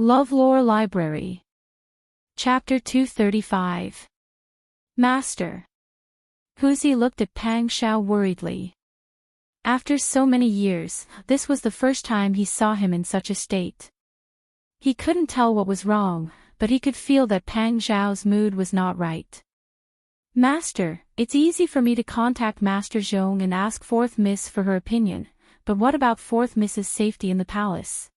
LoveLore Library. Chapter 235. Master. Huzi looked at Pang Xiao worriedly. After so many years, this was the first time he saw him in such a state. He couldn't tell what was wrong, but he could feel that Pang Xiao's mood was not right. Master, it's easy for me to contact Master Zhong and ask 4th Miss for her opinion, but what about 4th Miss's safety in the palace?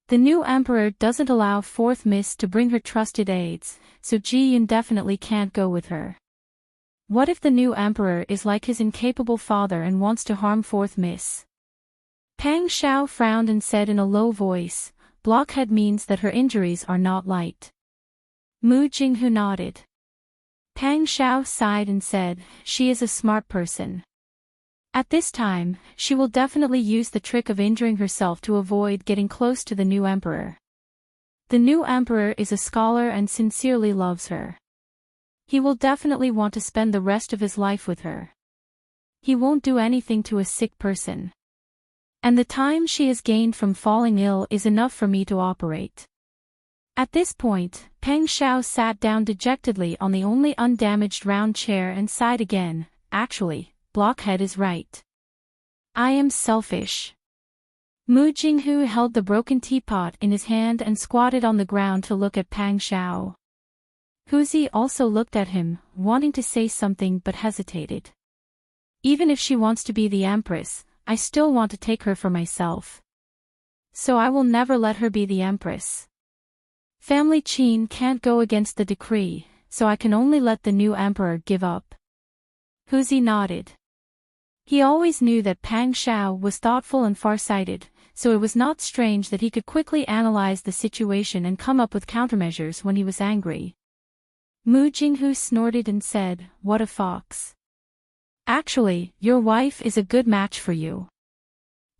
The new emperor doesn't allow 4th Miss to bring her trusted aides, so Ji Yun definitely can't go with her. What if the new emperor is like his incapable father and wants to harm 4th Miss? Pang Xiao frowned and said in a low voice, blockhead means that her injuries are not light. Mu Jinghu nodded. Pang Xiao sighed and said, she is a smart person. At this time, she will definitely use the trick of injuring herself to avoid getting close to the new emperor. The new emperor is a scholar and sincerely loves her. He will definitely want to spend the rest of his life with her. He won't do anything to a sick person. And the time she has gained from falling ill is enough for me to operate. At this point, Pang Xiao sat down dejectedly on the only undamaged round chair and sighed again. Actually, blockhead is right. I am selfish. Mu Jinghu held the broken teapot in his hand and squatted on the ground to look at Pang Xiao. Huzi also looked at him, wanting to say something but hesitated. Even if she wants to be the empress, I still want to take her for myself. So I will never let her be the empress. Family Qin can't go against the decree, so I can only let the new emperor give up. Huzi nodded. He always knew that Pang Xiao was thoughtful and far-sighted, so it was not strange that he could quickly analyze the situation and come up with countermeasures when he was angry. Mu Jinghu snorted and said, what a fox. Actually, your wife is a good match for you.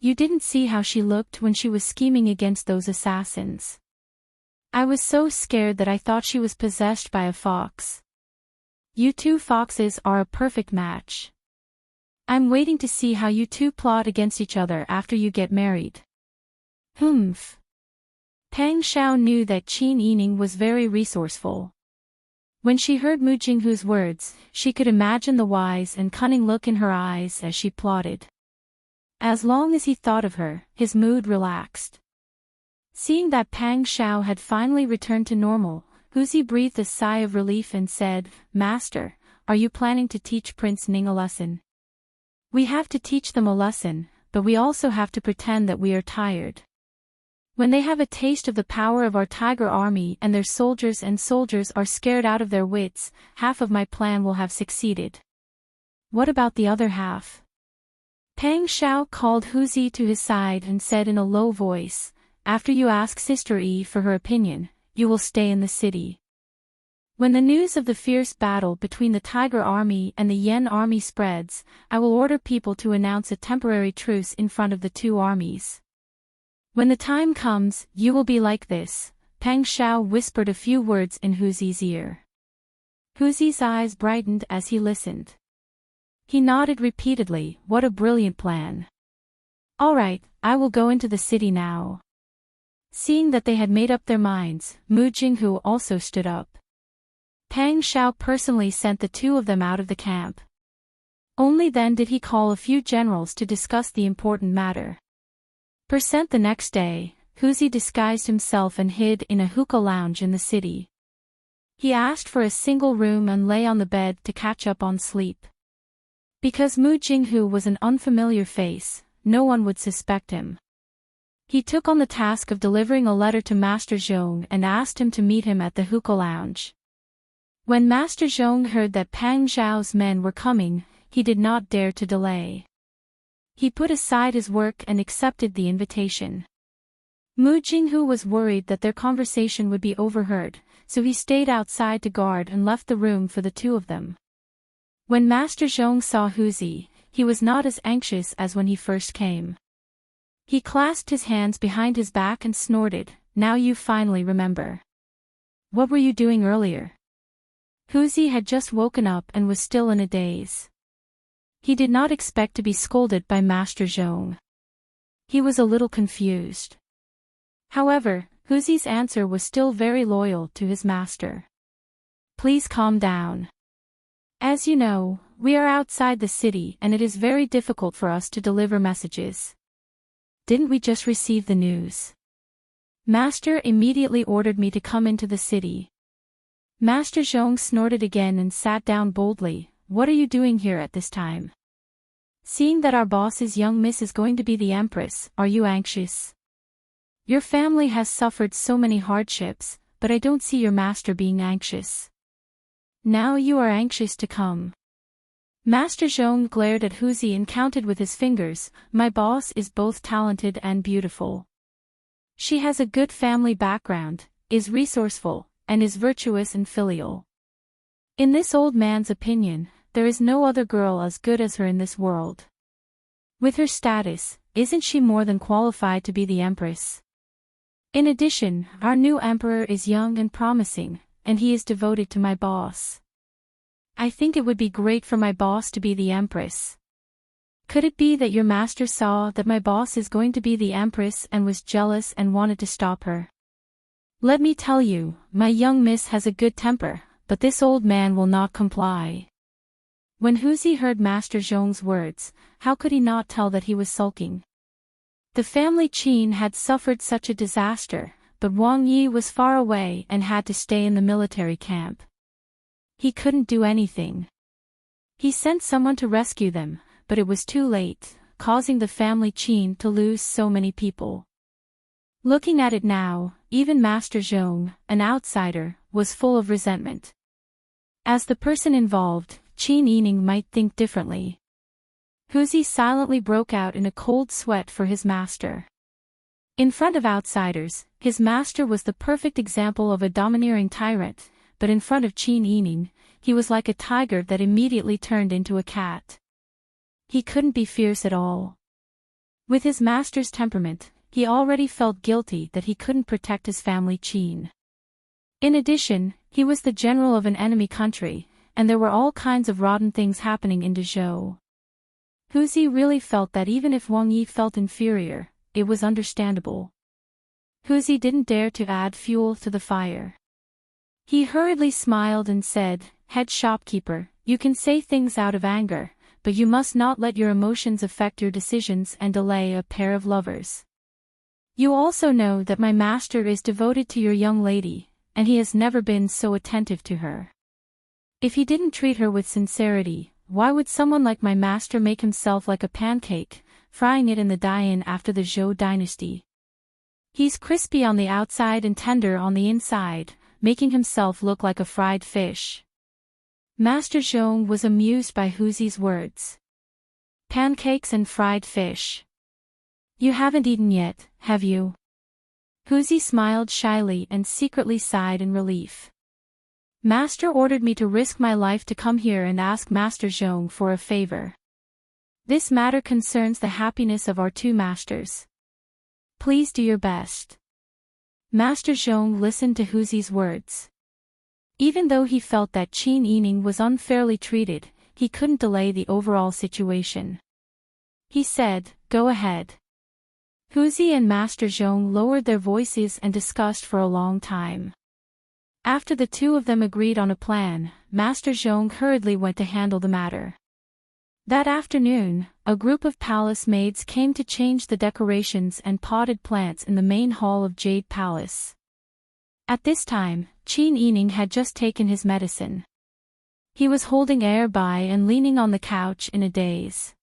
You didn't see how she looked when she was scheming against those assassins. I was so scared that I thought she was possessed by a fox. You two foxes are a perfect match. I'm waiting to see how you two plot against each other after you get married. Humph. Pang Xiao knew that Qin Yining was very resourceful. When she heard Mu Jinghu's words, she could imagine the wise and cunning look in her eyes as she plotted. As long as he thought of her, his mood relaxed. Seeing that Pang Xiao had finally returned to normal, Huzi breathed a sigh of relief and said, Master, are you planning to teach Prince Ning a lesson? We have to teach them a lesson, but we also have to pretend that we are tired. When they have a taste of the power of our tiger army and their soldiers are scared out of their wits, half of my plan will have succeeded. What about the other half? Pang Xiao called Huzi to his side and said in a low voice, after you ask Sister Yi for her opinion, you will stay in the city. When the news of the fierce battle between the Tiger Army and the Yen Army spreads, I will order people to announce a temporary truce in front of the two armies. When the time comes, you will be like this. Pang Xiao whispered a few words in Huzi's ear. Huzi's eyes brightened as he listened. He nodded repeatedly, what a brilliant plan. All right, I will go into the city now. Seeing that they had made up their minds, Mu Jinghu also stood up. Pang Xiao personally sent the two of them out of the camp. Only then did he call a few generals to discuss the important matter. The next day, Huzi disguised himself and hid in a hookah lounge in the city. He asked for a single room and lay on the bed to catch up on sleep. Because Mu Jinghu was an unfamiliar face, no one would suspect him. He took on the task of delivering a letter to Master Zhong and asked him to meet him at the hookah lounge. When Master Zhong heard that Pang Xiao's men were coming, he did not dare to delay. He put aside his work and accepted the invitation. Mu Jinghu was worried that their conversation would be overheard, so he stayed outside to guard and left the room for the two of them. When Master Zhong saw Huzi, he was not as anxious as when he first came. He clasped his hands behind his back and snorted, now you finally remember. What were you doing earlier? Huzi had just woken up and was still in a daze. He did not expect to be scolded by Master Zhong. He was a little confused. However, Huzi's answer was still very loyal to his master. Please calm down. As you know, we are outside the city and it is very difficult for us to deliver messages. Didn't we just receive the news? Master immediately ordered me to come into the city. Master Zhong snorted again and sat down boldly. What are you doing here at this time? Seeing that our boss's young miss is going to be the empress, are you anxious? Your family has suffered so many hardships, but I don't see your master being anxious. Now you are anxious to come. Master Zhong glared at Huzi and counted with his fingers. My boss is both talented and beautiful. She has a good family background, is resourceful, and is virtuous and filial. In this old man's opinion, there is no other girl as good as her in this world. With her status, isn't she more than qualified to be the empress? In addition, our new emperor is young and promising, and he is devoted to my boss. I think it would be great for my boss to be the empress. Could it be that your master saw that my boss is going to be the empress and was jealous and wanted to stop her? Let me tell you, my young miss has a good temper, but this old man will not comply. When Huzi heard Master Zhong's words, how could he not tell that he was sulking? The family Qin had suffered such a disaster, but Wang Yi was far away and had to stay in the military camp. He couldn't do anything. He sent someone to rescue them, but it was too late, causing the family Qin to lose so many people. Looking at it now, even Master Zhong, an outsider, was full of resentment. As the person involved, Qin Yining might think differently. Huzi silently broke out in a cold sweat for his master. In front of outsiders, his master was the perfect example of a domineering tyrant, but in front of Qin Yining, he was like a tiger that immediately turned into a cat. He couldn't be fierce at all. With his master's temperament, he already felt guilty that he couldn't protect his family Qin. In addition, he was the general of an enemy country, and there were all kinds of rotten things happening in Dezhou. Huzi really felt that even if Wang Yi felt inferior, it was understandable. Huzi didn't dare to add fuel to the fire. He hurriedly smiled and said, "Head shopkeeper, you can say things out of anger, but you must not let your emotions affect your decisions and delay a pair of lovers. You also know that my master is devoted to your young lady, and he has never been so attentive to her. If he didn't treat her with sincerity, why would someone like my master make himself like a pancake, frying it in the Dian after the Zhou dynasty? He's crispy on the outside and tender on the inside, making himself look like a fried fish." Master Zhong was amused by Huzi's words. Pancakes and fried fish. You haven't eaten yet, have you? Huzi smiled shyly and secretly sighed in relief. Master ordered me to risk my life to come here and ask Master Zhong for a favor. This matter concerns the happiness of our two masters. Please do your best. Master Zhong listened to Huzi's words. Even though he felt that Qin Yining was unfairly treated, he couldn't delay the overall situation. He said, "Go ahead." Huzi and Master Zhong lowered their voices and discussed for a long time. After the two of them agreed on a plan, Master Zhong hurriedly went to handle the matter. That afternoon, a group of palace maids came to change the decorations and potted plants in the main hall of Jade Palace. At this time, Qin Yining had just taken his medicine. He was holding air by and leaning on the couch in a daze.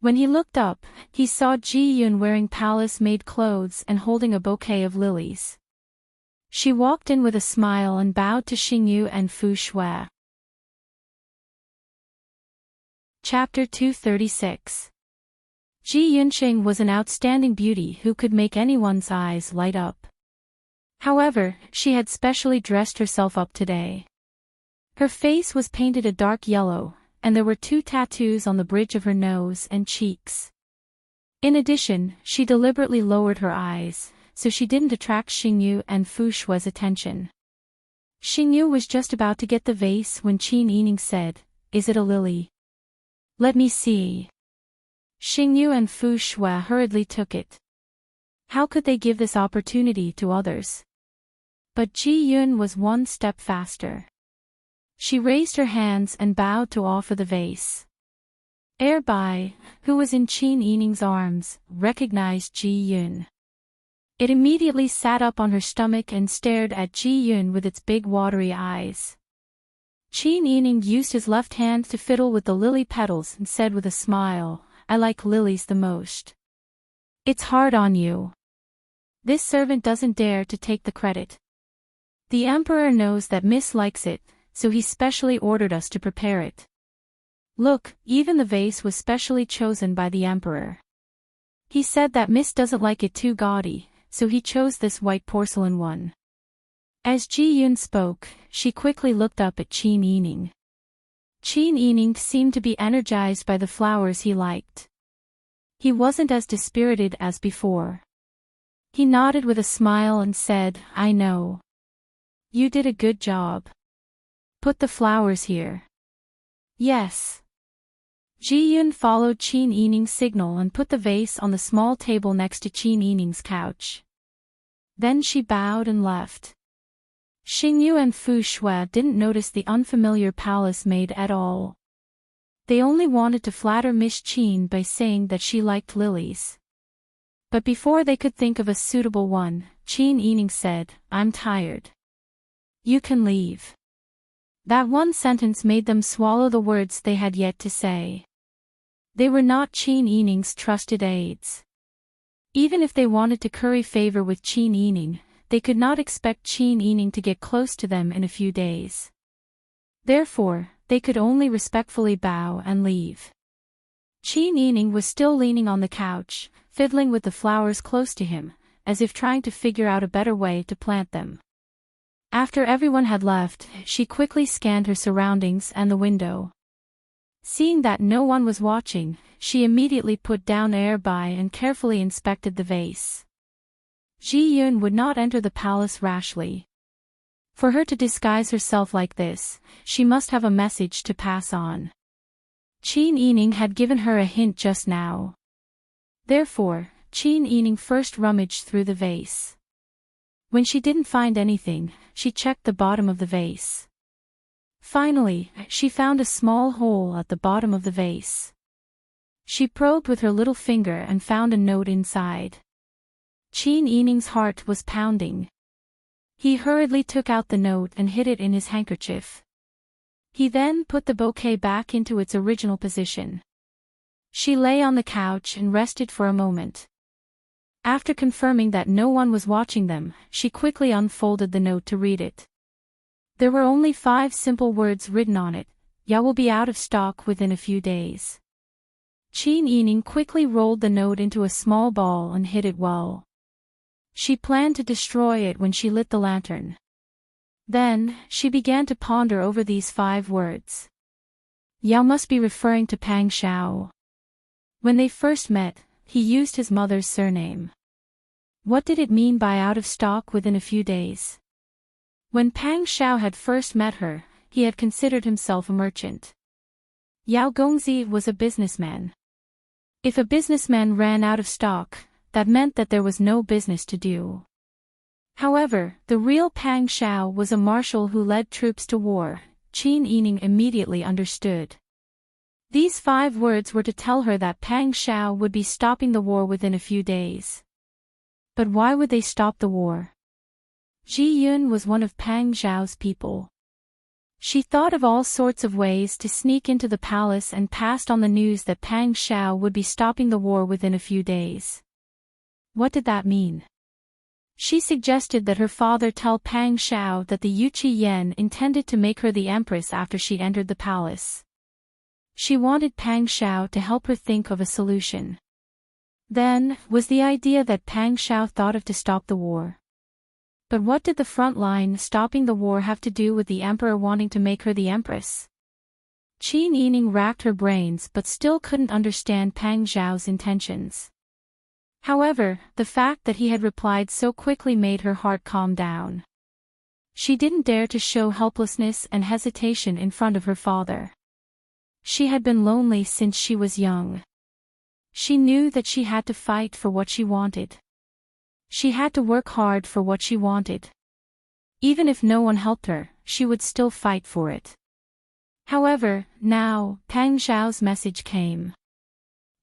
When he looked up, he saw Ji Yun wearing palace-made clothes and holding a bouquet of lilies. She walked in with a smile and bowed to Xingyu and Fu Shui. Chapter 236. Ji Yunqing was an outstanding beauty who could make anyone's eyes light up. However, she had specially dressed herself up today. Her face was painted a dark yellow, and there were 2 tattoos on the bridge of her nose and cheeks. In addition, she deliberately lowered her eyes, so she didn't attract Xingyu and Fu Shui's attention. Xingyu was just about to get the vase when Qin Yining said, "Is it a lily? Let me see." Xingyu and Fu Shui hurriedly took it. How could they give this opportunity to others? But Ji-Yun was one step faster. She raised her hands and bowed to offer the vase. Airbai, who was in Qin Yining's arms, recognized Ji-Yun. It immediately sat up on her stomach and stared at Ji-Yun with its big watery eyes. Qin Yining used his left hand to fiddle with the lily petals and said with a smile, "I like lilies the most. It's hard on you. This servant doesn't dare to take the credit. The emperor knows that Miss likes it, so he specially ordered us to prepare it. Look, even the vase was specially chosen by the emperor. He said that Miss doesn't like it too gaudy, so he chose this white porcelain one." As Ji-Yun spoke, she quickly looked up at Qin Yining. Qin Yining seemed to be energized by the flowers he liked. He wasn't as dispirited as before. He nodded with a smile and said, "I know. You did a good job. Put the flowers here." "Yes." Ji-Yun followed Qin Yining's signal and put the vase on the small table next to Qin Yining's couch. Then she bowed and left. Xingyu and Fu Shui didn't notice the unfamiliar palace maid at all. They only wanted to flatter Miss Qin by saying that she liked lilies. But before they could think of a suitable one, Qin Yining said, "I'm tired. You can leave." That one sentence made them swallow the words they had yet to say. They were not Qin Yining's trusted aides. Even if they wanted to curry favor with Qin Yining, they could not expect Qin Yining to get close to them in a few days. Therefore, they could only respectfully bow and leave. Qin Yining was still leaning on the couch, fiddling with the flowers close to him, as if trying to figure out a better way to plant them. After everyone had left, she quickly scanned her surroundings and the window. Seeing that no one was watching, she immediately put down Airbai and carefully inspected the vase. Ji-Yun would not enter the palace rashly. For her to disguise herself like this, she must have a message to pass on. Qin Yining had given her a hint just now. Therefore, Qin Yining first rummaged through the vase. When she didn't find anything, she checked the bottom of the vase. Finally, she found a small hole at the bottom of the vase. She probed with her little finger and found a note inside. Qin Yining's heart was pounding. He hurriedly took out the note and hid it in his handkerchief. He then put the bouquet back into its original position. She lay on the couch and rested for a moment. After confirming that no one was watching them, she quickly unfolded the note to read it. There were only 5 simple words written on it: "Ya will be out of stock within a few days." Qin Yining quickly rolled the note into a small ball and hid it well. She planned to destroy it when she lit the lantern. Then, she began to ponder over these 5 words. Yao must be referring to Pang Xiao. When they first met, he used his mother's surname. What did it mean by out of stock within a few days? When Pang Xiao had first met her, he had considered himself a merchant. Yao Gongzi was a businessman. If a businessman ran out of stock, that meant that there was no business to do. However, the real Pang Xiao was a marshal who led troops to war. Qin Yining immediately understood. These 5 words were to tell her that Pang Xiao would be stopping the war within a few days. But why would they stop the war? Ji-Yun was one of Pang Xiao's people. She thought of all sorts of ways to sneak into the palace and passed on the news that Pang Xiao would be stopping the war within a few days. What did that mean? She suggested that her father tell Pang Xiao that the Yuqi Yan intended to make her the empress after she entered the palace. She wanted Pang Xiao to help her think of a solution. Then, was the idea that Pang Xiao thought of to stop the war. But what did the front line stopping the war have to do with the emperor wanting to make her the empress? Qin Yining racked her brains but still couldn't understand Pang Xiao's intentions. However, the fact that he had replied so quickly made her heart calm down. She didn't dare to show helplessness and hesitation in front of her father. She had been lonely since she was young. She knew that she had to fight for what she wanted. She had to work hard for what she wanted. Even if no one helped her, she would still fight for it. However, now, Pang Xiao's message came.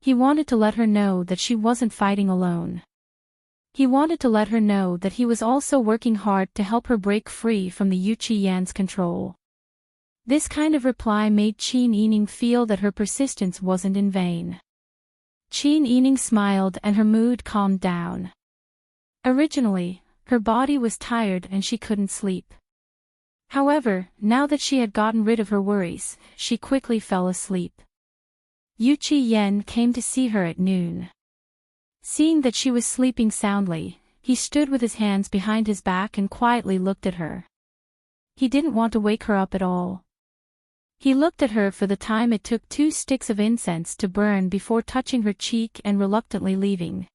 He wanted to let her know that she wasn't fighting alone. He wanted to let her know that he was also working hard to help her break free from the Yuqi Yan's control. This kind of reply made Qin Yining feel that her persistence wasn't in vain. Qin Yining smiled and her mood calmed down. Originally, her body was tired and she couldn't sleep. However, now that she had gotten rid of her worries, she quickly fell asleep. Yuqi Yan came to see her at noon. Seeing that she was sleeping soundly, he stood with his hands behind his back and quietly looked at her. He didn't want to wake her up at all. He looked at her for the time it took 2 sticks of incense to burn before touching her cheek and reluctantly leaving.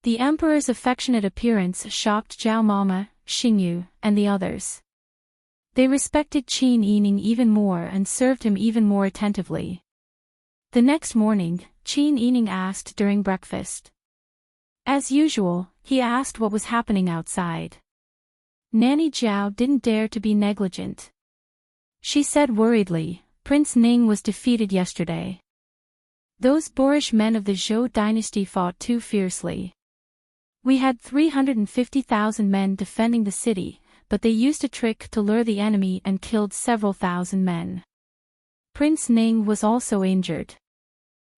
The emperor's affectionate appearance shocked Zhao Mama, Xingyu, and the others. They respected Qin Yining even more and served him even more attentively. The next morning, Qin Yining asked during breakfast. As usual, he asked what was happening outside. Nanny Zhao didn't dare to be negligent. She said worriedly, Prince Ning was defeated yesterday. Those boorish men of the Zhou dynasty fought too fiercely. We had 350,000 men defending the city, but they used a trick to lure the enemy and killed several thousand men. Prince Ning was also injured.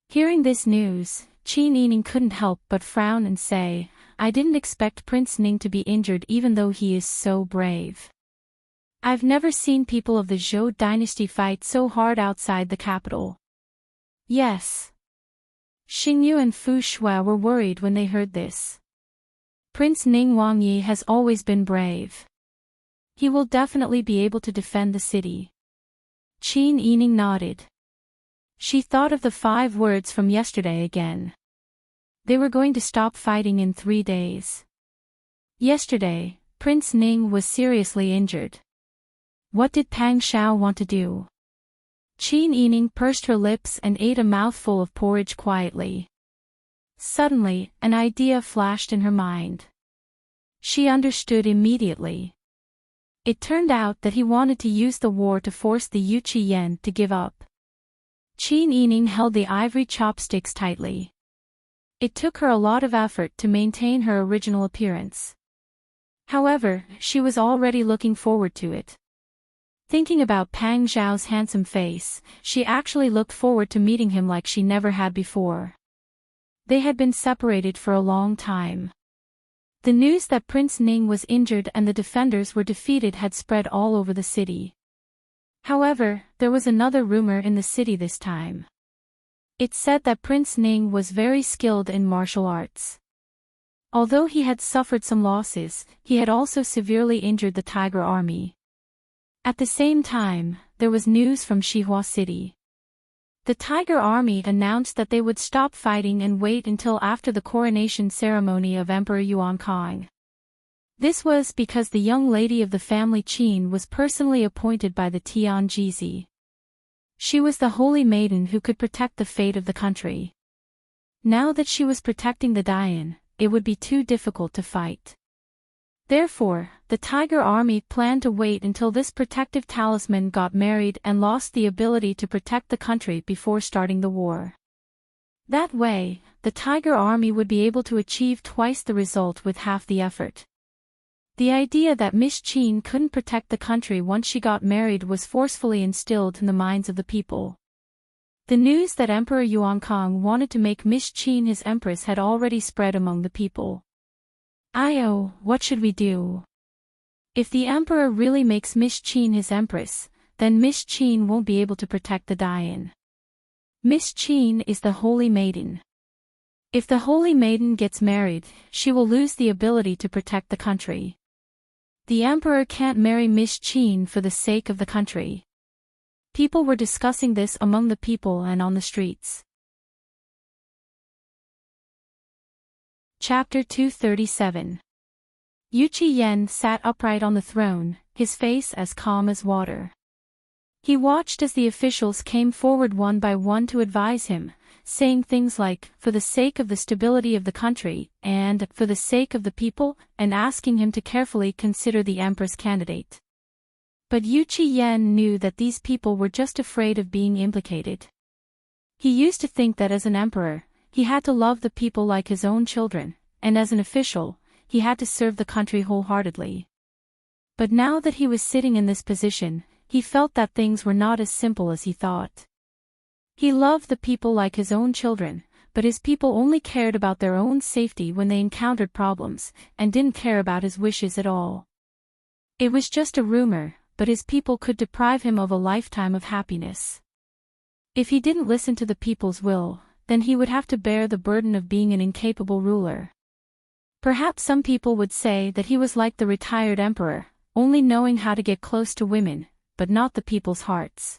Hearing this news, Qin Yining couldn't help but frown and say, I didn't expect Prince Ning to be injured even though he is so brave. I've never seen people of the Zhou dynasty fight so hard outside the capital. Yes. Xingyu and Fu Shui were worried when they heard this. Prince Ning Wangyi has always been brave. He will definitely be able to defend the city. Qin Yining nodded. She thought of the 5 words from yesterday again. They were going to stop fighting in 3 days. Yesterday, Prince Ning was seriously injured. What did Pang Xiao want to do? Qin Yining pursed her lips and ate a mouthful of porridge quietly. Suddenly, an idea flashed in her mind. She understood immediately. It turned out that he wanted to use the war to force the Yuqi Yan to give up. Qin Yining held the ivory chopsticks tightly. It took her a lot of effort to maintain her original appearance. However, she was already looking forward to it. Thinking about Pang Xiao's handsome face, she actually looked forward to meeting him like she never had before. They had been separated for a long time. The news that Prince Ning was injured and the defenders were defeated had spread all over the city. However, there was another rumor in the city this time. It said that Prince Ning was very skilled in martial arts. Although he had suffered some losses, he had also severely injured the Tiger Army. At the same time, there was news from Xihua City. The Tiger Army announced that they would stop fighting and wait until after the coronation ceremony of Emperor Yuan Kang. This was because the young lady of the family Qin was personally appointed by the Tianjizi. She was the holy maiden who could protect the fate of the country. Now that she was protecting the Dian, it would be too difficult to fight. Therefore, the Tiger Army planned to wait until this protective talisman got married and lost the ability to protect the country before starting the war. That way, the Tiger Army would be able to achieve twice the result with half the effort. The idea that Miss Qin couldn't protect the country once she got married was forcefully instilled in the minds of the people. The news that Emperor Yuan Kang wanted to make Miss Qin his empress had already spread among the people. What should we do? If the emperor really makes Miss Qin his empress, then Miss Qin won't be able to protect the Dian. Miss Qin is the holy maiden. If the holy maiden gets married, she will lose the ability to protect the country. The emperor can't marry Miss Qin for the sake of the country. People were discussing this among the people and on the streets. Chapter 237. Yuqi Yan sat upright on the throne, his face as calm as water. He watched as the officials came forward one by one to advise him, saying things like, for the sake of the stability of the country, and for the sake of the people, and asking him to carefully consider the empress candidate. But Yu Qiyan knew that these people were just afraid of being implicated. He used to think that as an emperor, he had to love the people like his own children, and as an official, he had to serve the country wholeheartedly. But now that he was sitting in this position, he felt that things were not as simple as he thought. He loved the people like his own children, but his people only cared about their own safety when they encountered problems, and didn't care about his wishes at all. It was just a rumor, but his people could deprive him of a lifetime of happiness. If he didn't listen to the people's will, then he would have to bear the burden of being an incapable ruler. Perhaps some people would say that he was like the retired emperor, only knowing how to get close to women, but not the people's hearts.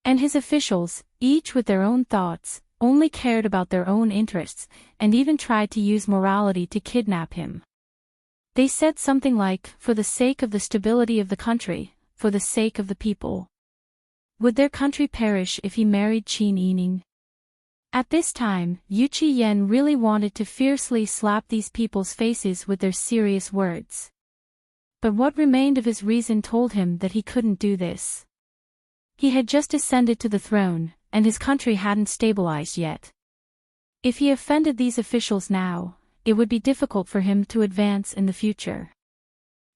And his officials, each with their own thoughts, only cared about their own interests, and even tried to use morality to kidnap him. They said something like, for the sake of the stability of the country, for the sake of the people. Would their country perish if he married Qin Yining? At this time, Yu Qiyan really wanted to fiercely slap these people's faces with their serious words. But what remained of his reason told him that he couldn't do this. He had just ascended to the throne, and his country hadn't stabilized yet. If he offended these officials now, it would be difficult for him to advance in the future.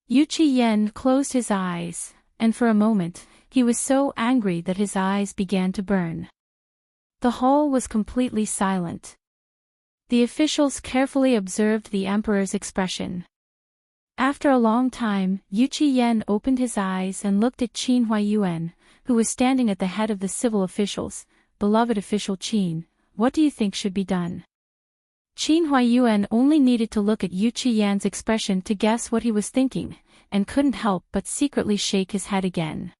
Yu Qiyan closed his eyes, and for a moment, he was so angry that his eyes began to burn. The hall was completely silent. The officials carefully observed the emperor's expression. After a long time, Yu Qiyan opened his eyes and looked at Qin Huaiyuan, who was standing at the head of the civil officials. Beloved official Qin, what do you think should be done? Qin Huaiyuan only needed to look at Yu Qiyan's expression to guess what he was thinking, and couldn't help but secretly shake his head again.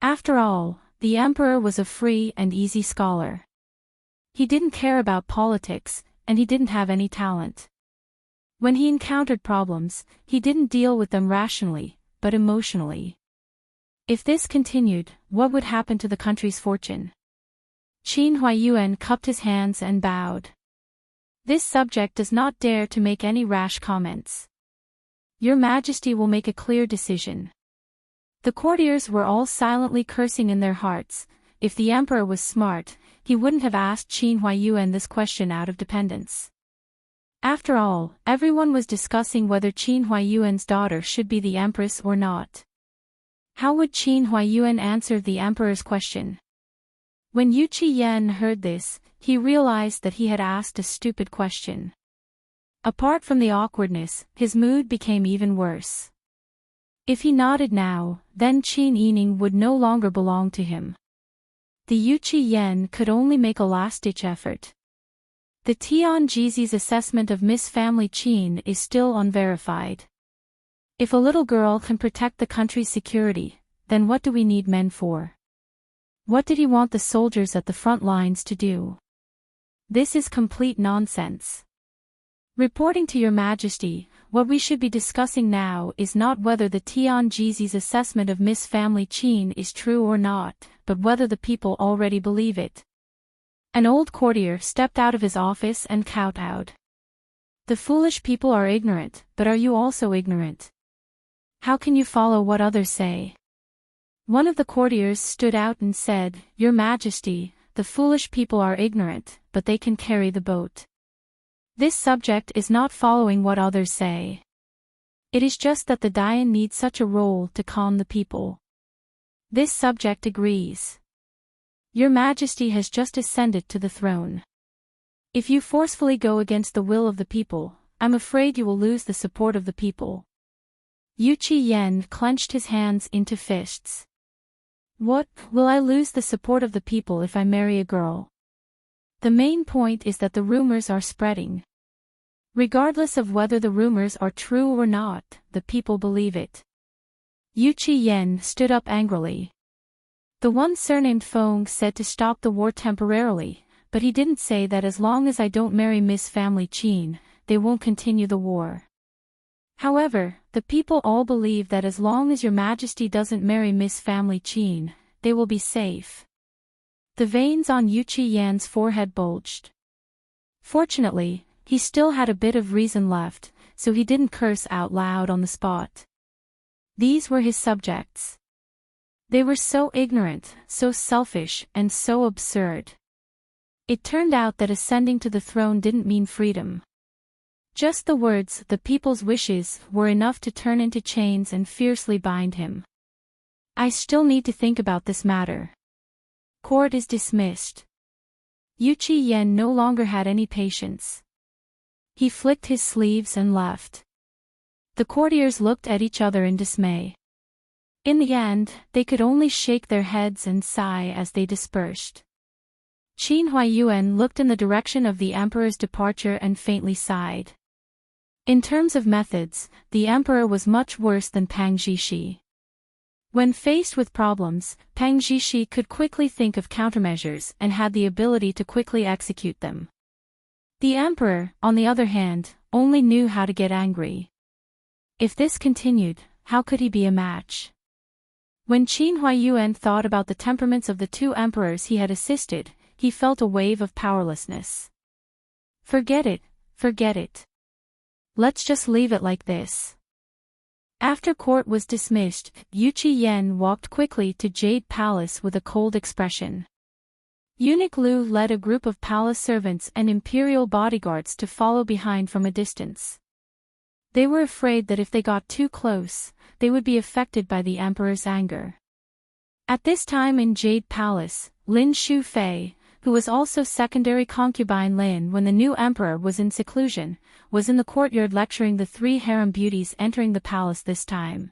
After all, the emperor was a free and easy scholar. He didn't care about politics, and he didn't have any talent. When he encountered problems, he didn't deal with them rationally, but emotionally. If this continued, what would happen to the country's fortune? Qin Huaiyuan cupped his hands and bowed. This subject does not dare to make any rash comments. Your Majesty will make a clear decision. The courtiers were all silently cursing in their hearts. If the emperor was smart, he wouldn't have asked Qin Huaiyuan this question out of dependence. After all, everyone was discussing whether Qin Huaiyuan's daughter should be the empress or not. How would Qin Huaiyuan answer the emperor's question? When Yu Qiyan heard this, he realized that he had asked a stupid question. Apart from the awkwardness, his mood became even worse. If he nodded now, then Qin Yining would no longer belong to him. The Yu Qiyan could only make a last-ditch effort. The Tianjizi's assessment of Miss Family Qin is still unverified. If a little girl can protect the country's security, then what do we need men for? What did he want the soldiers at the front lines to do? This is complete nonsense. Reporting to Your Majesty, what we should be discussing now is not whether the Tianjizi's assessment of Miss Family Qin is true or not, but whether the people already believe it. An old courtier stepped out of his office and kowtowed. The foolish people are ignorant, but are you also ignorant? How can you follow what others say? One of the courtiers stood out and said, Your Majesty, the foolish people are ignorant, but they can carry the boat. This subject is not following what others say. It is just that the Dian needs such a role to calm the people. This subject agrees. Your Majesty has just ascended to the throne. If you forcefully go against the will of the people, I'm afraid you will lose the support of the people. Yu Qiyan clenched his hands into fists. What, will I lose the support of the people if I marry a girl? The main point is that the rumors are spreading. Regardless of whether the rumors are true or not, the people believe it. Yu Qiyan stood up angrily. The one surnamed Feng said to stop the war temporarily, but he didn't say that as long as I don't marry Miss Family Qin, they won't continue the war. However, the people all believe that as long as Your Majesty doesn't marry Miss Family Qin, they will be safe. The veins on Yu Qiyan's forehead bulged. Fortunately, he still had a bit of reason left, so he didn't curse out loud on the spot. These were his subjects. They were so ignorant, so selfish, and so absurd. It turned out that ascending to the throne didn't mean freedom. Just the words, the people's wishes, were enough to turn into chains and fiercely bind him. I still need to think about this matter. Court is dismissed. Yu Qiyan no longer had any patience. He flicked his sleeves and left. The courtiers looked at each other in dismay. In the end, they could only shake their heads and sigh as they dispersed. Qin Huaiyuan looked in the direction of the emperor's departure and faintly sighed. In terms of methods, the emperor was much worse than Pang Zhishi. When faced with problems, Pang Zhishi could quickly think of countermeasures and had the ability to quickly execute them. The emperor, on the other hand, only knew how to get angry. If this continued, how could he be a match? When Qin Huaiyuan thought about the temperaments of the two emperors he had assisted, he felt a wave of powerlessness. Forget it, forget it. Let's just leave it like this. After court was dismissed, Yu Qiyan walked quickly to Jade Palace with a cold expression. Eunuch Lu led a group of palace servants and imperial bodyguards to follow behind from a distance. They were afraid that if they got too close, they would be affected by the emperor's anger. At this time in Jade Palace, Lin Shufei, who was also secondary concubine Lin when the new emperor was in seclusion, was in the courtyard lecturing the three harem beauties entering the palace this time.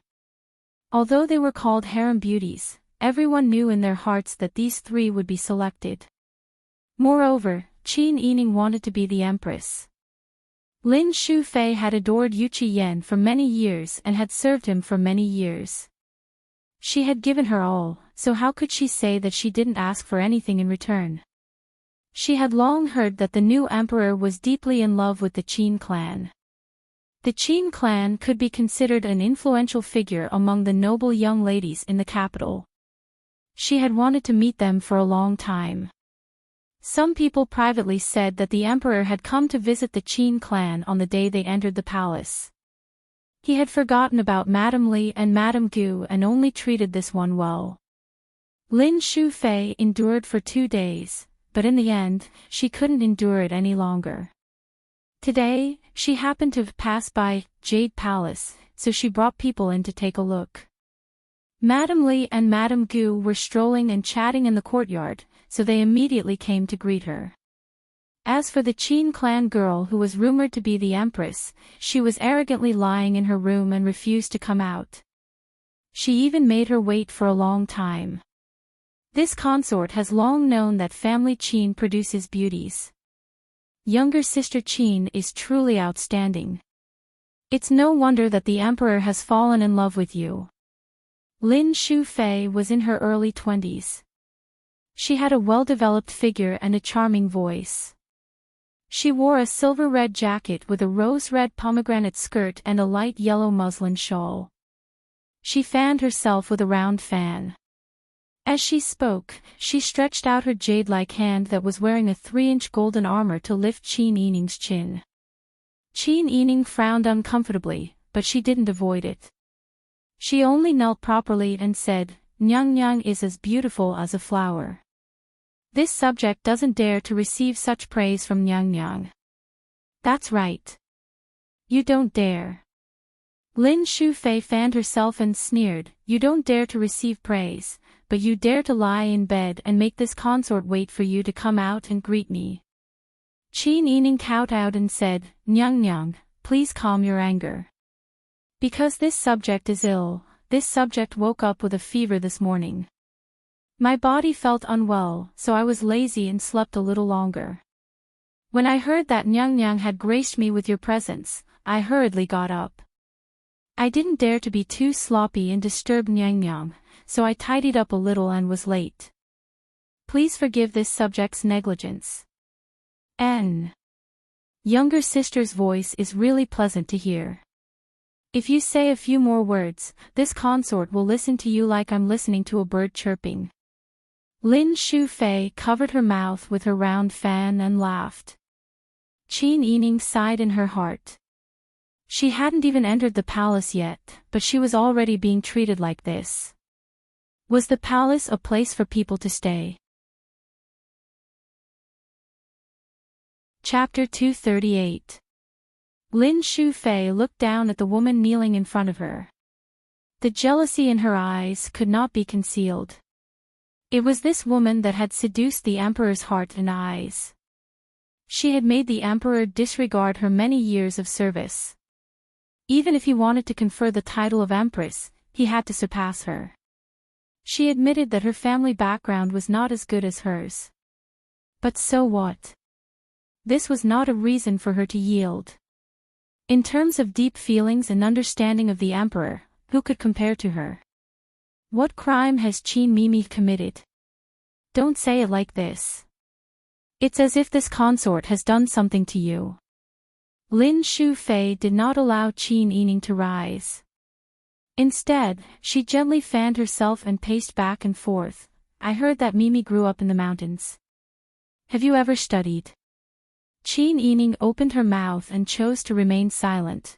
Although they were called harem beauties, everyone knew in their hearts that these three would be selected. Moreover, Qin Yining wanted to be the empress. Lin Shufei had adored Yu Qiyan for many years and had served him for many years. She had given her all, so how could she say that she didn't ask for anything in return? She had long heard that the new emperor was deeply in love with the Qin clan. The Qin clan could be considered an influential figure among the noble young ladies in the capital. She had wanted to meet them for a long time. Some people privately said that the emperor had come to visit the Qin clan on the day they entered the palace. He had forgotten about Madame Li and Madame Gu and only treated this one well. Lin Shufei endured for 2 days, but in the end, she couldn't endure it any longer. Today, she happened to have passed by Jade Palace, so she brought people in to take a look. Madame Li and Madame Gu were strolling and chatting in the courtyard, so they immediately came to greet her. As for the Qin clan girl who was rumored to be the empress, she was arrogantly lying in her room and refused to come out. She even made her wait for a long time. This consort has long known that family Qin produces beauties. Younger sister Qin is truly outstanding. It's no wonder that the emperor has fallen in love with you. Lin Shufei was in her early 20s. She had a well-developed figure and a charming voice. She wore a silver-red jacket with a rose-red pomegranate skirt and a light yellow muslin shawl. She fanned herself with a round fan. As she spoke, she stretched out her jade-like hand that was wearing a 3-inch golden armor to lift Qin Yining's chin. Qin Yining frowned uncomfortably, but she didn't avoid it. She only knelt properly and said, "Nyang Nyang is as beautiful as a flower." This subject doesn't dare to receive such praise from Nyang Nyang. That's right. You don't dare. Lin Shufei fanned herself and sneered, "You don't dare to receive praise, but you dare to lie in bed and make this consort wait for you to come out and greet me." Qin Yining kowtowed and said, "Nyang Nyang, please calm your anger. Because this subject is ill, this subject woke up with a fever this morning. My body felt unwell, so I was lazy and slept a little longer. When I heard that Nyang Nyang had graced me with your presence, I hurriedly got up. I didn't dare to be too sloppy and disturb Nyang Nyang, so I tidied up a little and was late. Please forgive this subject's negligence." Younger sister's voice is really pleasant to hear. If you say a few more words, this consort will listen to you like I'm listening to a bird chirping. Lin Shufei covered her mouth with her round fan and laughed. Qin Yining sighed in her heart. She hadn't even entered the palace yet, but she was already being treated like this. Was the palace a place for people to stay? Chapter 238. Lin Shufei looked down at the woman kneeling in front of her. The jealousy in her eyes could not be concealed. It was this woman that had seduced the emperor's heart and eyes. She had made the emperor disregard her many years of service. Even if he wanted to confer the title of empress, he had to surpass her. She admitted that her family background was not as good as hers. But so what? This was not a reason for her to yield. In terms of deep feelings and understanding of the emperor, who could compare to her? What crime has Qin Mimi committed? Don't say it like this. It's as if this consort has done something to you. Lin Shufei did not allow Qin Yining to rise. Instead, she gently fanned herself and paced back and forth. I heard that Mimi grew up in the mountains. Have you ever studied? Qin Yining opened her mouth and chose to remain silent.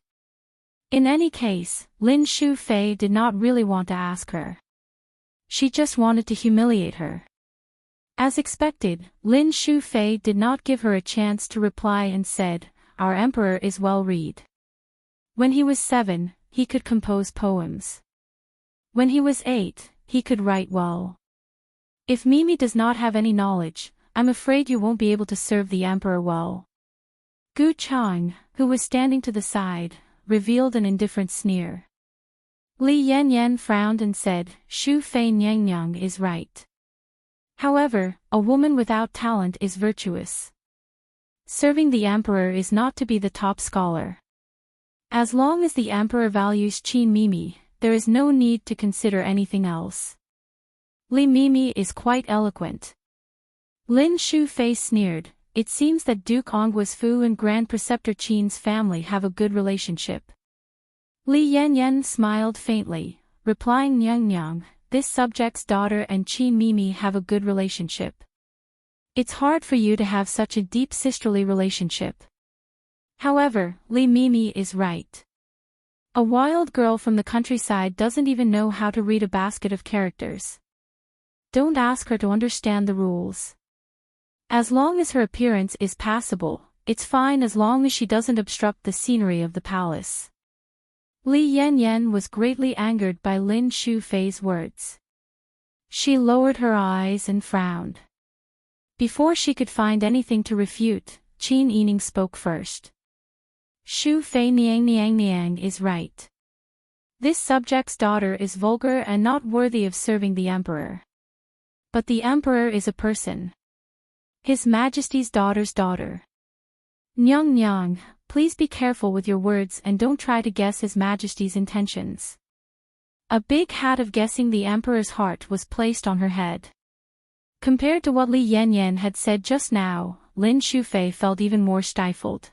In any case, Lin Shufei did not really want to ask her. She just wanted to humiliate her. As expected, Lin Shufei did not give her a chance to reply and said, "Our emperor is well read. When he was 7, he could compose poems. When he was 8, he could write well. If Mimi does not have any knowledge, I'm afraid you won't be able to serve the emperor well." Gu Chang, who was standing to the side, revealed an indifferent sneer. Li Yanyan frowned and said, "Shu Fei Nyang is right. However, a woman without talent is virtuous. Serving the emperor is not to be the top scholar. As long as the emperor values Qin Mimi, there is no need to consider anything else. Li Mimi is quite eloquent." Lin Shufei sneered. It seems that Duke Ongwa's Fu and Grand Preceptor Qin's family have a good relationship. Li Yanyan smiled faintly, replying, "Nyang, this subject's daughter and Qin Mimi have a good relationship. It's hard for you to have such a deep sisterly relationship. However, Li Mimi is right. A wild girl from the countryside doesn't even know how to read a basket of characters. Don't ask her to understand the rules. As long as her appearance is passable, it's fine as long as she doesn't obstruct the scenery of the palace." Li Yanyan was greatly angered by Lin Shufei's words. She lowered her eyes and frowned. Before she could find anything to refute, Qin Yining spoke first. "Shu Fei Niang is right. This subject's daughter is vulgar and not worthy of serving the emperor. But the emperor is a person. His Majesty's daughter's daughter. Nyang, please be careful with your words and don't try to guess His Majesty's intentions." A big hat of guessing the emperor's heart was placed on her head. Compared to what Li Yanyan had said just now, Lin Shufei felt even more stifled.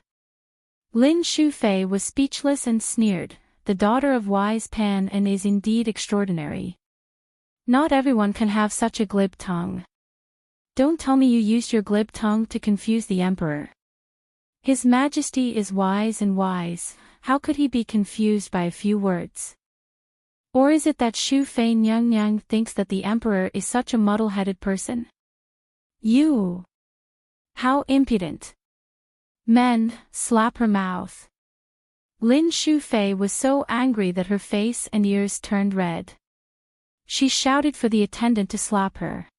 Lin Shufei was speechless and sneered, "The daughter of wise Pan and is indeed extraordinary. Not everyone can have such a glib tongue. Don't tell me you used your glib tongue to confuse the emperor. His Majesty is wise and wise, how could he be confused by a few words? Or is it that Shu Fei Nyang thinks that the emperor is such a muddle-headed person? You! How impudent! Men, slap her mouth." Lin Shufei was so angry that her face and ears turned red. She shouted for the attendant to slap her.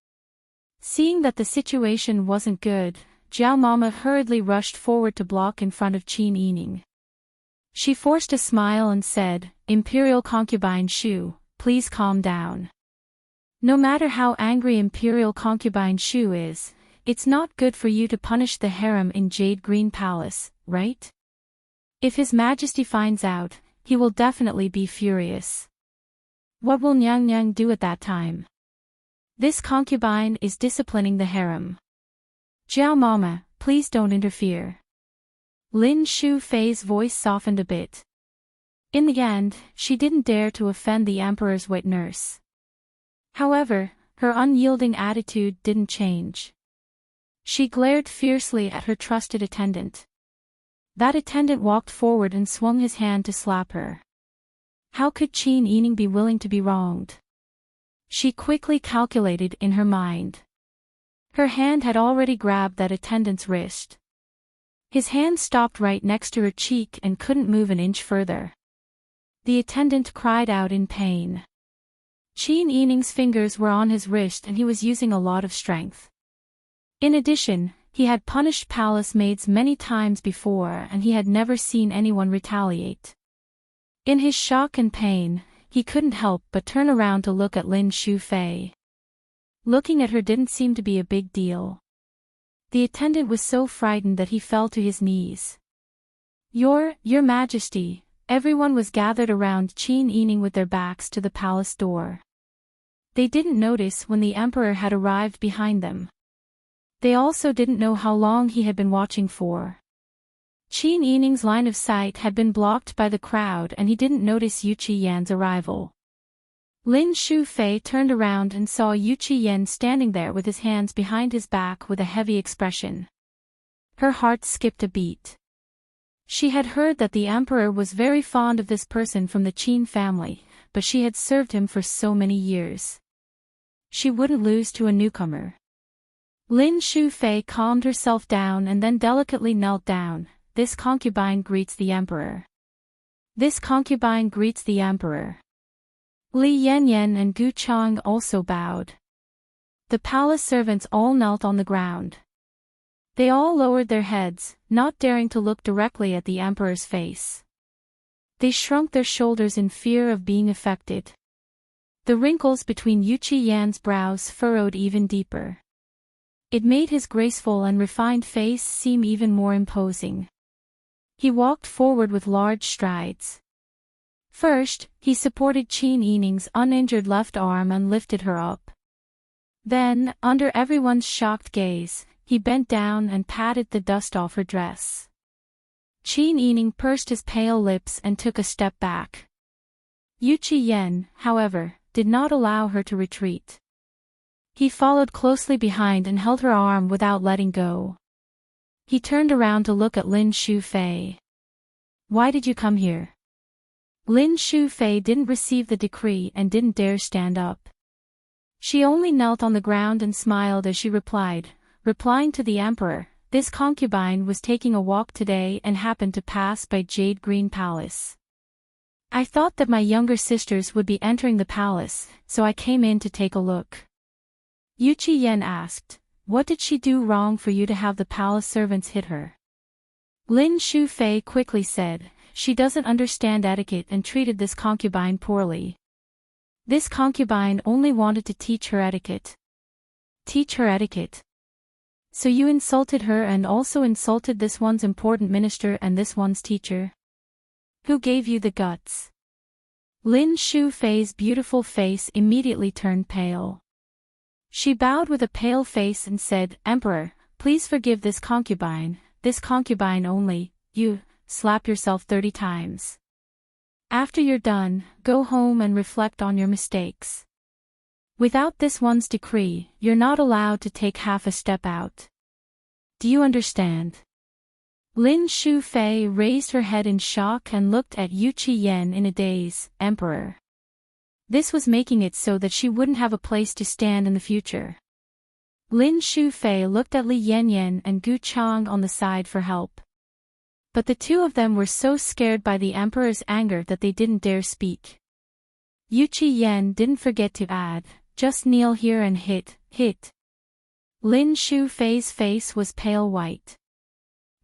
Seeing that the situation wasn't good, Jiao Mama hurriedly rushed forward to block in front of Qin Yining. She forced a smile and said, "Imperial concubine Shu, please calm down. No matter how angry Imperial concubine Shu is, it's not good for you to punish the harem in Jade Green Palace, right? If His Majesty finds out, he will definitely be furious. What will Nyang do at that time? This concubine is disciplining the harem. Jiao Mama, please don't interfere." Lin Shufei's voice softened a bit. In the end, she didn't dare to offend the emperor's wet nurse. However, Her unyielding attitude didn't change. She glared fiercely at her trusted attendant. That attendant walked forward and swung his hand to slap her. How could Qin Yining be willing to be wronged? She quickly calculated in her mind. Her hand had already grabbed that attendant's wrist. His hand stopped right next to her cheek and couldn't move an inch further. The attendant cried out in pain. Qin Yining's fingers were on his wrist and he was using a lot of strength. In addition, he had punished palace maids many times before and he had never seen anyone retaliate. In his shock and pain, he couldn't help but turn around to look at Lin Shufei. Looking at her didn't seem to be a big deal. The attendant was so frightened that he fell to his knees. Your Majesty, everyone was gathered around Qin Yining with their backs to the palace door. They didn't notice when the emperor had arrived behind them. They also didn't know how long he had been watching for. Qin Yining's line of sight had been blocked by the crowd and he didn't notice Yu Qiyan's arrival. Lin Shufei turned around and saw Yu Qiyan standing there with his hands behind his back with a heavy expression. Her heart skipped a beat. She had heard that the emperor was very fond of this person from the Qin family, but she had served him for so many years. She wouldn't lose to a newcomer. Lin Shufei calmed herself down and then delicately knelt down. This concubine greets the emperor. This concubine greets the emperor. Li Yanyan and Gu Chang also bowed. The palace servants all knelt on the ground. They all lowered their heads, not daring to look directly at the emperor's face. They shrunk their shoulders in fear of being affected. The wrinkles between Yu Qiyan's brows furrowed even deeper. It made his graceful and refined face seem even more imposing. He walked forward with large strides. First, he supported Qin Yining's uninjured left arm and lifted her up. Then, under everyone's shocked gaze, he bent down and patted the dust off her dress. Qin Yining pursed his pale lips and took a step back. Yu Qiyan, however, did not allow her to retreat. He followed closely behind and held her arm without letting go. He turned around to look at Lin Shufei. Why did you come here? Lin Shufei didn't receive the decree and didn't dare stand up. She only knelt on the ground and smiled as she replied, replying to the emperor, this concubine was taking a walk today and happened to pass by Jade Green Palace. I thought that my younger sisters would be entering the palace, so I came in to take a look. Yu Qiyan asked, what did she do wrong for you to have the palace servants hit her? Lin Shufei quickly said, she doesn't understand etiquette and treated this concubine poorly. This concubine only wanted to teach her etiquette. Teach her etiquette. So you insulted her and also insulted this one's important minister and this one's teacher? Who gave you the guts? Lin Shufei's beautiful face immediately turned pale. She bowed with a pale face and said, Emperor, please forgive this concubine only, you, slap yourself 30 times. After you're done, go home and reflect on your mistakes. Without this one's decree, you're not allowed to take half a step out. Do you understand? Lin Shufei raised her head in shock and looked at Yu Qiyan in a daze. Emperor. This was making it so that she wouldn't have a place to stand in the future. Lin Shufei looked at Li Yanyan and Gu Chang on the side for help. But the two of them were so scared by the emperor's anger that they didn't dare speak. Yu Qiyan didn't forget to add, just kneel here and hit. Lin Shufei's face was pale white.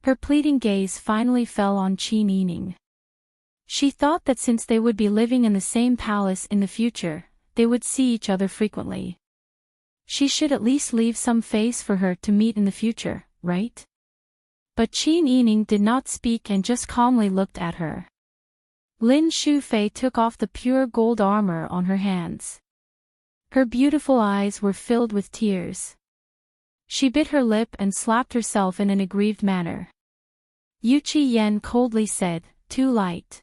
Her pleading gaze finally fell on Qin Yining. She thought that since they would be living in the same palace in the future, they would see each other frequently. She should at least leave some face for her to meet in the future, right? But Qin Yining did not speak and just calmly looked at her. Lin Shufei took off the pure gold armor on her hands. Her beautiful eyes were filled with tears. She bit her lip and slapped herself in an aggrieved manner. Yu Qiyan coldly said, too light.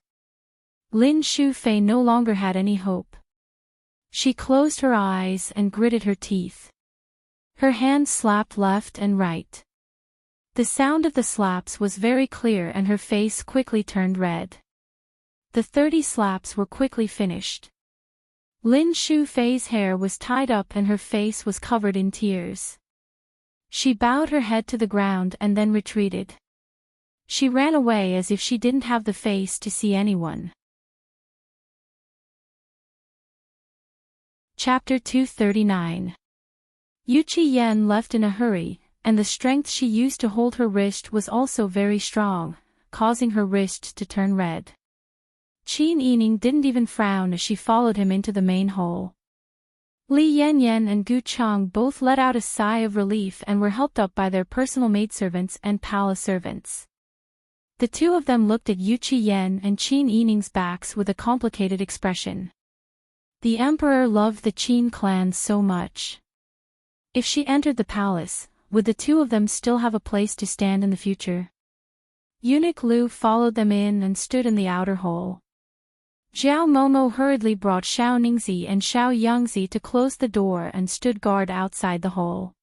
Lin Shufei no longer had any hope. She closed her eyes and gritted her teeth. Her hands slapped left and right. The sound of the slaps was very clear and her face quickly turned red. The 30 slaps were quickly finished. Lin Shufei's hair was tied up and her face was covered in tears. She bowed her head to the ground and then retreated. She ran away as if she didn't have the face to see anyone. Chapter 239. Yu Qian left in a hurry, and the strength she used to hold her wrist was also very strong, causing her wrist to turn red. Qin Yining didn't even frown as she followed him into the main hall. Li Yanyan and Gu Chang both let out a sigh of relief and were helped up by their personal maidservants and palace servants. The two of them looked at Yu Qian and Qin Yining's backs with a complicated expression. The emperor loved the Qin clan so much. If she entered the palace, would the two of them still have a place to stand in the future? Eunuch Lu followed them in and stood in the outer hall. Zhao Momo hurriedly brought Xiao Ningzi and Xiao Yangzi to close the door and stood guard outside the hall.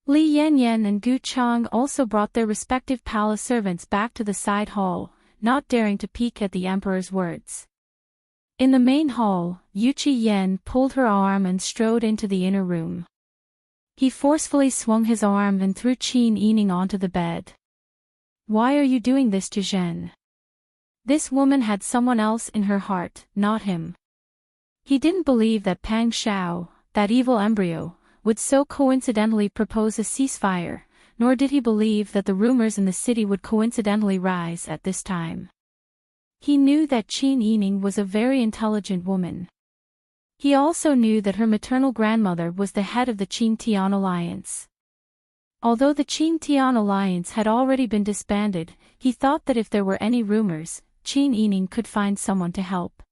Li Yanyan and Gu Chang also brought their respective palace servants back to the side hall, not daring to peek at the emperor's words. In the main hall, Yu Qian pulled her arm and strode into the inner room. He forcefully swung his arm and threw Qin Yining onto the bed. Why are you doing this to Zhen? This woman had someone else in her heart, not him. He didn't believe that Pang Xiao, that evil embryo, would so coincidentally propose a ceasefire, nor did he believe that the rumors in the city would coincidentally rise at this time. He knew that Qin Yining was a very intelligent woman. He also knew that her maternal grandmother was the head of the Qin Tian alliance. Although the Qin Tian alliance had already been disbanded, he thought that if there were any rumors, Qin Yining could find someone to help.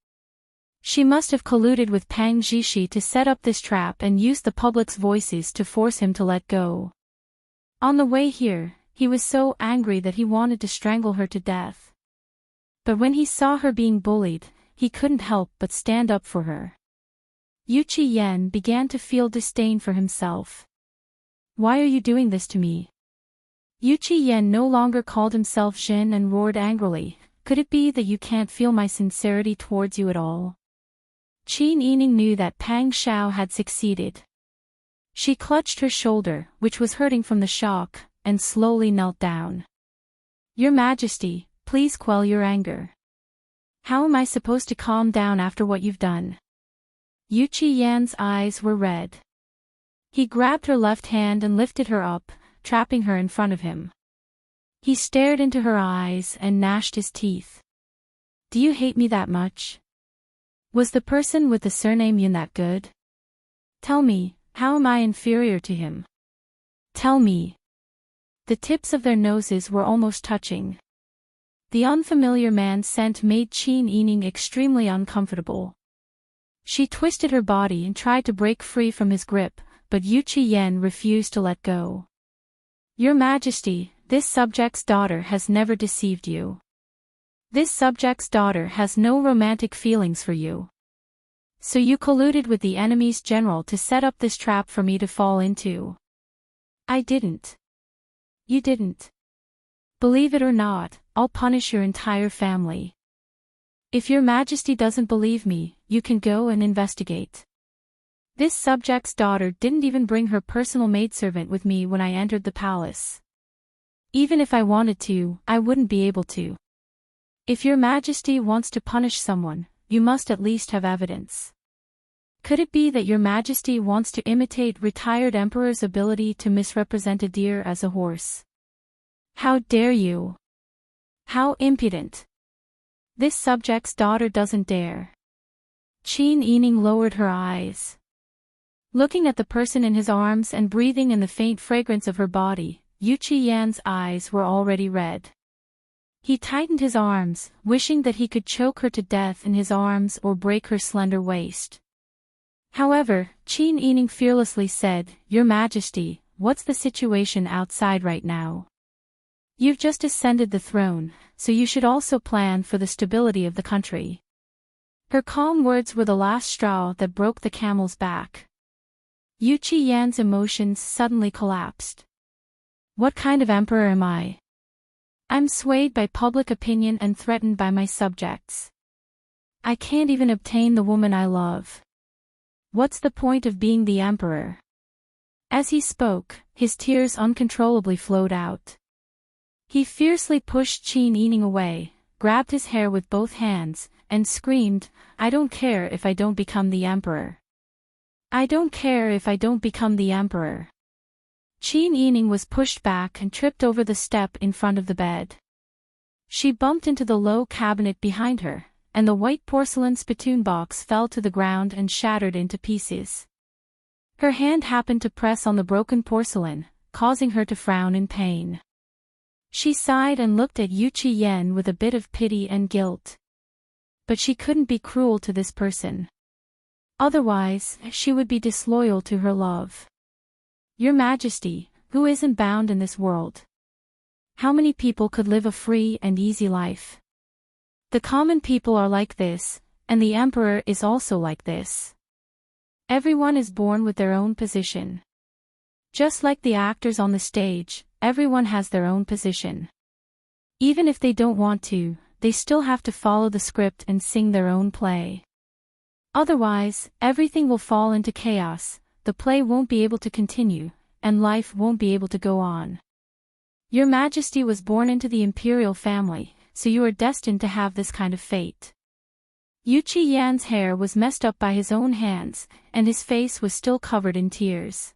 She must have colluded with Pang Zhishi to set up this trap and used the public's voices to force him to let go. On the way here, he was so angry that he wanted to strangle her to death. But when he saw her being bullied, he couldn't help but stand up for her. Yu Qian began to feel disdain for himself. Why are you doing this to me? Yu Qian no longer called himself Jin and roared angrily, could it be that you can't feel my sincerity towards you at all? Qin Yining knew that Pang Xiao had succeeded. She clutched her shoulder, which was hurting from the shock, and slowly knelt down. Your Majesty, please quell your anger. How am I supposed to calm down after what you've done? Yu Qian's eyes were red. He grabbed her left hand and lifted her up, trapping her in front of him. He stared into her eyes and gnashed his teeth. Do you hate me that much? Was the person with the surname Yun that good? Tell me, how am I inferior to him? Tell me. The tips of their noses were almost touching. The unfamiliar man's scent made Qin Yining extremely uncomfortable. She twisted her body and tried to break free from his grip, but Yu Qian refused to let go. Your Majesty, this subject's daughter has never deceived you. This subject's daughter has no romantic feelings for you. So you colluded with the enemy's general to set up this trap for me to fall into. I didn't. You didn't. Believe it or not, I'll punish your entire family. If your Majesty doesn't believe me, you can go and investigate. This subject's daughter didn't even bring her personal maidservant with me when I entered the palace. Even if I wanted to, I wouldn't be able to. If your Majesty wants to punish someone, you must at least have evidence. Could it be that your Majesty wants to imitate retired emperor's ability to misrepresent a deer as a horse? How dare you? How impudent! This subject's daughter doesn't dare. Qin Yining lowered her eyes. Looking at the person in his arms and breathing in the faint fragrance of her body, Yu Qian's eyes were already red. He tightened his arms, wishing that he could choke her to death in his arms or break her slender waist. However, Qin Yining fearlessly said, Your Majesty, what's the situation outside right now? You've just ascended the throne, so you should also plan for the stability of the country. Her calm words were the last straw that broke the camel's back. Yu Qiyan's emotions suddenly collapsed. What kind of emperor am I? I'm swayed by public opinion and threatened by my subjects. I can't even obtain the woman I love. What's the point of being the emperor? As he spoke, his tears uncontrollably flowed out. He fiercely pushed Qin Yining away, grabbed his hair with both hands, and screamed, I don't care if I don't become the emperor. I don't care if I don't become the emperor. Qin Yining was pushed back and tripped over the step in front of the bed. She bumped into the low cabinet behind her, and the white porcelain spittoon box fell to the ground and shattered into pieces. Her hand happened to press on the broken porcelain, causing her to frown in pain. She sighed and looked at Yu Qiyan with a bit of pity and guilt. But she couldn't be cruel to this person. Otherwise, she would be disloyal to her love. Your Majesty, who isn't bound in this world? How many people could live a free and easy life? The common people are like this, and the emperor is also like this. Everyone is born with their own position. Just like the actors on the stage, everyone has their own position. Even if they don't want to, they still have to follow the script and sing their own play. Otherwise, everything will fall into chaos, the play won't be able to continue, and life won't be able to go on. Your Majesty was born into the imperial family, so you are destined to have this kind of fate. Yu Qiyan's hair was messed up by his own hands, and his face was still covered in tears.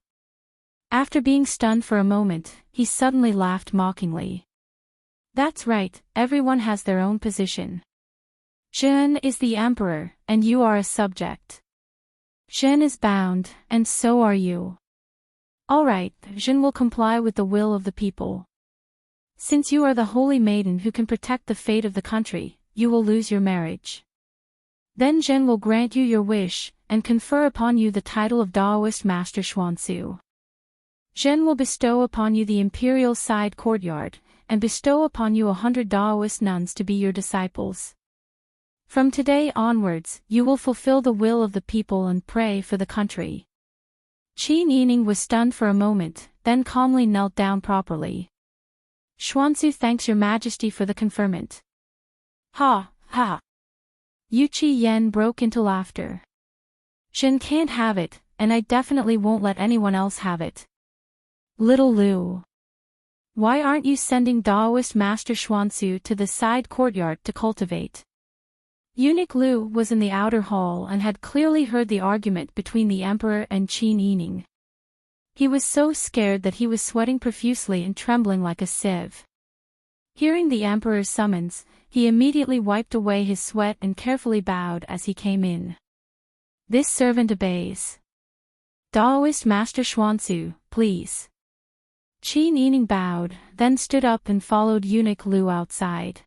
After being stunned for a moment, he suddenly laughed mockingly. That's right, everyone has their own position. Zhen is the emperor, and you are a subject. Zhen is bound, and so are you. All right, Zhen will comply with the will of the people. Since you are the holy maiden who can protect the fate of the country, you will lose your marriage. Then Zhen will grant you your wish, and confer upon you the title of Daoist Master Xuanzu. Zhen will bestow upon you the imperial side courtyard, and bestow upon you 100 Daoist nuns to be your disciples. From today onwards, you will fulfill the will of the people and pray for the country. Qin Yining was stunned for a moment, then calmly knelt down properly. Xuanzu thanks your Majesty for the conferment. Ha, ha. Yu Qiyan broke into laughter. Zhen can't have it, and I definitely won't let anyone else have it. Little Lu. Why aren't you sending Daoist Master Xuanzu to the side courtyard to cultivate? Eunuch Lu was in the outer hall and had clearly heard the argument between the emperor and Qin Yining. He was so scared that he was sweating profusely and trembling like a sieve. Hearing the emperor's summons, he immediately wiped away his sweat and carefully bowed as he came in. This servant obeys. Daoist Master Xuanzu, please. Qin Yining bowed, then stood up and followed Eunuch Lu outside.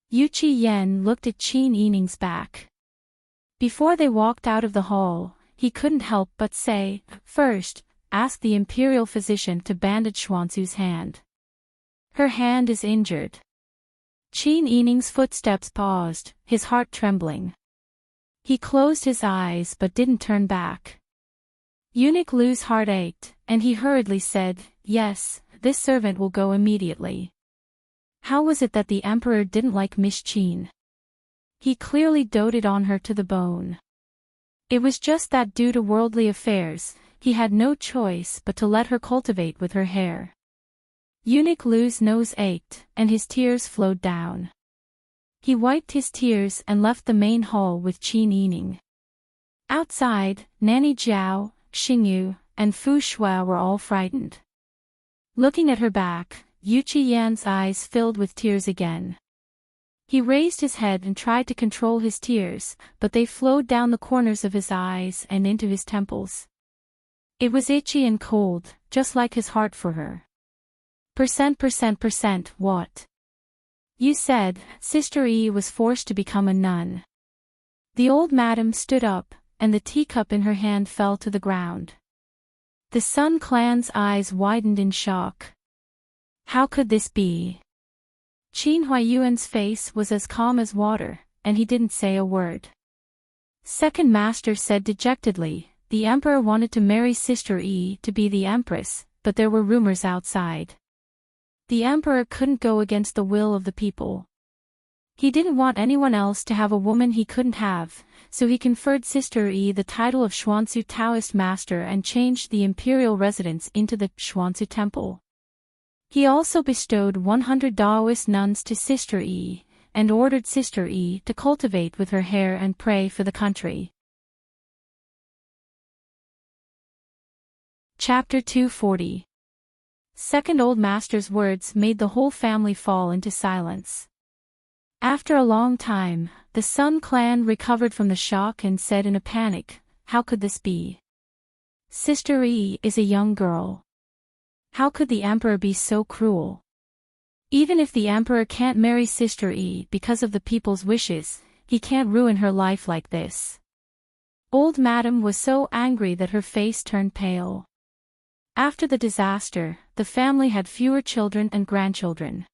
Yu Qiyan looked at Qin Yining's back. Before they walked out of the hall, he couldn't help but say, first, ask the imperial physician to bandage Xuanzu's hand. Her hand is injured. Qin Yining's footsteps paused, his heart trembling. He closed his eyes but didn't turn back. Eunuch Lu's heart ached, and he hurriedly said, yes, this servant will go immediately. How was it that the emperor didn't like Miss Qin? He clearly doted on her to the bone. It was just that due to worldly affairs, he had no choice but to let her cultivate with her hair. Eunuch Lu's nose ached, and his tears flowed down. He wiped his tears and left the main hall with Qin Yining. Outside, Nanny Jiao, Xingyu, and Fu Shui were all frightened. Looking at her back, Yu Qiyan's eyes filled with tears again. He raised his head and tried to control his tears, but they flowed down the corners of his eyes and into his temples. It was itchy and cold, just like his heart for her. What? You said, Sister Yi was forced to become a nun. The old madam stood up, and the teacup in her hand fell to the ground. The Sun Clan's eyes widened in shock. How could this be? Qin Huayuan's face was as calm as water, and he didn't say a word. Second master said dejectedly, the emperor wanted to marry Sister Yi to be the empress, but there were rumors outside. The emperor couldn't go against the will of the people. He didn't want anyone else to have a woman he couldn't have, so he conferred Sister Yi the title of Xuanzu Taoist master and changed the imperial residence into the Xuanzu temple. He also bestowed 100 Taoist nuns to Sister Yi, and ordered Sister Yi to cultivate with her hair and pray for the country. Chapter 240. Second Old Master's words made the whole family fall into silence. After a long time, the Sun clan recovered from the shock and said in a panic, "How could this be? Sister Yi is a young girl. How could the emperor be so cruel? Even if the emperor can't marry Sister Yi because of the people's wishes, he can't ruin her life like this." Old Madam was so angry that her face turned pale. After the disaster, the family had fewer children and grandchildren.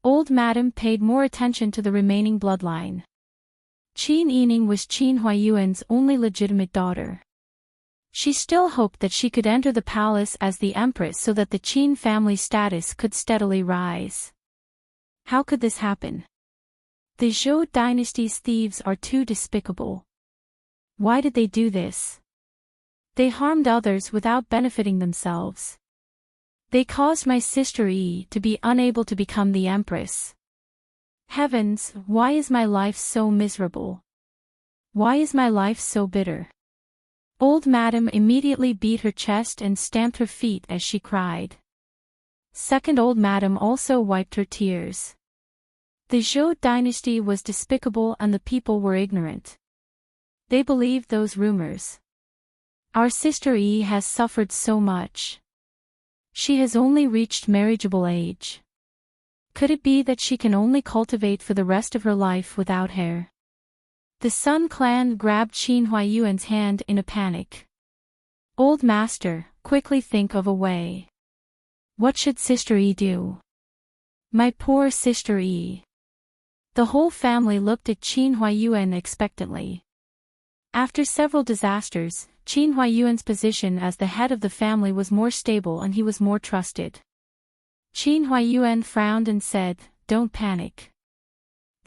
Old Madam paid more attention to the remaining bloodline. Qin Yining was Qin Huayuan's only legitimate daughter. She still hoped that she could enter the palace as the empress so that the Qin family status could steadily rise. How could this happen? The Zhou dynasty's thieves are too despicable. Why did they do this? They harmed others without benefiting themselves. They caused my sister Yi to be unable to become the empress. Heavens, why is my life so miserable? Why is my life so bitter? Old Madam immediately beat her chest and stamped her feet as she cried. Second Old Madam also wiped her tears. The Zhou dynasty was despicable and the people were ignorant. They believed those rumors. Our sister Yi has suffered so much. She has only reached marriageable age. Could it be that she can only cultivate for the rest of her life without hair? The Sun clan grabbed Qin Huayuan's hand in a panic. Old Master, quickly think of a way. What should Sister Yi do? My poor Sister Yi. The whole family looked at Qin Huayuan expectantly. After several disasters, Qin Huayuan's position as the head of the family was more stable and he was more trusted. Qin Huayuan frowned and said, "Don't panic.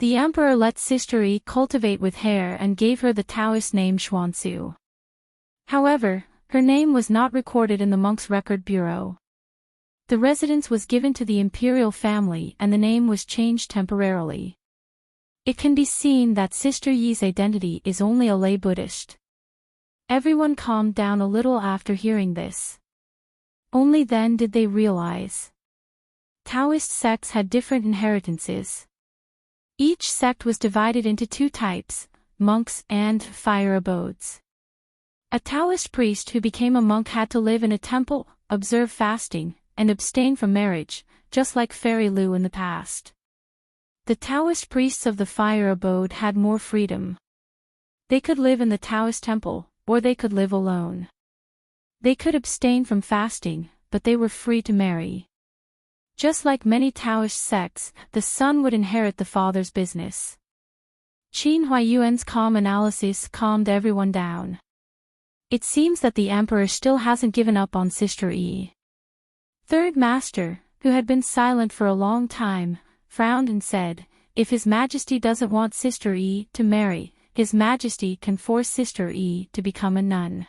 The emperor let Sister Yi cultivate with hair and gave her the Taoist name Xuanzu. However, her name was not recorded in the monk's record bureau. The residence was given to the imperial family and the name was changed temporarily. It can be seen that Sister Yi's identity is only a lay Buddhist." Everyone calmed down a little after hearing this. Only then did they realize. Taoist sects had different inheritances. Each sect was divided into two types, monks and fire abodes. A Taoist priest who became a monk had to live in a temple, observe fasting, and abstain from marriage, just like Fairy Lu in the past. The Taoist priests of the fire abode had more freedom. They could live in the Taoist temple, or they could live alone. They could abstain from fasting, but they were free to marry. Just like many Taoist sects, the son would inherit the father's business. Qin Huayuan's calm analysis calmed everyone down. It seems that the emperor still hasn't given up on Sister Yi. Third Master, who had been silent for a long time, frowned and said, "If His Majesty doesn't want Sister Yi to marry, His Majesty can force Sister Yi to become a nun.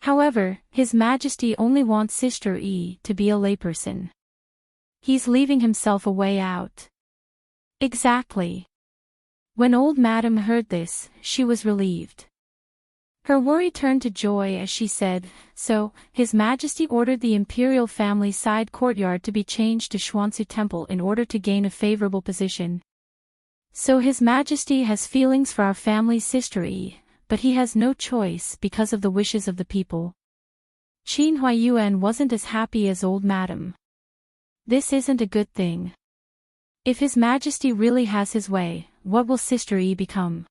However, His Majesty only wants Sister Yi to be a layperson. He's leaving himself a way out." Exactly. When Old Madam heard this, she was relieved. Her worry turned to joy as she said, "So, His Majesty ordered the imperial family side courtyard to be changed to Xuanzu Temple in order to gain a favorable position. So His Majesty has feelings for our family's Sister Yi, but he has no choice because of the wishes of the people." Qin Huayuan wasn't as happy as Old Madam. This isn't a good thing. If His Majesty really has his way, what will Sister Yi become?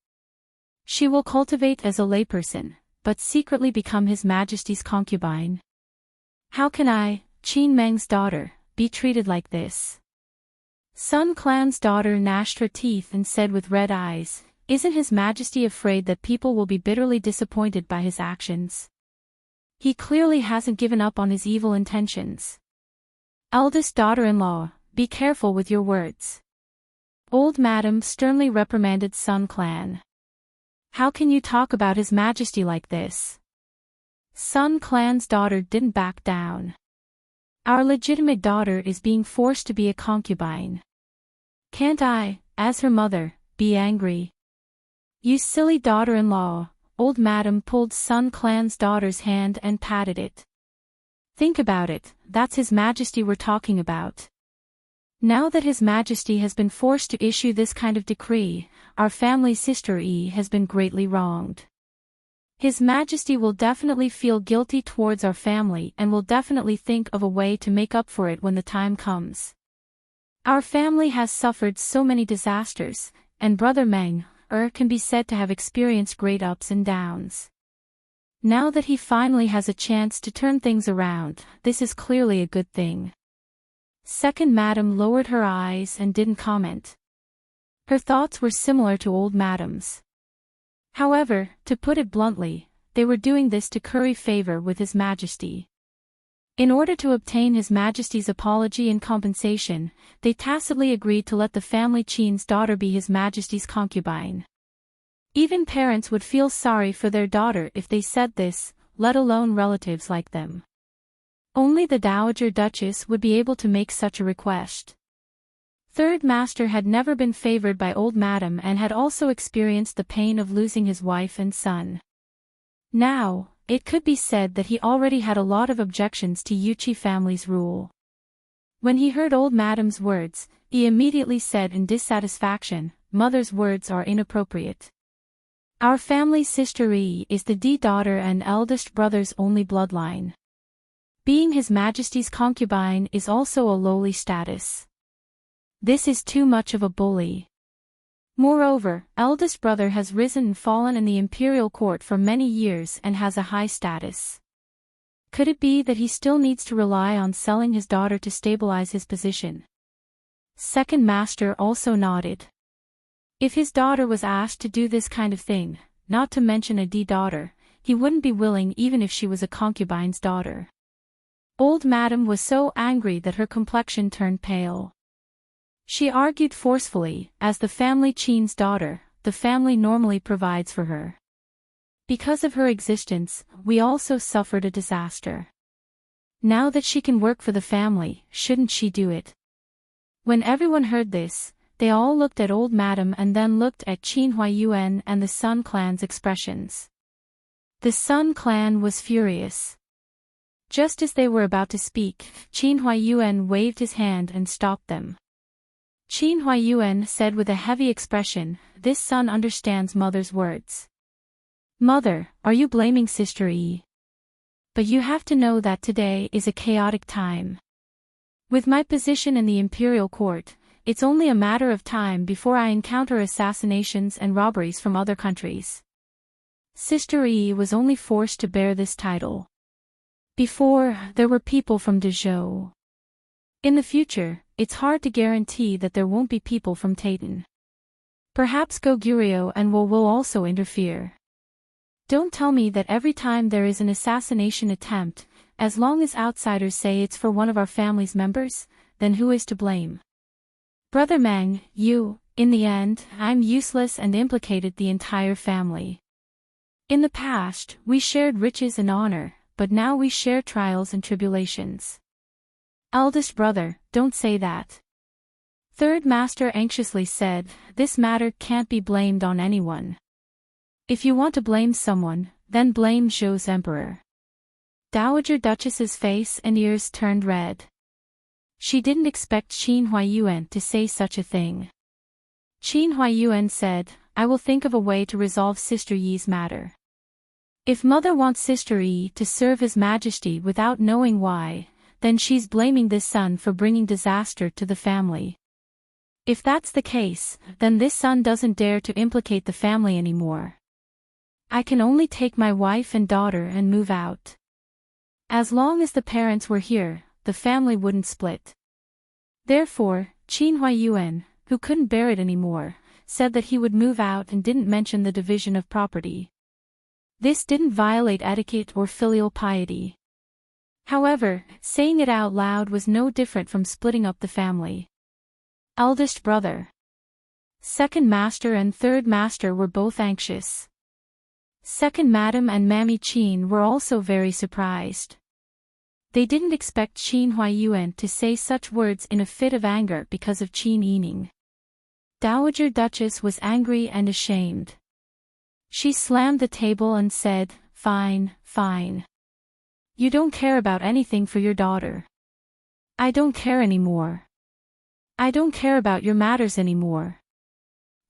She will cultivate as a layperson, but secretly become His Majesty's concubine. How can I, Qin Meng's daughter, be treated like this? Sun Clan's daughter gnashed her teeth and said with red eyes, Isn't His Majesty afraid that people will be bitterly disappointed by his actions? He clearly hasn't given up on his evil intentions. Eldest daughter-in-law, be careful with your words. Old Madam sternly reprimanded Sun Clan. How can you talk about His Majesty like this? Sun Clan's daughter didn't back down. Our legitimate daughter is being forced to be a concubine. Can't I, as her mother, be angry? You silly daughter-in-law, Old Madam pulled Sun Clan's daughter's hand and patted it. Think about it, that's His Majesty we're talking about. Now that His Majesty has been forced to issue this kind of decree, our family's sister has been greatly wronged. His Majesty will definitely feel guilty towards our family and will definitely think of a way to make up for it when the time comes. Our family has suffered so many disasters, and Brother Meng can be said to have experienced great ups and downs. Now that he finally has a chance to turn things around, this is clearly a good thing. Second Madam lowered her eyes and didn't comment. Her thoughts were similar to Old Madam's. However, to put it bluntly, they were doing this to curry favor with His Majesty. In order to obtain His Majesty's apology and compensation, they tacitly agreed to let the family Qin's daughter be His Majesty's concubine. Even parents would feel sorry for their daughter if they said this, let alone relatives like them. Only the Dowager Duchess would be able to make such a request. Third Master had never been favored by Old Madam and had also experienced the pain of losing his wife and son. Now, it could be said that he already had a lot of objections to Yuchi family's rule. When he heard Old Madam's words, he immediately said in dissatisfaction, Mother's words are inappropriate. Our family's sister is the daughter and eldest brother's only bloodline. Being His Majesty's concubine is also a lowly status. This is too much of a bully. Moreover, eldest brother has risen and fallen in the imperial court for many years and has a high status. Could it be that he still needs to rely on selling his daughter to stabilize his position? Second Master also nodded. If his daughter was asked to do this kind of thing, not to mention a daughter, he wouldn't be willing even if she was a concubine's daughter. Old Madam was so angry that her complexion turned pale. She argued forcefully, as the family Qin's daughter, the family normally provides for her. Because of her existence, we also suffered a disaster. Now that she can work for the family, shouldn't she do it? When everyone heard this, they all looked at Old Madam and then looked at Qin Huayuan and the Sun Clan's expressions. The Sun Clan was furious. Just as they were about to speak, Qin Huayuan waved his hand and stopped them. Qin Huayuan said with a heavy expression, This son understands Mother's words. Mother, are you blaming Sister Yi? But you have to know that today is a chaotic time. With my position in the imperial court, it's only a matter of time before I encounter assassinations and robberies from other countries. Sister Yi was only forced to bear this title. Before, there were people from Dezhou. In the future, it's hard to guarantee that there won't be people from Taitan. Perhaps Goguryeo and will also interfere. Don't tell me that every time there is an assassination attempt, as long as outsiders say it's for one of our family's members, then who is to blame? Brother Meng, in the end, I'm useless and implicated the entire family. In the past, we shared riches and honor, but now we share trials and tribulations. Eldest brother, don't say that. Third Master anxiously said, This matter can't be blamed on anyone. If you want to blame someone, then blame Zhou's emperor. Dowager Duchess's face and ears turned red. She didn't expect Qin Huayuan to say such a thing. Qin Huayuan said, I will think of a way to resolve Sister Yi's matter. If Mother wants Sister Yi to serve His Majesty without knowing why, then she's blaming this son for bringing disaster to the family. If that's the case, then this son doesn't dare to implicate the family anymore. I can only take my wife and daughter and move out. As long as the parents were here, the family wouldn't split. Therefore, Qin Huayuan, who couldn't bear it anymore, said that he would move out and didn't mention the division of property. This didn't violate etiquette or filial piety. However, saying it out loud was no different from splitting up the family. Eldest brother. Second master and third master were both anxious. Second madam and Mammy Chin were also very surprised. They didn't expect Qin Huayuan to say such words in a fit of anger because of Qin Yining. Dowager Duchess was angry and ashamed. She slammed the table and said, "Fine, fine. You don't care about anything for your daughter. I don't care anymore. I don't care about your matters anymore."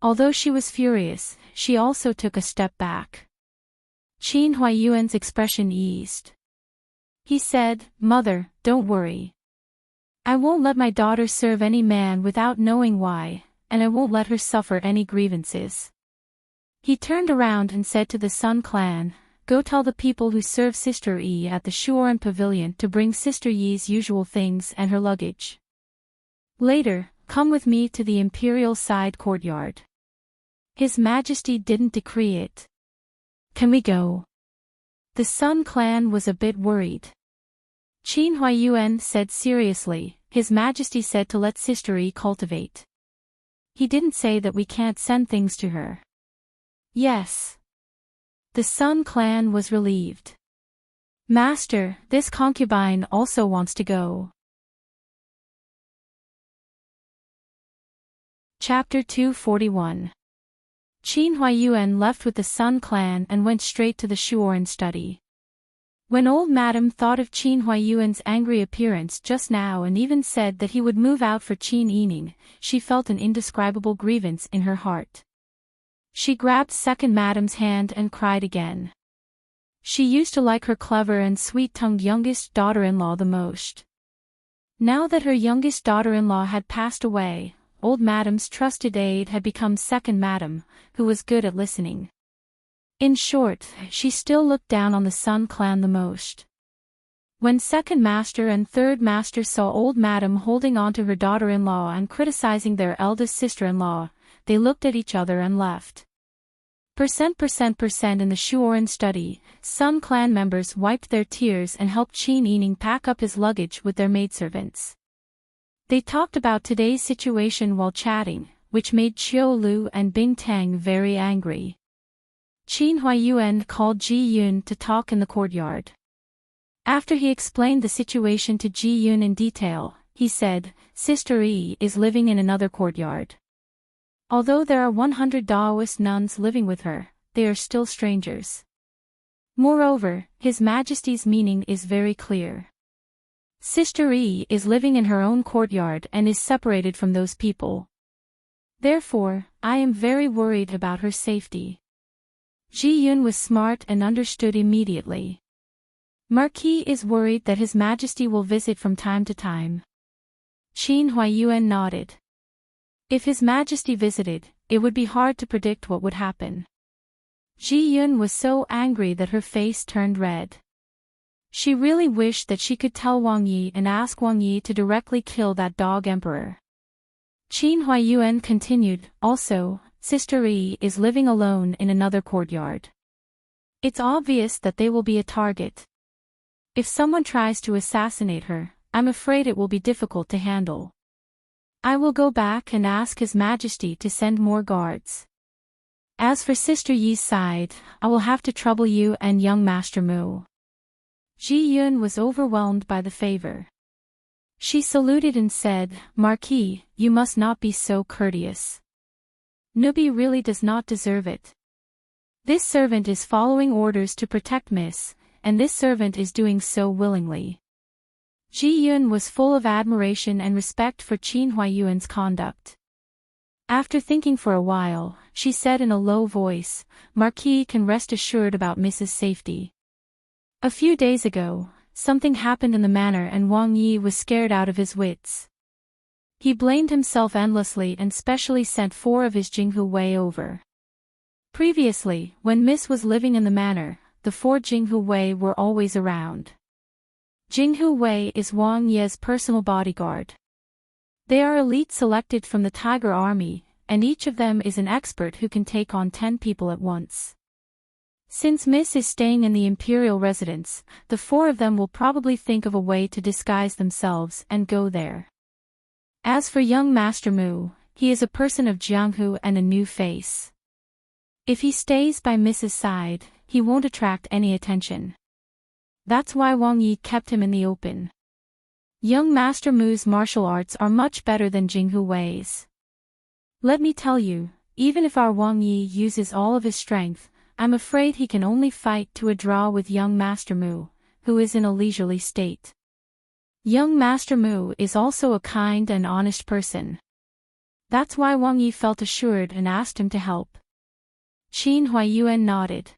Although she was furious, she also took a step back. Qin Huayuan's expression eased. He said, "Mother, don't worry. I won't let my daughter serve any man without knowing why, and I won't let her suffer any grievances." He turned around and said to the Sun clan, "Go tell the people who serve Sister Yi at the Shuoran Pavilion to bring Sister Yi's usual things and her luggage. Later, come with me to the Imperial side courtyard." His Majesty didn't decree it. "Can we go?" The Sun clan was a bit worried. Qin Huayuan said seriously, "His Majesty said to let Sister Yi cultivate. He didn't say that we can't send things to her." "Yes." The Sun clan was relieved. "Master, this concubine also wants to go." Chapter 241. Qin Huayuan left with the Sun clan and went straight to the Shuoran study. When old madam thought of Qin Huayuan's angry appearance just now and even said that he would move out for Qin Yining, she felt an indescribable grievance in her heart. She grabbed second madam's hand and cried again. She used to like her clever and sweet-tongued youngest daughter-in-law the most. Now that her youngest daughter-in-law had passed away, old madam's trusted aide had become second madam, who was good at listening. In short, she still looked down on the Sun clan the most. When second master and third master saw old madam holding on to her daughter-in-law and criticizing their eldest sister-in-law, they looked at each other and left. In the Shuoran study, Sun clan members wiped their tears and helped Qin Yining pack up his luggage with their maidservants. They talked about today's situation while chatting, which made Qiu Lu and Bing Tang very angry. Qin Huayuan called Ji Yun to talk in the courtyard. After he explained the situation to Ji Yun in detail, he said, "Sister Yi is living in another courtyard. Although there are 100 Taoist nuns living with her, they are still strangers. Moreover, His Majesty's meaning is very clear. Sister Yi is living in her own courtyard and is separated from those people. Therefore, I am very worried about her safety." Ji Yun was smart and understood immediately. Marquis is worried that His Majesty will visit from time to time. Qin Huayuan nodded. If His Majesty visited, it would be hard to predict what would happen. Ji Yun was so angry that her face turned red. She really wished that she could tell Wang Yi and ask Wang Yi to directly kill that dog emperor. Qin Huayuan continued, "Also, Sister Yi is living alone in another courtyard. It's obvious that they will be a target. If someone tries to assassinate her, I'm afraid it will be difficult to handle. I will go back and ask His Majesty to send more guards. As for Sister Yi's side, I will have to trouble you and young Master Mu." Ji Yun was overwhelmed by the favor. She saluted and said, "Marquis, you must not be so courteous. Nubi really does not deserve it. This servant is following orders to protect Miss, and this servant is doing so willingly." Ji Yun was full of admiration and respect for Qin Huayuan's conduct. After thinking for a while, she said in a low voice, "Marquis can rest assured about Mrs. safety. A few days ago, something happened in the manor and Wang Yi was scared out of his wits. He blamed himself endlessly and specially sent 4 of his Jinghu Wei over. Previously, when Miss was living in the manor, the 4 Jinghu Wei were always around. Jinghu Wei is Wang Ye's personal bodyguard. They are elite selected from the Tiger Army, and each of them is an expert who can take on 10 people at once. Since Miss is staying in the imperial residence, the 4 of them will probably think of a way to disguise themselves and go there. As for young Master Mu, he is a person of Jianghu and a new face. If he stays by Mrs. side, he won't attract any attention. That's why Wang Yi kept him in the open. Young Master Mu's martial arts are much better than Jinghu Wei's. Let me tell you, even if our Wang Yi uses all of his strength, I'm afraid he can only fight to a draw with young Master Mu, who is in a leisurely state. Young Master Mu is also a kind and honest person. That's why Wang Yi felt assured and asked him to help. Qin Huaiyuan nodded.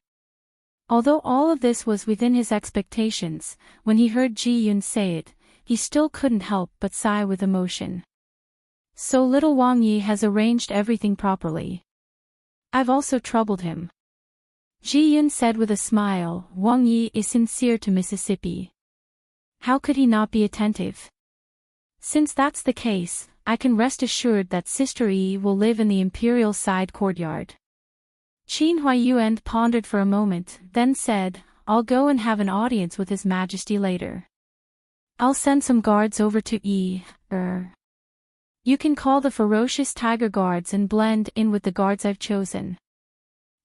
Although all of this was within his expectations, when he heard Ji Yun say it, he still couldn't help but sigh with emotion. So little Wang Yi has arranged everything properly. I've also troubled him. Ji Yun said with a smile. Wang Yi is sincere to Mississippi. How could he not be attentive? Since that's the case, I can rest assured that Sister Yi will live in the imperial side courtyard. Qin Huaiyuan pondered for a moment, then said, I'll go and have an audience with His Majesty later. I'll send some guards over to Yi. You can call the ferocious tiger guards and blend in with the guards I've chosen.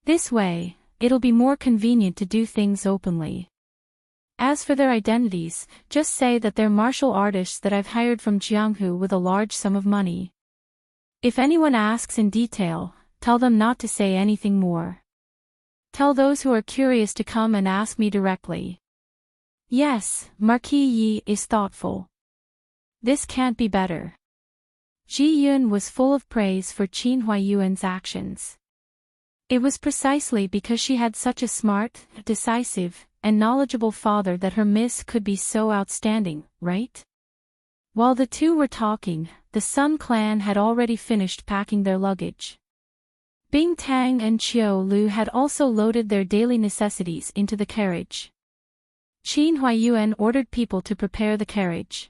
This way, it'll be more convenient to do things openly. As for their identities, just say that they're martial artists that I've hired from Jianghu with a large sum of money. If anyone asks in detail, tell them not to say anything more. Tell those who are curious to come and ask me directly. Yes, Marquis Yi is thoughtful. This can't be better. Ji Yun was full of praise for Qin Huaiyuan's actions. It was precisely because she had such a smart, decisive, and knowledgeable father that her miss could be so outstanding, right? While the two were talking, the Sun clan had already finished packing their luggage. Bing Tang and Qiu Lu had also loaded their daily necessities into the carriage. Qin Huaiyuan ordered people to prepare the carriage.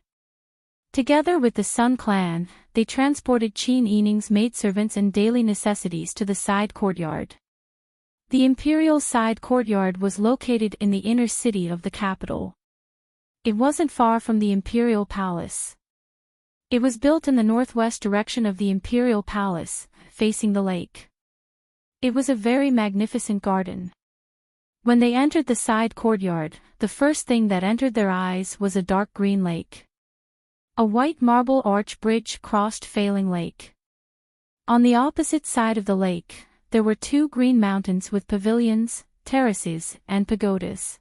Together with the Sun clan, they transported Qin Yining's maidservants and daily necessities to the side courtyard. The imperial side courtyard was located in the inner city of the capital. It wasn't far from the imperial palace. It was built in the northwest direction of the imperial palace, facing the lake. It was a very magnificent garden. When they entered the side courtyard, the first thing that entered their eyes was a dark green lake. A white marble arch bridge crossed Failing Lake. On the opposite side of the lake, there were 2 green mountains with pavilions, terraces, and pagodas.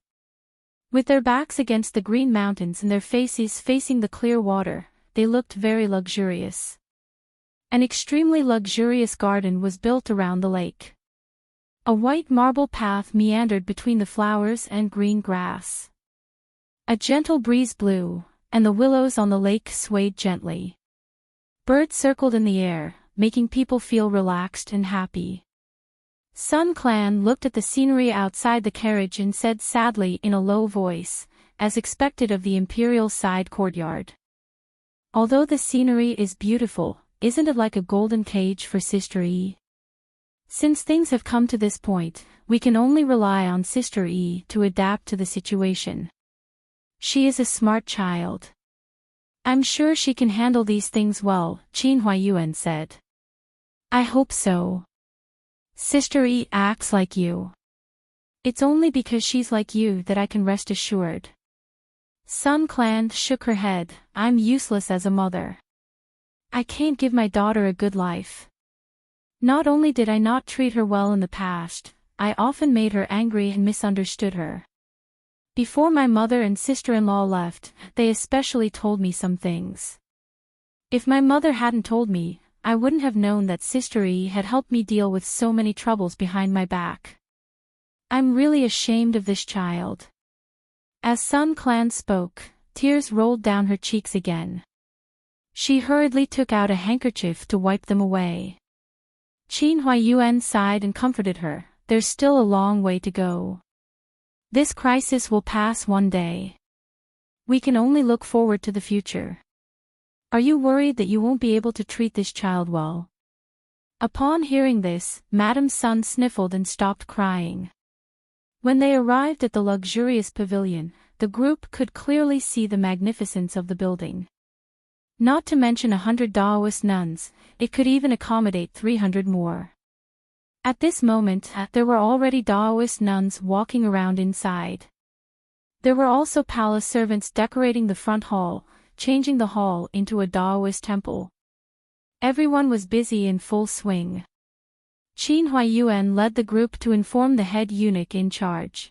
With their backs against the green mountains and their faces facing the clear water, they looked very luxurious. An extremely luxurious garden was built around the lake. A white marble path meandered between the flowers and green grass. A gentle breeze blew, and the willows on the lake swayed gently. Birds circled in the air, making people feel relaxed and happy. Sun Clan looked at the scenery outside the carriage and said sadly in a low voice, as expected of the imperial side courtyard. Although the scenery is beautiful, isn't it like a golden cage for Sister Yi? Since things have come to this point, we can only rely on Sister Yi to adapt to the situation. She is a smart child. I'm sure she can handle these things well, Qin Huaiyuan said. I hope so. Sister Yi acts like you. It's only because she's like you that I can rest assured. Sun Clan shook her head. I'm useless as a mother. I can't give my daughter a good life. Not only did I not treat her well in the past, I often made her angry and misunderstood her. Before my mother and sister-in-law left, they especially told me some things. If my mother hadn't told me, I wouldn't have known that Sister Yi had helped me deal with so many troubles behind my back. I'm really ashamed of this child. As Sun Clan spoke, tears rolled down her cheeks again. She hurriedly took out a handkerchief to wipe them away. Qin Huaiyuan sighed and comforted her. There's still a long way to go. This crisis will pass one day. We can only look forward to the future. Are you worried that you won't be able to treat this child well? Upon hearing this, Madame Sun sniffled and stopped crying. When they arrived at the luxurious pavilion, the group could clearly see the magnificence of the building. Not to mention 100 Taoist nuns, it could even accommodate 300 more. At this moment, there were already Taoist nuns walking around inside. There were also palace servants decorating the front hall, changing the hall into a Taoist temple. Everyone was busy in full swing. Qin Huaiyuan led the group to inform the head eunuch in charge.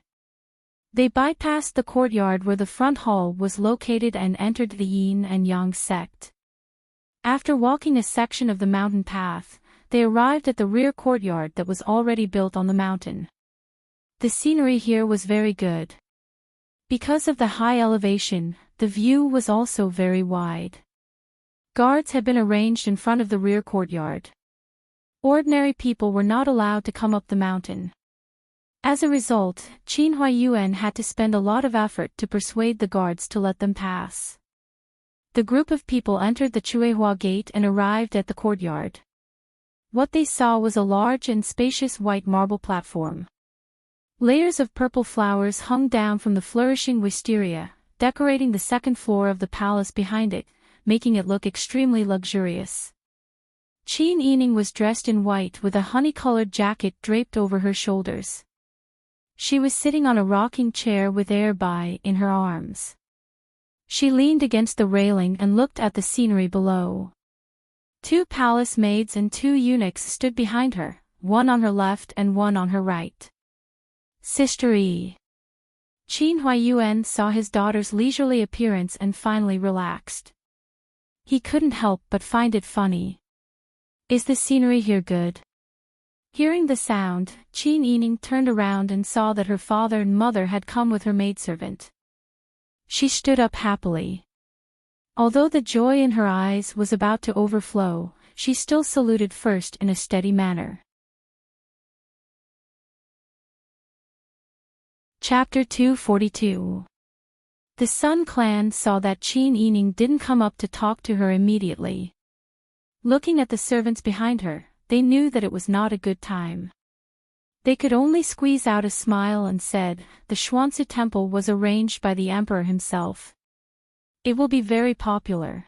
They bypassed the courtyard where the front hall was located and entered the Yin and Yang sect. After walking a section of the mountain path, they arrived at the rear courtyard that was already built on the mountain. The scenery here was very good. Because of the high elevation, the view was also very wide. Guards had been arranged in front of the rear courtyard. Ordinary people were not allowed to come up the mountain. As a result, Qin Huaiyuan had to spend a lot of effort to persuade the guards to let them pass. The group of people entered the Chuehua gate and arrived at the courtyard. What they saw was a large and spacious white marble platform. Layers of purple flowers hung down from the flourishing wisteria, decorating the second floor of the palace behind it, making it look extremely luxurious. Qin Yining was dressed in white with a honey-colored jacket draped over her shoulders. She was sitting on a rocking chair with Bai in her arms. She leaned against the railing and looked at the scenery below. 2 palace maids and 2 eunuchs stood behind her, one on her left and one on her right. Sister Yi. Qin Huaiyuan saw his daughter's leisurely appearance and finally relaxed. He couldn't help but find it funny. Is the scenery here good? Hearing the sound, Qin Yining turned around and saw that her father and mother had come with her maidservant. She stood up happily. Although the joy in her eyes was about to overflow, she still saluted first in a steady manner. Chapter 242. The Sun clan saw that Qin Yining didn't come up to talk to her immediately. Looking at the servants behind her, they knew that it was not a good time. They could only squeeze out a smile and said, the Xuanzi temple was arranged by the emperor himself. It will be very popular.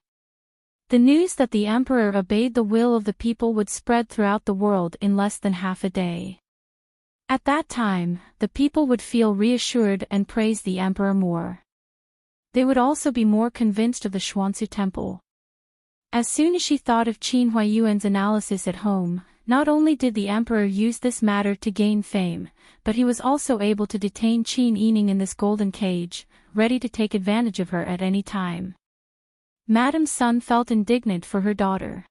The news that the emperor obeyed the will of the people would spread throughout the world in less than half a day. At that time, the people would feel reassured and praise the emperor more. They would also be more convinced of the Xuanzi temple. As soon as she thought of Qin Huaiyuan's analysis at home, not only did the emperor use this matter to gain fame, but he was also able to detain Qin Yining in this golden cage, ready to take advantage of her at any time. Madame Sun felt indignant for her daughter.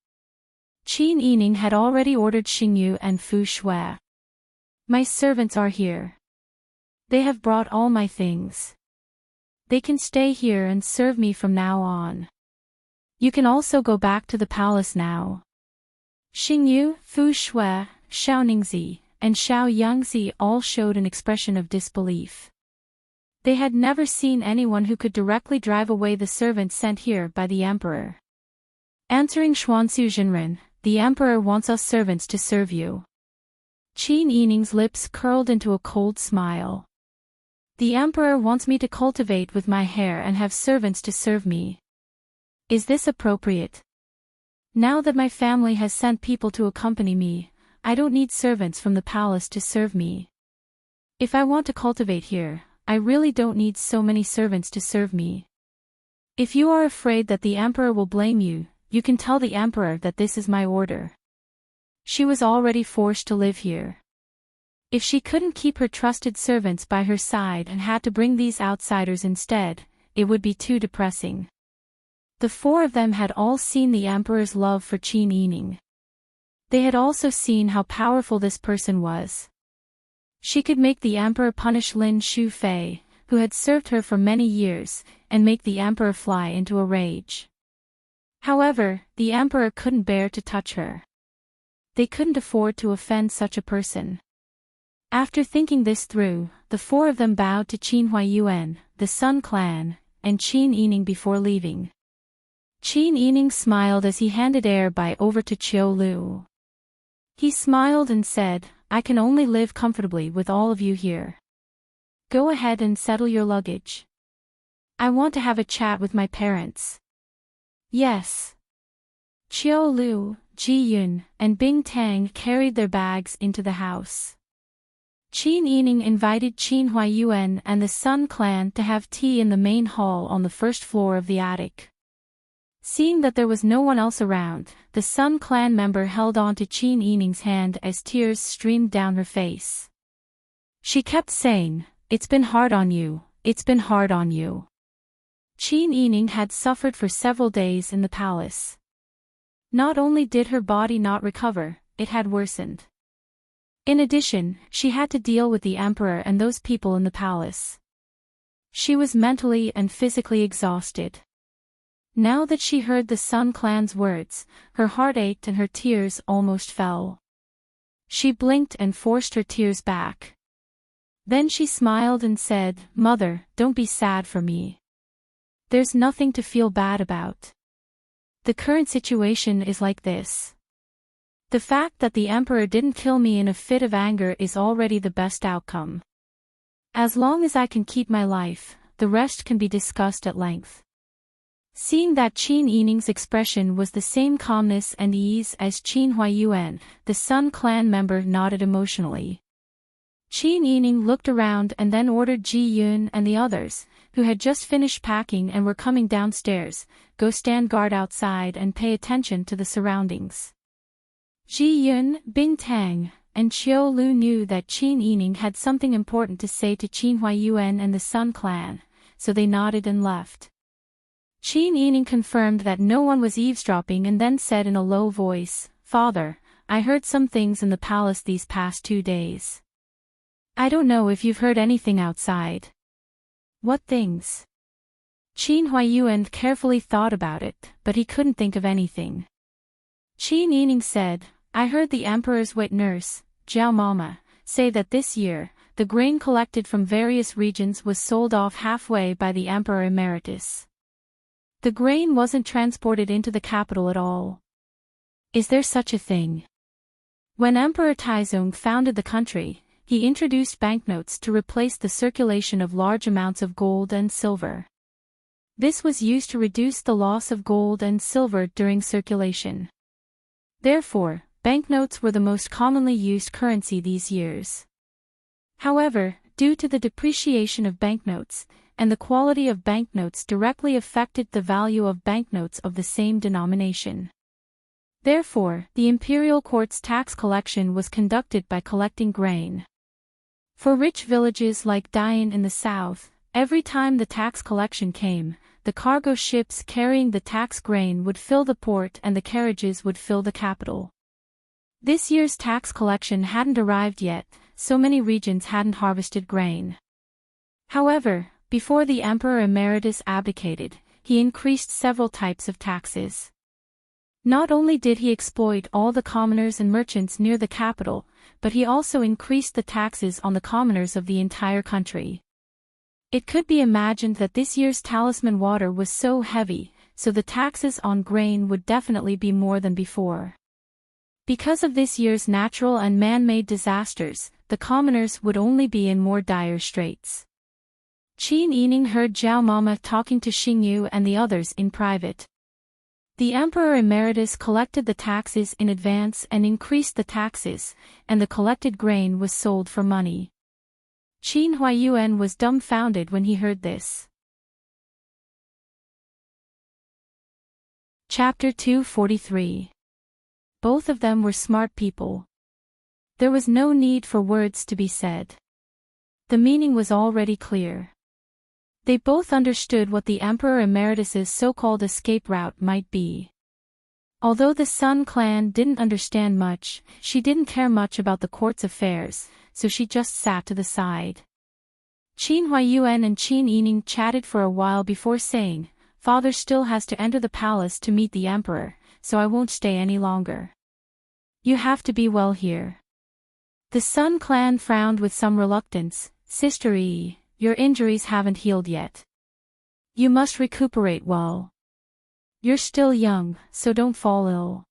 Qin Yining had already ordered Xingyu and Fu Shui. My servants are here. They have brought all my things. They can stay here and serve me from now on. You can also go back to the palace now. Xingyu, Fu Shui, Xiao Ningzi, and Xiao Yangzi all showed an expression of disbelief. They had never seen anyone who could directly drive away the servants sent here by the emperor. Answering Xuanzu Jinren, the emperor wants us servants to serve you. Qin Yining's lips curled into a cold smile. The emperor wants me to cultivate with my hair and have servants to serve me. Is this appropriate? Now that my family has sent people to accompany me, I don't need servants from the palace to serve me. If I want to cultivate here, I really don't need so many servants to serve me. If you are afraid that the emperor will blame you, you can tell the emperor that this is my order. She was already forced to live here. If she couldn't keep her trusted servants by her side and had to bring these outsiders instead, it would be too depressing. The 4 of them had all seen the emperor's love for Qin Yining. They had also seen how powerful this person was. She could make the emperor punish Lin Shufei, who had served her for many years, and make the emperor fly into a rage. However, the emperor couldn't bear to touch her. They couldn't afford to offend such a person. After thinking this through, the 4 of them bowed to Qin Huaiyuan, the Sun clan, and Qin Yining before leaving. Qin Yining smiled as he handed Bai over to Qiu Lu. He smiled and said, I can only live comfortably with all of you here. Go ahead and settle your luggage. I want to have a chat with my parents. Yes. Qiu Lu, Ji Yun, and Bing Tang carried their bags into the house. Qin Yining invited Qin Huaiyuan and the Sun clan to have tea in the main hall on the first floor of the attic. Seeing that there was no one else around, the Sun clan member held on to Qin Yining's hand as tears streamed down her face. She kept saying, "It's been hard on you, it's been hard on you." Qin Yining had suffered for several days in the palace. Not only did her body not recover, it had worsened. In addition, she had to deal with the emperor and those people in the palace. She was mentally and physically exhausted. Now that she heard the Sun clan's words, her heart ached and her tears almost fell. She blinked and forced her tears back. Then she smiled and said, "Mother, don't be sad for me. There's nothing to feel bad about. The current situation is like this. The fact that the emperor didn't kill me in a fit of anger is already the best outcome. As long as I can keep my life, the rest can be discussed at length." Seeing that Qin Yining's expression was the same calmness and ease as Qin Huaiyuan, the Sun clan member nodded emotionally. Qin Yining looked around and then ordered Ji Yun and the others, who had just finished packing and were coming downstairs, go stand guard outside and pay attention to the surroundings. Ji Yun, Bing Tang, and Qiu Lu knew that Qin Yining had something important to say to Qin Huaiyuan and the Sun clan, so they nodded and left. Qin Yining confirmed that no one was eavesdropping and then said in a low voice, "Father, I heard some things in the palace these past 2 days. I don't know if you've heard anything outside." "What things?" Qin Huaiyuan carefully thought about it, but he couldn't think of anything. Qin Yining said, "I heard the emperor's wet nurse, Jiao Mama, say that this year, the grain collected from various regions was sold off halfway by the emperor emeritus. The grain wasn't transported into the capital at all. Is there such a thing?" When Emperor Taizong founded the country, he introduced banknotes to replace the circulation of large amounts of gold and silver. This was used to reduce the loss of gold and silver during circulation. Therefore, banknotes were the most commonly used currency these years. However, due to the depreciation of banknotes, and the quality of banknotes directly affected the value of banknotes of the same denomination. Therefore, the imperial court's tax collection was conducted by collecting grain. For rich villages like Dian in the south, every time the tax collection came, the cargo ships carrying the tax grain would fill the port and the carriages would fill the capital. This year's tax collection hadn't arrived yet, so many regions hadn't harvested grain. However, before the emperor emeritus abdicated, he increased several types of taxes. Not only did he exploit all the commoners and merchants near the capital, but he also increased the taxes on the commoners of the entire country. It could be imagined that this year's talisman water was so heavy, so the taxes on grain would definitely be more than before. Because of this year's natural and man-made disasters, the commoners would only be in more dire straits. Qin Yining heard Jiao Mama talking to Xingyu and the others in private. The emperor emeritus collected the taxes in advance and increased the taxes, and the collected grain was sold for money. Qin Huaiyuan was dumbfounded when he heard this. Chapter 243. Both of them were smart people. There was no need for words to be said. The meaning was already clear. They both understood what the Emperor Emeritus's so-called escape route might be. Although the Sun clan didn't understand much, she didn't care much about the court's affairs, so she just sat to the side. Qin Huaiyuan and Qin Yining chatted for a while before saying, "Father still has to enter the palace to meet the Emperor, so I won't stay any longer. You have to be well here." The Sun clan frowned with some reluctance. "Sister Yi, your injuries haven't healed yet. You must recuperate well. You're still young, so don't fall ill.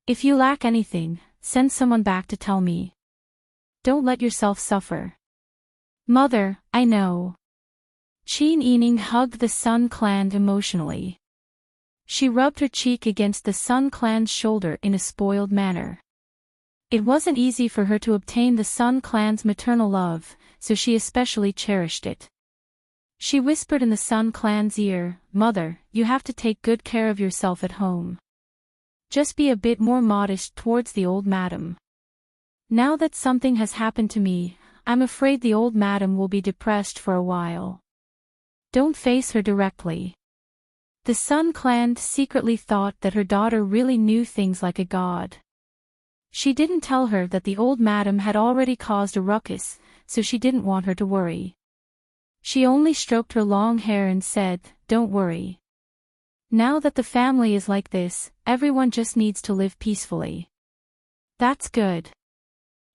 If you lack anything, send someone back to tell me. Don't let yourself suffer. Mother, I know. Qin Yining hugged the Sun Clan emotionally. She rubbed her cheek against the Sun Clan's shoulder in a spoiled manner. It wasn't easy for her to obtain the Sun Clan's maternal love, so she especially cherished it. She whispered in the Sun Clan's ear, Mother, you have to take good care of yourself at home. Just be a bit more modest towards the old madam. Now that something has happened to me, I'm afraid the old madam will be depressed for a while. Don't face her directly. The Sun Clan secretly thought that her daughter really knew things like a god. She didn't tell her that the old madam had already caused a ruckus, so she didn't want her to worry. She only stroked her long hair and said, Don't worry. Now that the family is like this, everyone just needs to live peacefully. That's good.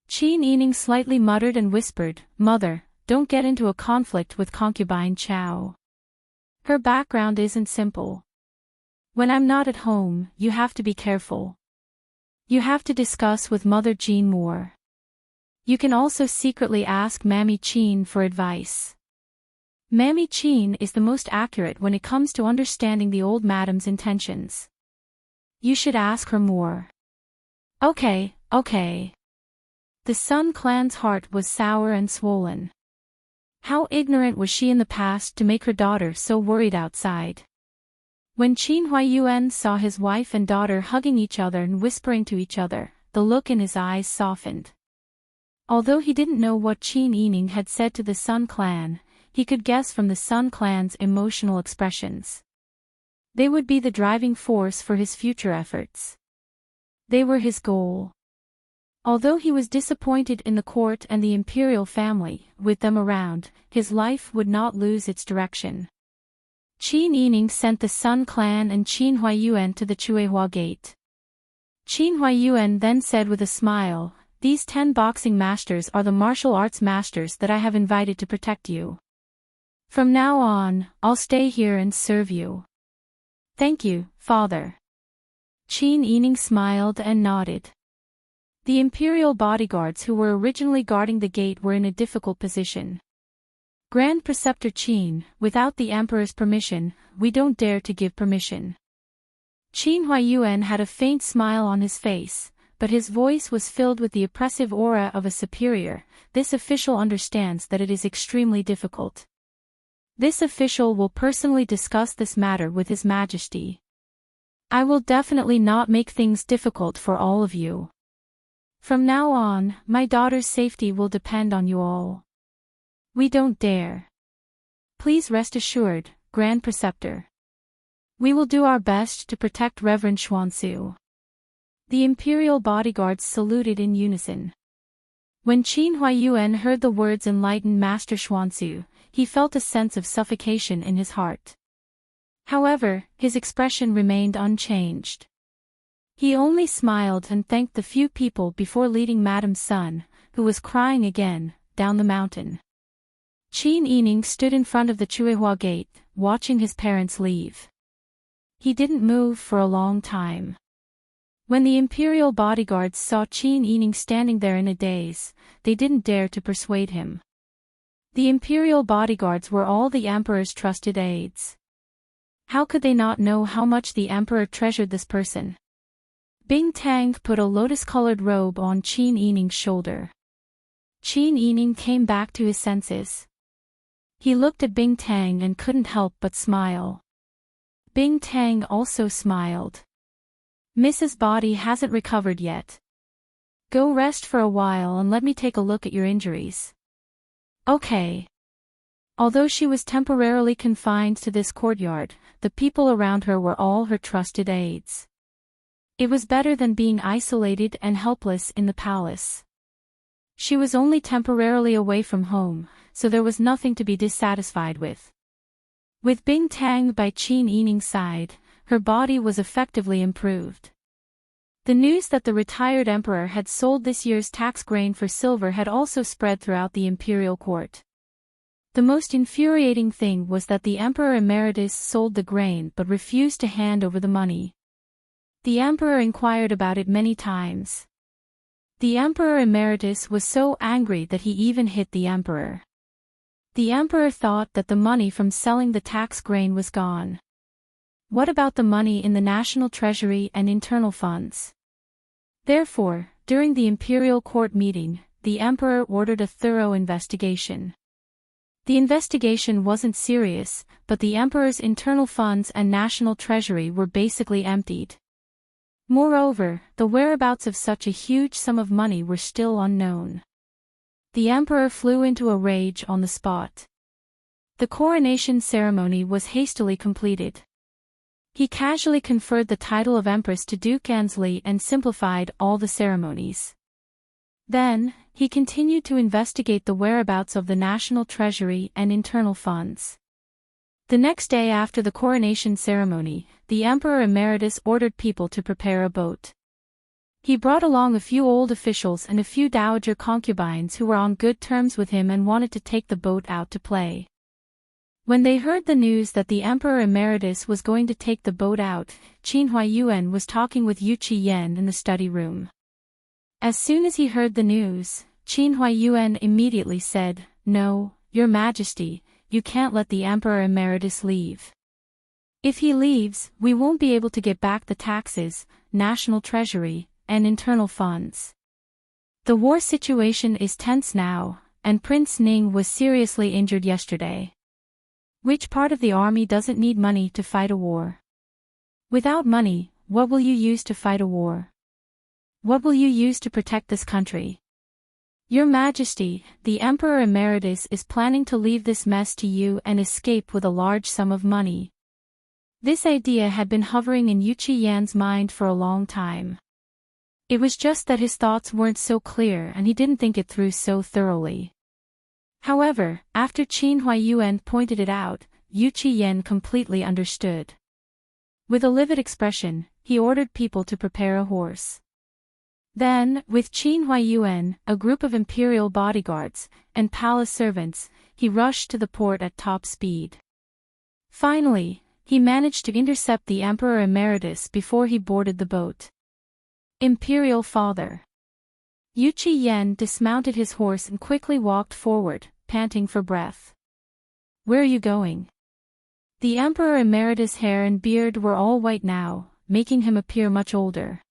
Qin Yining slightly muttered and whispered, Mother, don't get into a conflict with concubine Chow. Her background isn't simple. When I'm not at home, you have to be careful. You have to discuss with Mother Jean more. You can also secretly ask Mammy Qin for advice. Mammy Qin is the most accurate when it comes to understanding the old madam's intentions. You should ask her more. Okay. The Sun Clan's heart was sour and swollen. How ignorant was she in the past to make her daughter so worried outside? When Qin Huayuan saw his wife and daughter hugging each other and whispering to each other, the look in his eyes softened. Although he didn't know what Qin Yining had said to the Sun Clan, he could guess from the Sun Clan's emotional expressions. They would be the driving force for his future efforts. They were his goal. Although he was disappointed in the court and the imperial family, with them around, his life would not lose its direction. Qin Yining sent the Sun Clan and Qin Huayuan to the Chuehua Gate. Qin Huayuan then said with a smile, These 10 boxing masters are the martial arts masters that I have invited to protect you. From now on, I'll stay here and serve you. Thank you, Father. Qin Yining smiled and nodded. The imperial bodyguards who were originally guarding the gate were in a difficult position. Grand Preceptor Qin, without the Emperor's permission, we don't dare to give permission. Qin Huayuan had a faint smile on his face, but his voice was filled with the oppressive aura of a superior. This official understands that it is extremely difficult. This official will personally discuss this matter with His Majesty. I will definitely not make things difficult for all of you. From now on, my daughter's safety will depend on you all. We don't dare. Please rest assured, Grand Preceptor. We will do our best to protect Reverend Xuansu. The imperial bodyguards saluted in unison. When Qin Huayuan heard the words enlightened Master Xuansu, he felt a sense of suffocation in his heart. However, his expression remained unchanged. He only smiled and thanked the few people before leading Madame Sun, who was crying again, down the mountain. Qin Yining stood in front of the Chuehua Gate, watching his parents leave. He didn't move for a long time. When the imperial bodyguards saw Qin Yining standing there in a daze, they didn't dare to persuade him. The imperial bodyguards were all the emperor's trusted aides. How could they not know how much the emperor treasured this person? Bing Tang put a lotus-colored robe on Qin Yining's shoulder. Qin Yining came back to his senses. He looked at Bing Tang and couldn't help but smile. Bing Tang also smiled. Mrs. Body hasn't recovered yet. Go rest for a while and let me take a look at your injuries. Okay. Although she was temporarily confined to this courtyard, the people around her were all her trusted aides. It was better than being isolated and helpless in the palace. She was only temporarily away from home, so there was nothing to be dissatisfied with. With Bing Tang by Qin Yining's side, her body was effectively improved. The news that the retired emperor had sold this year's tax grain for silver had also spread throughout the imperial court. The most infuriating thing was that the emperor emeritus sold the grain but refused to hand over the money. The emperor inquired about it many times. The Emperor Emeritus was so angry that he even hit the Emperor. The Emperor thought that the money from selling the tax grain was gone. What about the money in the national treasury and internal funds? Therefore, during the imperial court meeting, the Emperor ordered a thorough investigation. The investigation wasn't serious, but the Emperor's internal funds and national treasury were basically emptied. Moreover, the whereabouts of such a huge sum of money were still unknown. The Emperor flew into a rage on the spot. The coronation ceremony was hastily completed. He casually conferred the title of Empress to Duke Ansley and simplified all the ceremonies. Then, he continued to investigate the whereabouts of the national treasury and internal funds. The next day after the coronation ceremony, the Emperor Emeritus ordered people to prepare a boat. He brought along a few old officials and a few dowager concubines who were on good terms with him and wanted to take the boat out to play. When they heard the news that the Emperor Emeritus was going to take the boat out, Qin Huaiyuan was talking with Yu Qiyan in the study room. As soon as he heard the news, Qin Huaiyuan immediately said, "No, Your Majesty, you can't let the Emperor Emeritus leave. If he leaves, we won't be able to get back the taxes, national treasury, and internal funds. The war situation is tense now, and Prince Ning was seriously injured yesterday. Which part of the army doesn't need money to fight a war? Without money, what will you use to fight a war? What will you use to protect this country? Your Majesty, the Emperor Emeritus is planning to leave this mess to you and escape with a large sum of money." This idea had been hovering in Yu Qiyan's mind for a long time. It was just that his thoughts weren't so clear and he didn't think it through so thoroughly. However, after Qin Huaiyuan pointed it out, Yu Qiyan completely understood. With a livid expression, he ordered people to prepare a horse. Then, with Qin Huaiyuan, a group of imperial bodyguards, and palace servants, he rushed to the port at top speed. Finally, he managed to intercept the Emperor Emeritus before he boarded the boat. Imperial Father. Yu Qiyan dismounted his horse and quickly walked forward, panting for breath. "Where are you going?" The Emperor Emeritus' hair and beard were all white now, making him appear much older.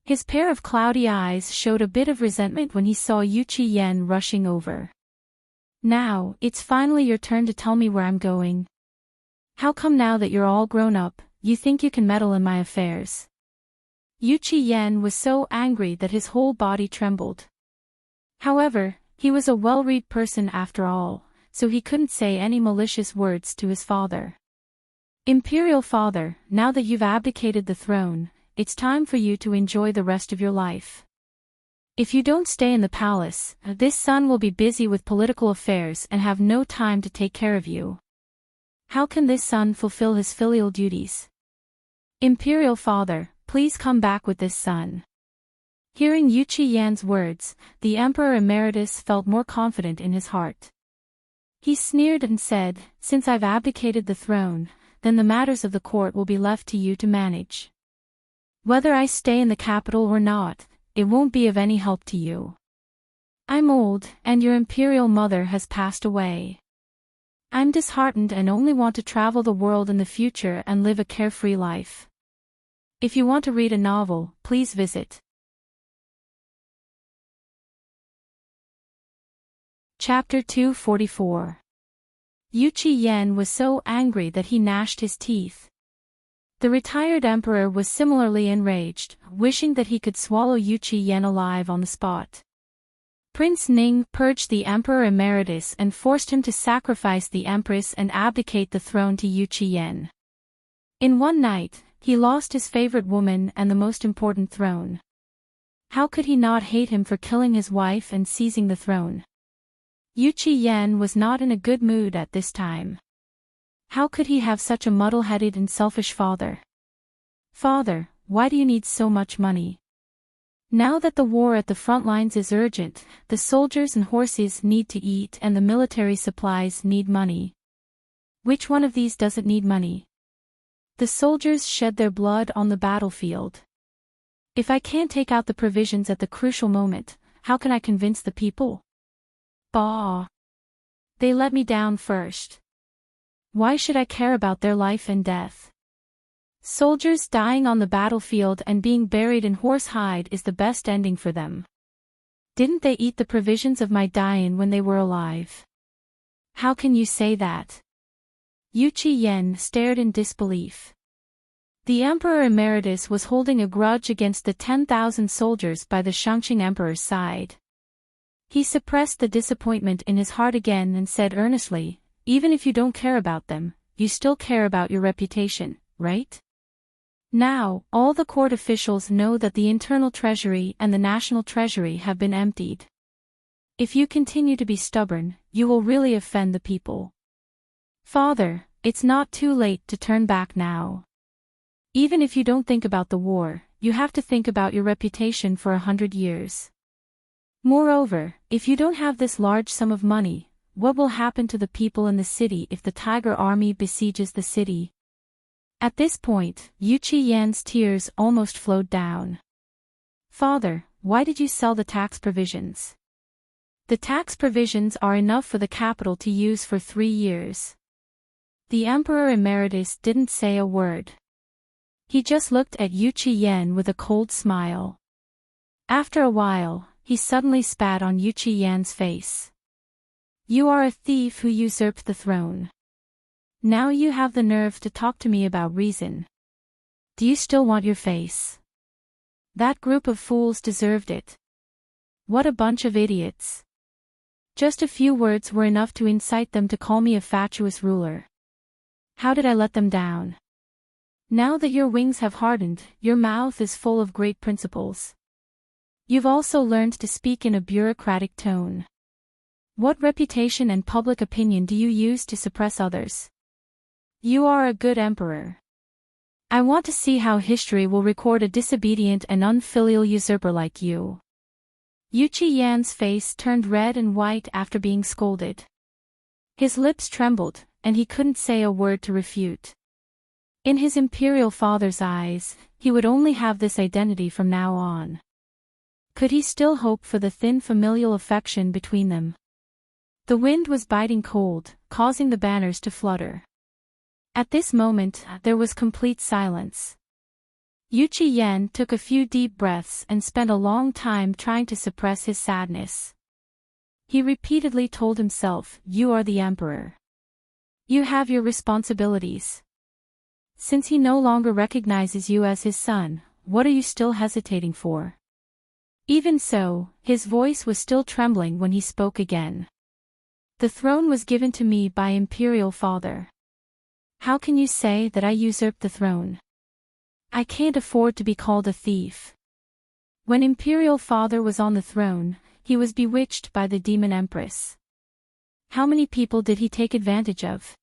His pair of cloudy eyes showed a bit of resentment when he saw Yu Qiyan rushing over. "Now, it's finally your turn to tell me where I'm going. How come now that you're all grown up, you think you can meddle in my affairs?" Yu Qiyan was so angry that his whole body trembled. However, he was a well-read person after all, so he couldn't say any malicious words to his father. "Imperial Father, now that you've abdicated the throne, it's time for you to enjoy the rest of your life. If you don't stay in the palace, this son will be busy with political affairs and have no time to take care of you. How can this son fulfill his filial duties? Imperial Father, please come back with this son." Hearing Yu Qiyan's words, the Emperor Emeritus felt more confident in his heart. He sneered and said, "Since I've abdicated the throne, then the matters of the court will be left to you to manage. Whether I stay in the capital or not, it won't be of any help to you. I'm old, and your imperial mother has passed away. I'm disheartened and only want to travel the world in the future and live a carefree life. If you want to read a novel, please visit." Chapter 244. Yu Qiyan was so angry that he gnashed his teeth. The retired emperor was similarly enraged, wishing that he could swallow Yu Qiyan alive on the spot. Prince Ning purged the Emperor Emeritus and forced him to sacrifice the Empress and abdicate the throne to Yu Qiyan. In one night, he lost his favorite woman and the most important throne. How could he not hate him for killing his wife and seizing the throne? Yu Qiyan was not in a good mood at this time. How could he have such a muddle-headed and selfish father? "Father, why do you need so much money? Now that the war at the front lines is urgent, the soldiers and horses need to eat and the military supplies need money. Which one of these doesn't need money? The soldiers shed their blood on the battlefield. If I can't take out the provisions at the crucial moment, how can I convince the people? Bah! They let me down first. Why should I care about their life and death? Soldiers dying on the battlefield and being buried in horsehide is the best ending for them. Didn't they eat the provisions of my daimon when they were alive? How can you say that? Yu Yen stared in disbelief. The Emperor Emeritus was holding a grudge against the 10,000 soldiers by the Shangqing Emperor's side. He suppressed the disappointment in his heart again and said earnestly, even if you don't care about them, you still care about your reputation, right? Now, all the court officials know that the internal treasury and the national treasury have been emptied. If you continue to be stubborn, you will really offend the people. Father, it's not too late to turn back now. Even if you don't think about the war, you have to think about your reputation for 100 years. Moreover, if you don't have this large sum of money, what will happen to the people in the city if the Tiger Army besieges the city? At this point, Yu Qian's tears almost flowed down. Father, why did you sell the tax provisions? The tax provisions are enough for the capital to use for 3 years. The Emperor Emeritus didn't say a word. He just looked at Yu Qian with a cold smile. After a while, he suddenly spat on Yu Qian's face. You are a thief who usurped the throne. Now you have the nerve to talk to me about reason. Do you still want your face? That group of fools deserved it. What a bunch of idiots. Just a few words were enough to incite them to call me a fatuous ruler. How did I let them down? Now that your wings have hardened, your mouth is full of great principles. You've also learned to speak in a bureaucratic tone. What reputation and public opinion do you use to suppress others? You are a good emperor. I want to see how history will record a disobedient and unfilial usurper like you. Yu Qian's face turned red and white after being scolded. His lips trembled, and he couldn't say a word to refute. In his imperial father's eyes, he would only have this identity from now on. Could he still hope for the thin familial affection between them? The wind was biting cold, causing the banners to flutter. At this moment, there was complete silence. Yu Qian took a few deep breaths and spent a long time trying to suppress his sadness. He repeatedly told himself, "You are the emperor. You have your responsibilities. Since he no longer recognizes you as his son, what are you still hesitating for?" Even so, his voice was still trembling when he spoke again. The throne was given to me by imperial father. How can you say that I usurped the throne? I can't afford to be called a thief. When imperial father was on the throne, he was bewitched by the demon empress. How many people did he take advantage of?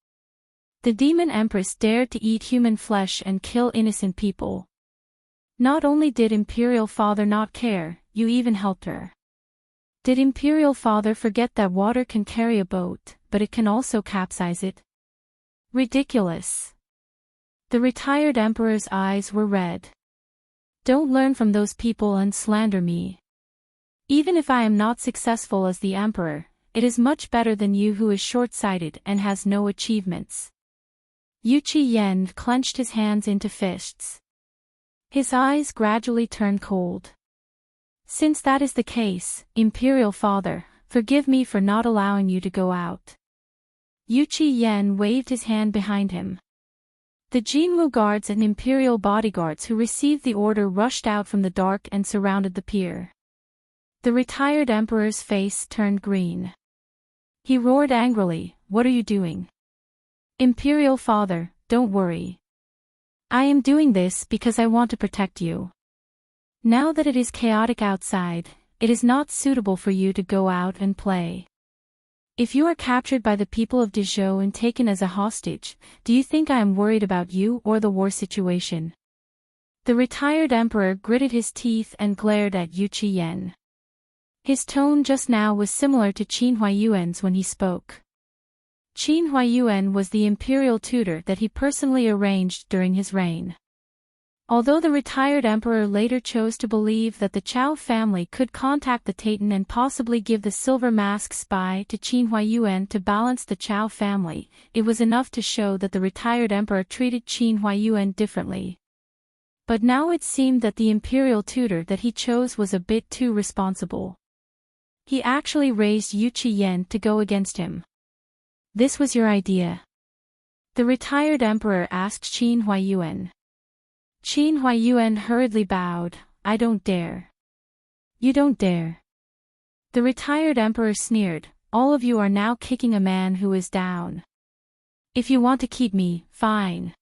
The demon empress dared to eat human flesh and kill innocent people. Not only did imperial father not care, you even helped her. Did imperial father forget that water can carry a boat, but it can also capsize it? Ridiculous. The retired emperor's eyes were red. Don't learn from those people and slander me. Even if I am not successful as the emperor, it is much better than you who is short-sighted and has no achievements. Yu Qian clenched his hands into fists. His eyes gradually turned cold. Since that is the case, imperial father, forgive me for not allowing you to go out. Yu Qian waved his hand behind him. The Jinwu guards and imperial bodyguards who received the order rushed out from the dark and surrounded the pier. The retired emperor's face turned green. He roared angrily, "What are you doing?" "Imperial father, don't worry. I am doing this because I want to protect you. Now that it is chaotic outside, it is not suitable for you to go out and play. If you are captured by the people of Dezhou and taken as a hostage, do you think I am worried about you or the war situation?" The retired emperor gritted his teeth and glared at Yu Qian. His tone just now was similar to Qin Huayuan's when he spoke. Qin Huayuan was the imperial tutor that he personally arranged during his reign. Although the retired emperor later chose to believe that the Chao family could contact the Titan and possibly give the silver mask spy to Qin Huaiyuan to balance the Chao family, it was enough to show that the retired emperor treated Qin Huaiyuan differently. But now it seemed that the imperial tutor that he chose was a bit too responsible. He actually raised Yu Qiyan to go against him. "This was your idea?" the retired emperor asked Qin Huaiyuan. Qin Huaiyuan hurriedly bowed. "I don't dare." "You don't dare?" The retired emperor sneered. "All of you are now kicking a man who is down. If you want to keep me, fine.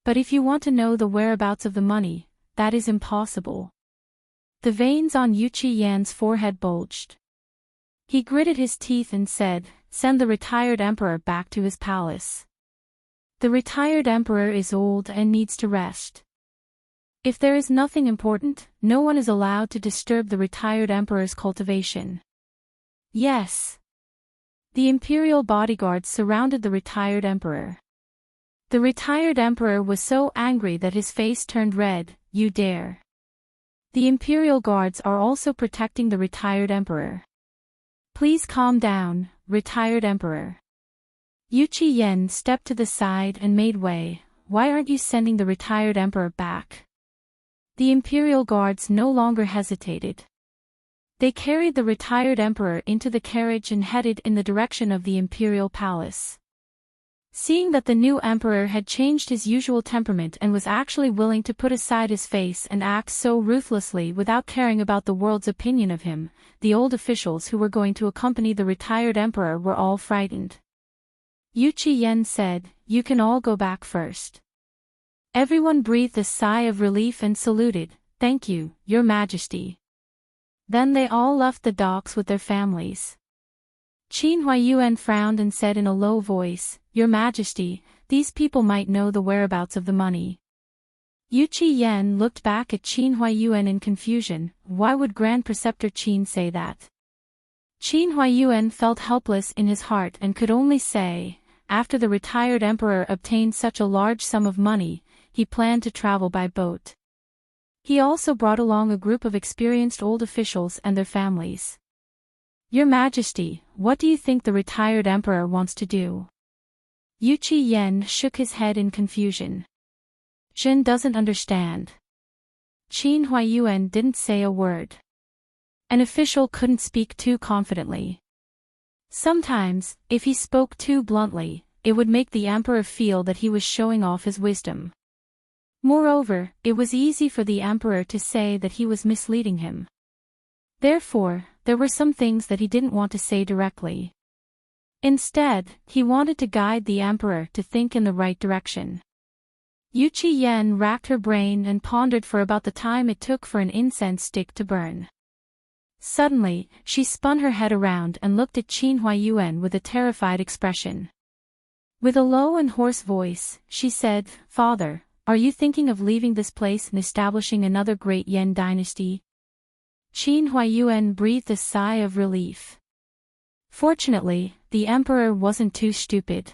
But if you want to know the whereabouts of the money, that is impossible." The veins on Yu Qiyan's forehead bulged. He gritted his teeth and said, "Send the retired emperor back to his palace. The retired emperor is old and needs to rest. If there is nothing important, no one is allowed to disturb the retired emperor's cultivation." "Yes." The imperial bodyguards surrounded the retired emperor. The retired emperor was so angry that his face turned red. "You dare." The imperial guards are also protecting the retired emperor. "Please calm down, retired emperor." Yu Qiyan stepped to the side and made way. "Why aren't you sending the retired emperor back?" The imperial guards no longer hesitated. They carried the retired emperor into the carriage and headed in the direction of the imperial palace. Seeing that the new emperor had changed his usual temperament and was actually willing to put aside his face and act so ruthlessly without caring about the world's opinion of him, the old officials who were going to accompany the retired emperor were all frightened. Yu Qiyan said, "You can all go back first." Everyone breathed a sigh of relief and saluted. "Thank you, Your Majesty." Then they all left the docks with their families. Qin Huaiyuan frowned and said in a low voice, "Your Majesty, these people might know the whereabouts of the money." Yu Qiyan looked back at Qin Huaiyuan in confusion. Why would Grand Preceptor Qin say that? Qin Huaiyuan felt helpless in his heart and could only say, after the retired emperor obtained such a large sum of money, he planned to travel by boat. He also brought along a group of experienced old officials and their families. "Your Majesty, what do you think the retired emperor wants to do?" Yu Qiyan shook his head in confusion. "Jin doesn't understand." Qin Huaiyuan didn't say a word. An official couldn't speak too confidently. Sometimes, if he spoke too bluntly, it would make the emperor feel that he was showing off his wisdom. Moreover, it was easy for the emperor to say that he was misleading him. Therefore, there were some things that he didn't want to say directly. Instead, he wanted to guide the emperor to think in the right direction. Yu Qiyan racked her brain and pondered for about the time it took for an incense stick to burn. Suddenly, she spun her head around and looked at Qin Huaiyuan with a terrified expression. With a low and hoarse voice, she said, "Father, are you thinking of leaving this place and establishing another great Yan dynasty?" Qin Huaiyuan breathed a sigh of relief. Fortunately, the emperor wasn't too stupid.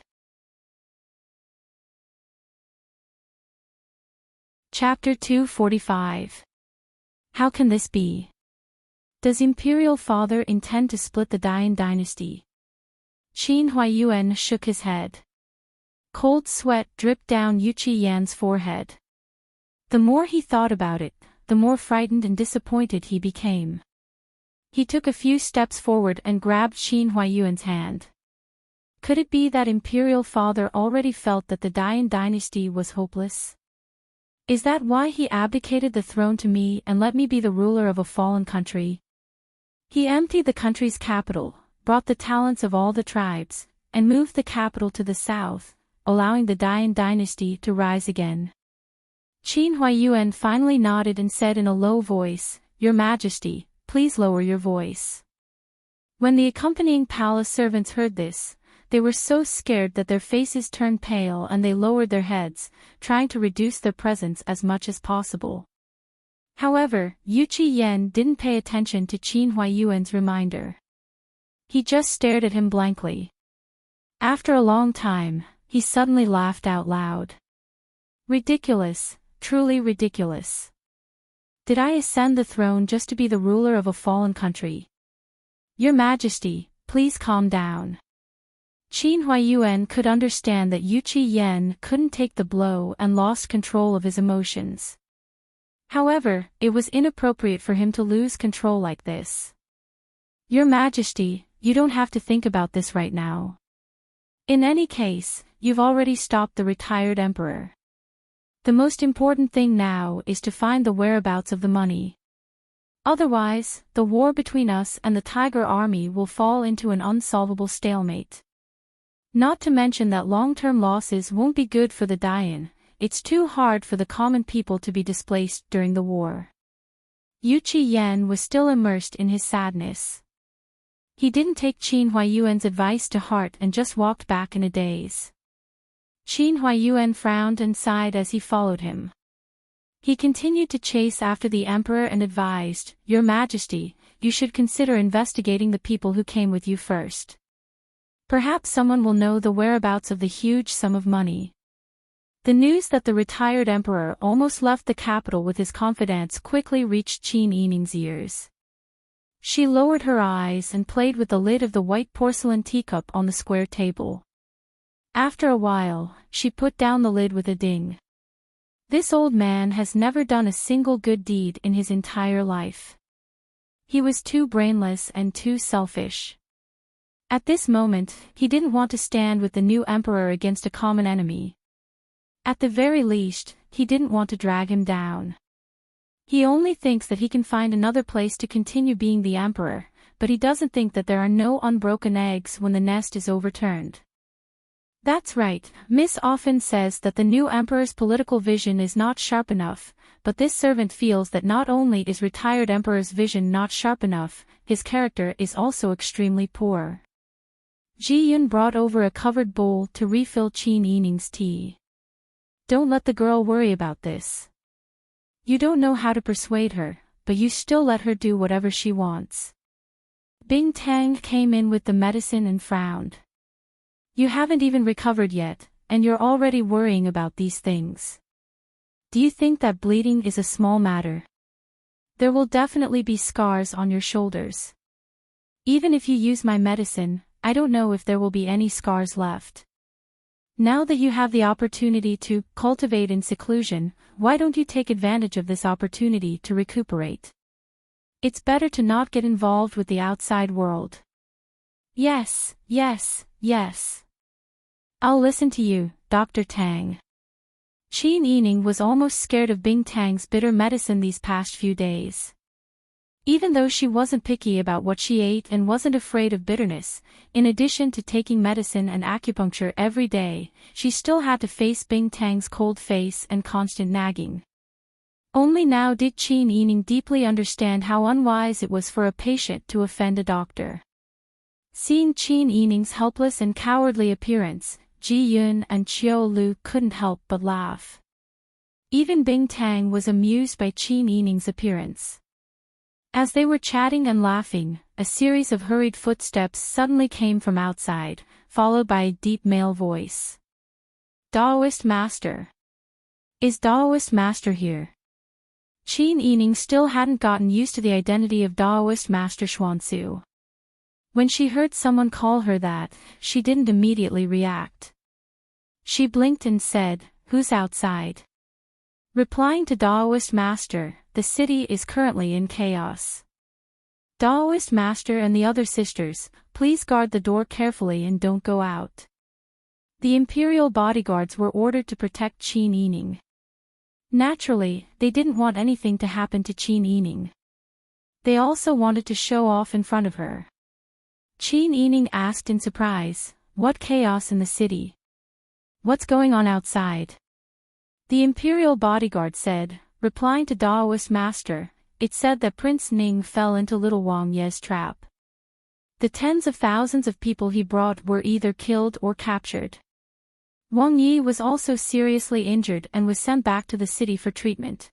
Chapter 245. How can this be? Does Imperial Father intend to split the Dayan dynasty? Qin Huaiyuan shook his head. Cold sweat dripped down Yu Qiyan's forehead. The more he thought about it, the more frightened and disappointed he became. He took a few steps forward and grabbed Qin Huaiyuan's hand. Could it be that Imperial Father already felt that the Dayan dynasty was hopeless? Is that why he abdicated the throne to me and let me be the ruler of a fallen country? He emptied the country's capital, brought the talents of all the tribes, and moved the capital to the south, allowing the Dayan dynasty to rise again. Qin Huaiyuan finally nodded and said in a low voice, "Your Majesty, please lower your voice." When the accompanying palace servants heard this, they were so scared that their faces turned pale and they lowered their heads, trying to reduce their presence as much as possible. However, Yu Qiyan didn't pay attention to Qin Huaiyuan's reminder. He just stared at him blankly. After a long time, he suddenly laughed out loud. "Ridiculous, truly ridiculous. Did I ascend the throne just to be the ruler of a fallen country? Your Majesty, please calm down. Qin Huayuan could understand that Yu Qiyan couldn't take the blow and lost control of his emotions. However, it was inappropriate for him to lose control like this. Your Majesty, you don't have to think about this right now. In any case, you've already stopped the retired emperor. The most important thing now is to find the whereabouts of the money. Otherwise, the war between us and the Tiger Army will fall into an unsolvable stalemate. Not to mention that long-term losses won't be good for the Dayan. It's too hard for the common people to be displaced during the war. Yu Qiyan was still immersed in his sadness. He didn't take Qin Huayuan's advice to heart and just walked back in a daze. Qin Huayuan frowned and sighed as he followed him. He continued to chase after the emperor and advised, Your Majesty, you should consider investigating the people who came with you first. Perhaps someone will know the whereabouts of the huge sum of money. The news that the retired emperor almost left the capital with his confidants quickly reached Qin Yining's ears. She lowered her eyes and played with the lid of the white porcelain teacup on the square table. After a while, she put down the lid with a ding. This old man has never done a single good deed in his entire life. He was too brainless and too selfish. At this moment, he didn't want to stand with the new emperor against a common enemy. At the very least, he didn't want to drag him down. He only thinks that he can find another place to continue being the emperor, but he doesn't think that there are no unbroken eggs when the nest is overturned. That's right, Miss often says that the new emperor's political vision is not sharp enough, but this servant feels that not only is retired emperor's vision not sharp enough, his character is also extremely poor. Ji Yun brought over a covered bowl to refill Qin Yining's tea. Don't let the girl worry about this. You don't know how to persuade her, but you still let her do whatever she wants. Bing Tang came in with the medicine and frowned. You haven't even recovered yet, and you're already worrying about these things. Do you think that bleeding is a small matter? There will definitely be scars on your shoulders. Even if you use my medicine, I don't know if there will be any scars left. Now that you have the opportunity to cultivate in seclusion, why don't you take advantage of this opportunity to recuperate? It's better to not get involved with the outside world. Yes, yes, yes. I'll listen to you, Dr. Tang. Qin Yining was almost scared of Bing Tang's bitter medicine these past few days. Even though she wasn't picky about what she ate and wasn't afraid of bitterness, in addition to taking medicine and acupuncture every day, she still had to face Bing Tang's cold face and constant nagging. Only now did Qin Yining deeply understand how unwise it was for a patient to offend a doctor. Seeing Qin Yining's helpless and cowardly appearance, Ji Yun and Qiu Lu couldn't help but laugh. Even Bing Tang was amused by Qin Yining's appearance. As they were chatting and laughing, a series of hurried footsteps suddenly came from outside, followed by a deep male voice. Daoist Master. Is Daoist Master here? Qin Yining still hadn't gotten used to the identity of Daoist Master Xuansu. When she heard someone call her that, she didn't immediately react. She blinked and said, Who's outside? Replying to Daoist Master, the city is currently in chaos. Daoist Master and the other sisters, please guard the door carefully and don't go out. The imperial bodyguards were ordered to protect Qin Yining. Naturally, they didn't want anything to happen to Qin Yining. They also wanted to show off in front of her. Qin Yining asked in surprise, What chaos in the city? What's going on outside? The imperial bodyguard said, replying to Daoist Master, it said that Prince Ning fell into little Wang Ye's trap. The tens of thousands of people he brought were either killed or captured. Wang Yi was also seriously injured and was sent back to the city for treatment.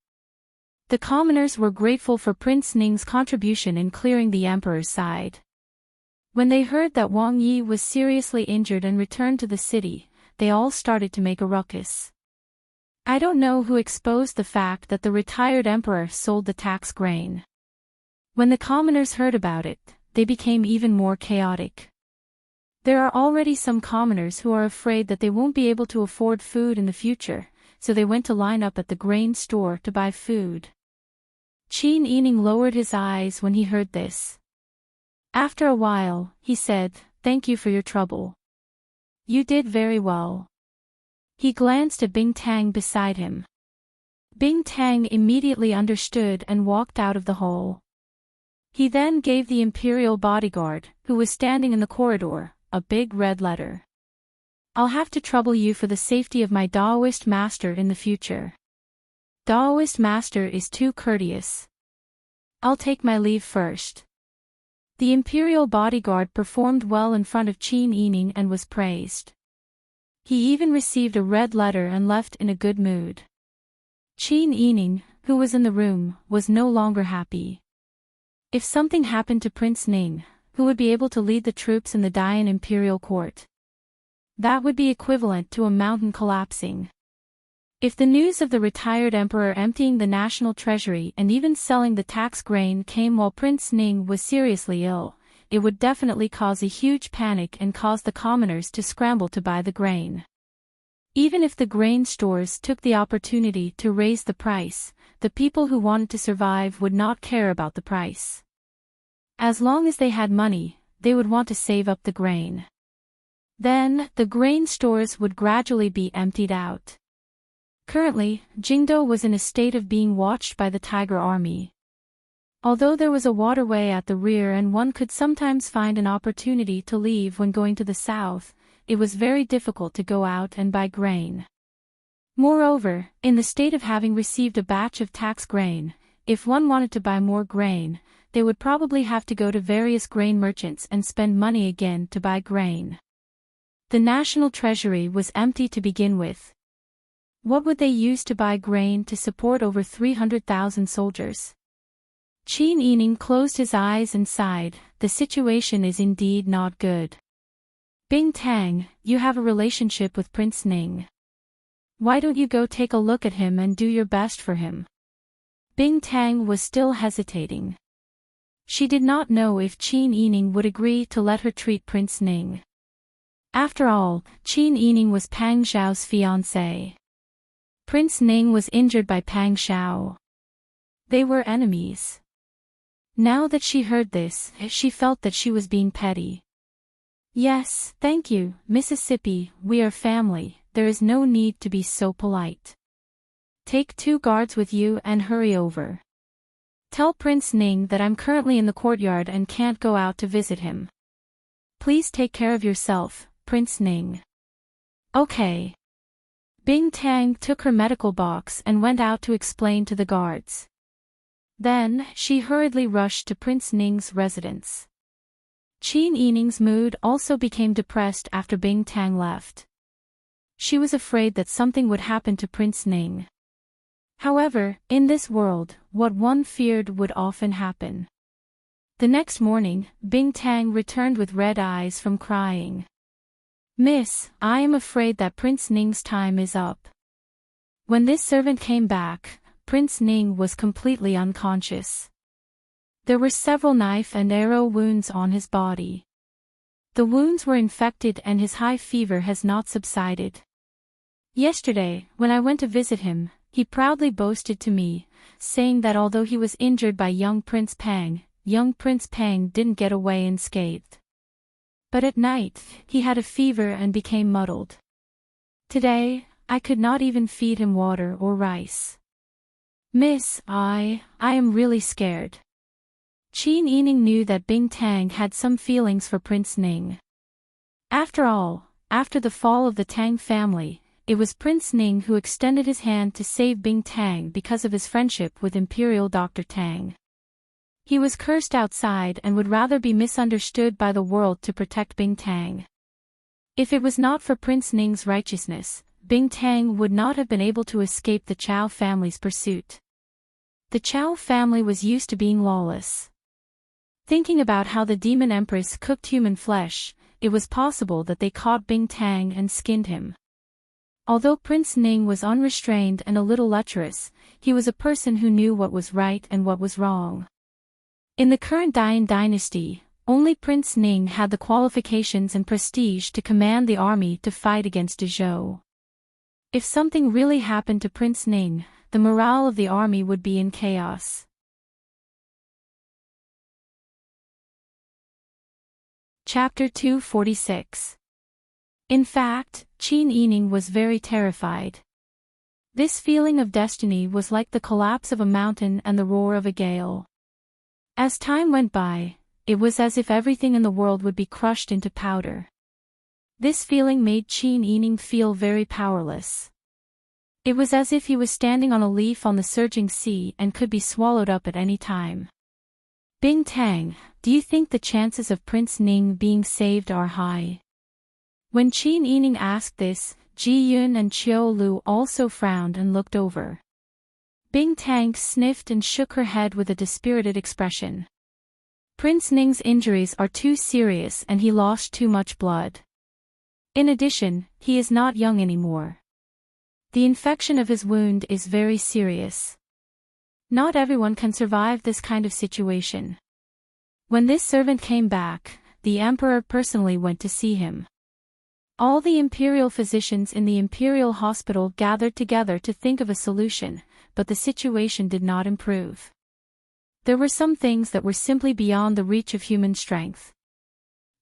The commoners were grateful for Prince Ning's contribution in clearing the emperor's side. When they heard that Wang Yi was seriously injured and returned to the city, they all started to make a ruckus. I don't know who exposed the fact that the retired emperor sold the tax grain. When the commoners heard about it, they became even more chaotic. There are already some commoners who are afraid that they won't be able to afford food in the future, so they went to line up at the grain store to buy food. Qin Yining lowered his eyes when he heard this. After a while, he said, "Thank you for your trouble. You did very well." He glanced at Bing Tang beside him. Bing Tang immediately understood and walked out of the hall. He then gave the imperial bodyguard, who was standing in the corridor, a big red letter. "I'll have to trouble you for the safety of my Daoist master in the future. Daoist master is too courteous. I'll take my leave first." The imperial bodyguard performed well in front of Qin Yining and was praised. He even received a red letter and left in a good mood. Qin Yining, who was in the room, was no longer happy. If something happened to Prince Ning, who would be able to lead the troops in the Dian imperial court? That would be equivalent to a mountain collapsing. If the news of the retired emperor emptying the national treasury and even selling the tax grain came while Prince Ning was seriously ill, it would definitely cause a huge panic and cause the commoners to scramble to buy the grain. Even if the grain stores took the opportunity to raise the price, the people who wanted to survive would not care about the price. As long as they had money, they would want to save up the grain. Then, the grain stores would gradually be emptied out. Currently, Jingdo was in a state of being watched by the Tiger Army. Although there was a waterway at the rear and one could sometimes find an opportunity to leave when going to the south, it was very difficult to go out and buy grain. Moreover, in the state of having received a batch of tax grain, if one wanted to buy more grain, they would probably have to go to various grain merchants and spend money again to buy grain. The national treasury was empty to begin with. What would they use to buy grain to support over 300,000 soldiers? Qin Yining closed his eyes and sighed. The situation is indeed not good. Bing Tang, you have a relationship with Prince Ning. Why don't you go take a look at him and do your best for him? Bing Tang was still hesitating. She did not know if Qin Yining would agree to let her treat Prince Ning. After all, Qin Yining was Pang Xiao's fiancé. Prince Ning was injured by Pang Xiao. They were enemies. Now that she heard this, she felt that she was being petty. "Yes, thank you, Mississippi, we are family, there is no need to be so polite. Take 2 guards with you and hurry over. Tell Prince Ning that I'm currently in the courtyard and can't go out to visit him. Please take care of yourself, Prince Ning." "Okay." Bing Tang took her medical box and went out to explain to the guards. Then, she hurriedly rushed to Prince Ning's residence. Qin Yining's mood also became depressed after Bing Tang left. She was afraid that something would happen to Prince Ning. However, in this world, what one feared would often happen. The next morning, Bing Tang returned with red eyes from crying. "Miss, I am afraid that Prince Ning's time is up." When this servant came back, Prince Ning was completely unconscious. There were several knife and arrow wounds on his body. The wounds were infected and his high fever has not subsided. Yesterday, when I went to visit him, he proudly boasted to me, saying that although he was injured by young Prince Pang didn't get away unscathed. But at night, he had a fever and became muddled. Today, I could not even feed him water or rice. "Miss, I am really scared." Qin Yining knew that Bing Tang had some feelings for Prince Ning. After all, after the fall of the Tang family, it was Prince Ning who extended his hand to save Bing Tang because of his friendship with Imperial Dr. Tang. He was cursed outside and would rather be misunderstood by the world to protect Bing Tang. If it was not for Prince Ning's righteousness, Bing Tang would not have been able to escape the Chao family's pursuit. The Chao family was used to being lawless. Thinking about how the demon empress cooked human flesh, it was possible that they caught Bing Tang and skinned him. Although Prince Ning was unrestrained and a little lecherous, he was a person who knew what was right and what was wrong. In the current Dian dynasty, only Prince Ning had the qualifications and prestige to command the army to fight against de Zhou. If something really happened to Prince Ning, the morale of the army would be in chaos. Chapter 246. In fact, Qin Yining was very terrified. This feeling of destiny was like the collapse of a mountain and the roar of a gale. As time went by, it was as if everything in the world would be crushed into powder. This feeling made Qin Yining feel very powerless. It was as if he was standing on a leaf on the surging sea and could be swallowed up at any time. Bing Tang, do you think the chances of Prince Ning being saved are high? When Qin Yining asked this, Ji Yun and Qiu Lu also frowned and looked over. Bing Tang sniffed and shook her head with a dispirited expression. Prince Ning's injuries are too serious and he lost too much blood. In addition, he is not young anymore. The infection of his wound is very serious. Not everyone can survive this kind of situation. When this servant came back, the emperor personally went to see him. All the imperial physicians in the imperial hospital gathered together to think of a solution, but the situation did not improve. There were some things that were simply beyond the reach of human strength.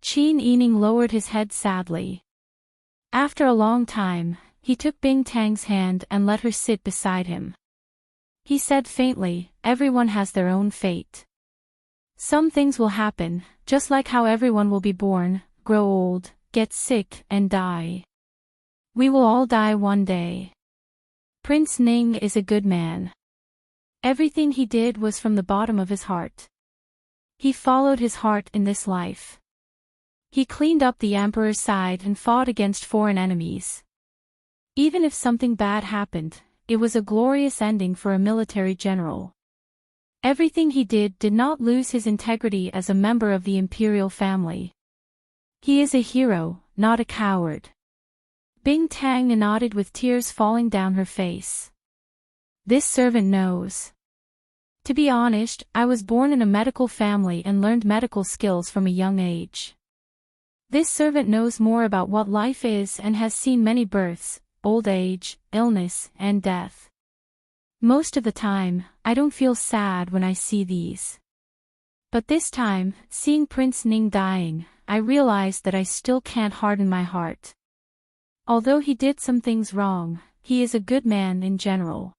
Qin Yining lowered his head sadly. After a long time, he took Bing Tang's hand and let her sit beside him. He said faintly, "Everyone has their own fate. Some things will happen, just like how everyone will be born, grow old, get sick, and die. We will all die one day. Prince Ning is a good man. Everything he did was from the bottom of his heart. He followed his heart in this life. He cleaned up the emperor's side and fought against foreign enemies. Even if something bad happened, it was a glorious ending for a military general. Everything he did not lose his integrity as a member of the imperial family. He is a hero, not a coward." Bing Tang nodded with tears falling down her face. "This servant knows. To be honest, I was born in a medical family and learned medical skills from a young age. This servant knows more about what life is and has seen many births, old age, illness, and death. Most of the time, I don't feel sad when I see these. But this time, seeing Prince Ning dying, I realized that I still can't harden my heart. Although he did some things wrong, he is a good man in general.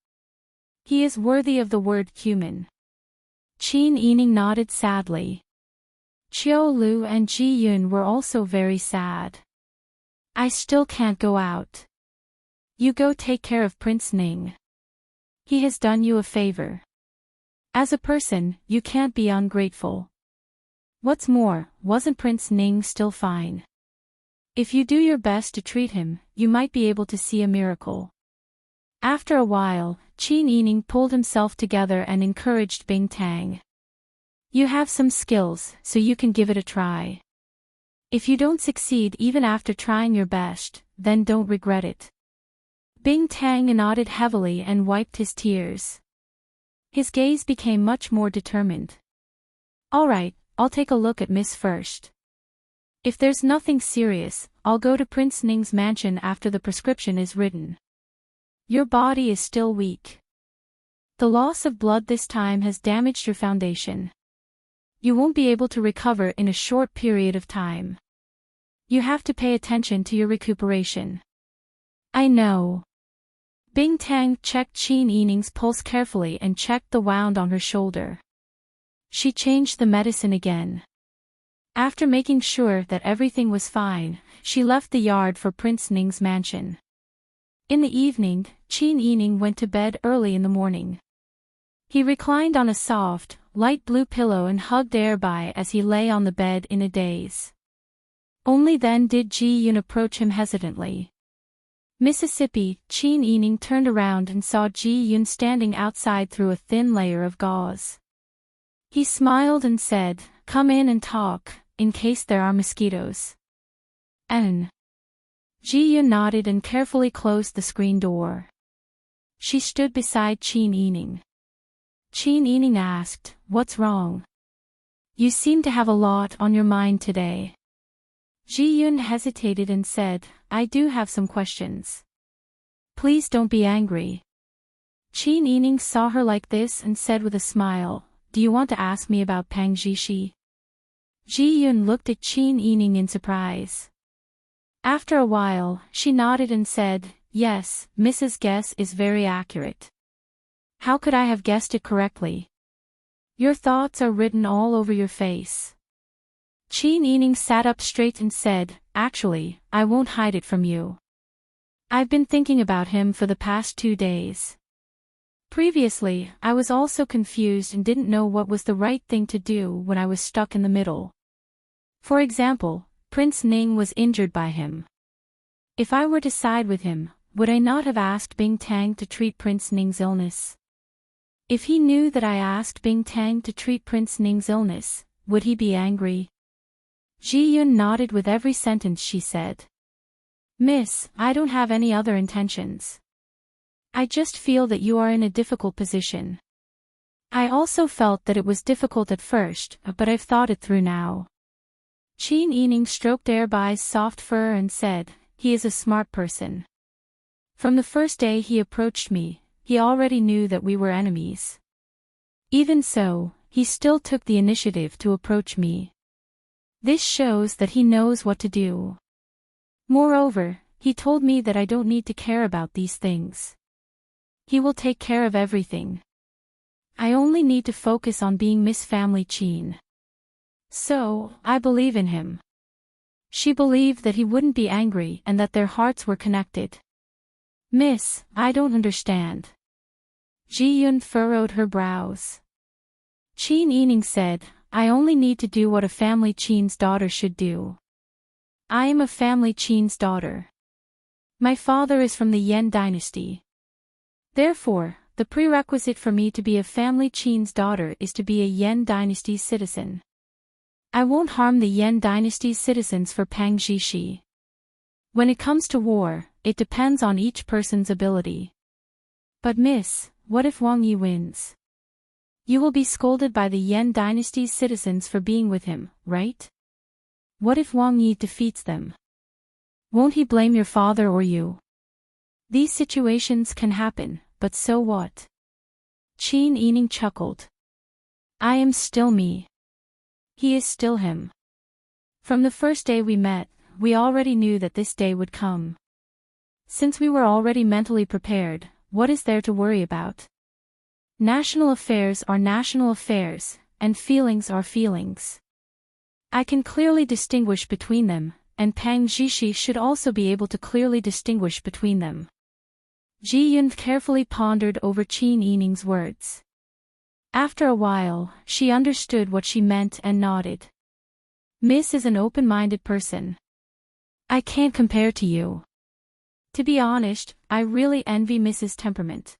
He is worthy of the word human." Qin Yining nodded sadly. Qiu Lu and Ji Yun were also very sad. "I still can't go out. You go take care of Prince Ning. He has done you a favor. As a person, you can't be ungrateful. What's more, wasn't Prince Ning still fine? If you do your best to treat him, you might be able to see a miracle." After a while, Qin Yining pulled himself together and encouraged Bing Tang. "You have some skills, so you can give it a try. If you don't succeed even after trying your best, then don't regret it." Bing Tang nodded heavily and wiped his tears. His gaze became much more determined. "All right, I'll take a look at Miss first. If there's nothing serious, I'll go to Prince Ning's mansion after the prescription is written. Your body is still weak. The loss of blood this time has damaged your foundation. You won't be able to recover in a short period of time. You have to pay attention to your recuperation." "I know." Bing Tang checked Qin Yining's pulse carefully and checked the wound on her shoulder. She changed the medicine again. After making sure that everything was fine, she left the yard for Prince Ning's mansion. In the evening, Qin Yining went to bed early in the morning. He reclined on a soft, light blue pillow and hugged Airbai as he lay on the bed in a daze. Only then did Ji Yun approach him hesitantly. Mississippi, Qin Yining turned around and saw Ji Yun standing outside through a thin layer of gauze. He smiled and said, "Come in and talk, in case there are mosquitoes." "N. Ji-yun nodded and carefully closed the screen door. She stood beside Qin Yining. Qin Yining asked, "What's wrong? You seem to have a lot on your mind today." Ji-yun hesitated and said, "I do have some questions. Please don't be angry." Qin Yining saw her like this and said with a smile, "Do you want to ask me about Pang Jishi?" Ji-yun looked at Qin Yining in surprise. After a while, she nodded and said, "Yes, Mrs. Guess is very accurate. How could I have guessed it correctly? Your thoughts are written all over your face." Qin Yining sat up straight and said, "Actually, I won't hide it from you. I've been thinking about him for the past 2 days. Previously, I was also confused and didn't know what was the right thing to do when I was stuck in the middle. For example, Prince Ning was injured by him. If I were to side with him, would I not have asked Bing Tang to treat Prince Ning's illness? If he knew that I asked Bing Tang to treat Prince Ning's illness, would he be angry?" Ji-yun nodded with every sentence she said. "Miss, I don't have any other intentions. I just feel that you are in a difficult position. I also felt that it was difficult at first, but I've thought it through now." Qin Yining stroked Airbai's soft fur and said, "He is a smart person. From the first day he approached me, he already knew that we were enemies. Even so, he still took the initiative to approach me. This shows that he knows what to do. Moreover, he told me that I don't need to care about these things. He will take care of everything. I only need to focus on being Miss Family Qin. So, I believe in him." She believed that he wouldn't be angry and that their hearts were connected. "Miss, I don't understand." Ji-yun furrowed her brows. Qin Yining said, "I only need to do what a family Qin's daughter should do. I am a family Qin's daughter. My father is from the Yen dynasty. Therefore, the prerequisite for me to be a family Qin's daughter is to be a Yen dynasty citizen. I won't harm the Yen dynasty's citizens for Pang Jishi. When it comes to war, it depends on each person's ability. But miss, what if Wang Yi wins? You will be scolded by the Yen dynasty's citizens for being with him, right? What if Wang Yi defeats them? Won't he blame your father or you? These situations can happen, but so what?" Qin Yining chuckled. "I am still me. He is still him. From the first day we met, we already knew that this day would come. Since we were already mentally prepared, what is there to worry about? National affairs are national affairs, and feelings are feelings. I can clearly distinguish between them, and Pang Jishi should also be able to clearly distinguish between them." Ji-yun carefully pondered over Qin Yining's words. After a while, she understood what she meant and nodded. "Miss is an open-minded person. I can't compare to you. To be honest, I really envy Miss's temperament.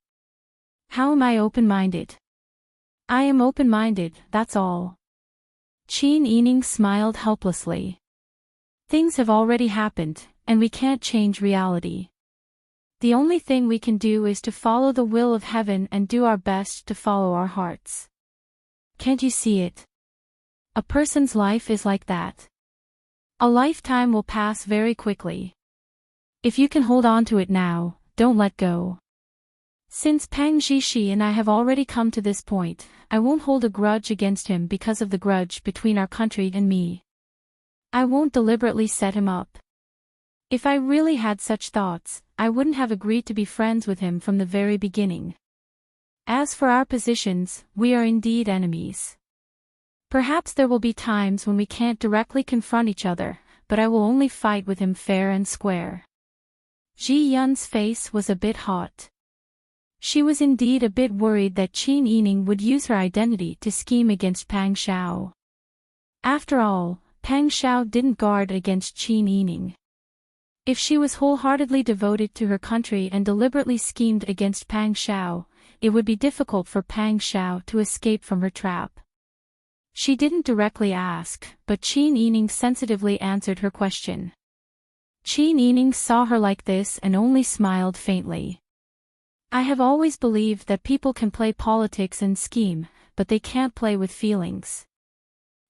How am I open-minded? I am open-minded, that's all." Qin Yining smiled helplessly. "Things have already happened, and we can't change reality. The only thing we can do is to follow the will of heaven and do our best to follow our hearts. Can't you see it? A person's life is like that. A lifetime will pass very quickly. If you can hold on to it now, don't let go. Since Pang Jishi and I have already come to this point, I won't hold a grudge against him because of the grudge between our country and me. I won't deliberately set him up. If I really had such thoughts, I wouldn't have agreed to be friends with him from the very beginning. As for our positions, we are indeed enemies. Perhaps there will be times when we can't directly confront each other, but I will only fight with him fair and square." Ji-yun's face was a bit hot. She was indeed a bit worried that Qin Yining would use her identity to scheme against Pang Xiao. After all, Pang Xiao didn't guard against Qin Yining. If she was wholeheartedly devoted to her country and deliberately schemed against Pang Xiao, it would be difficult for Pang Xiao to escape from her trap. She didn't directly ask, but Qin Yining sensitively answered her question. Qin Yining saw her like this and only smiled faintly. I have always believed that people can play politics and scheme, but they can't play with feelings.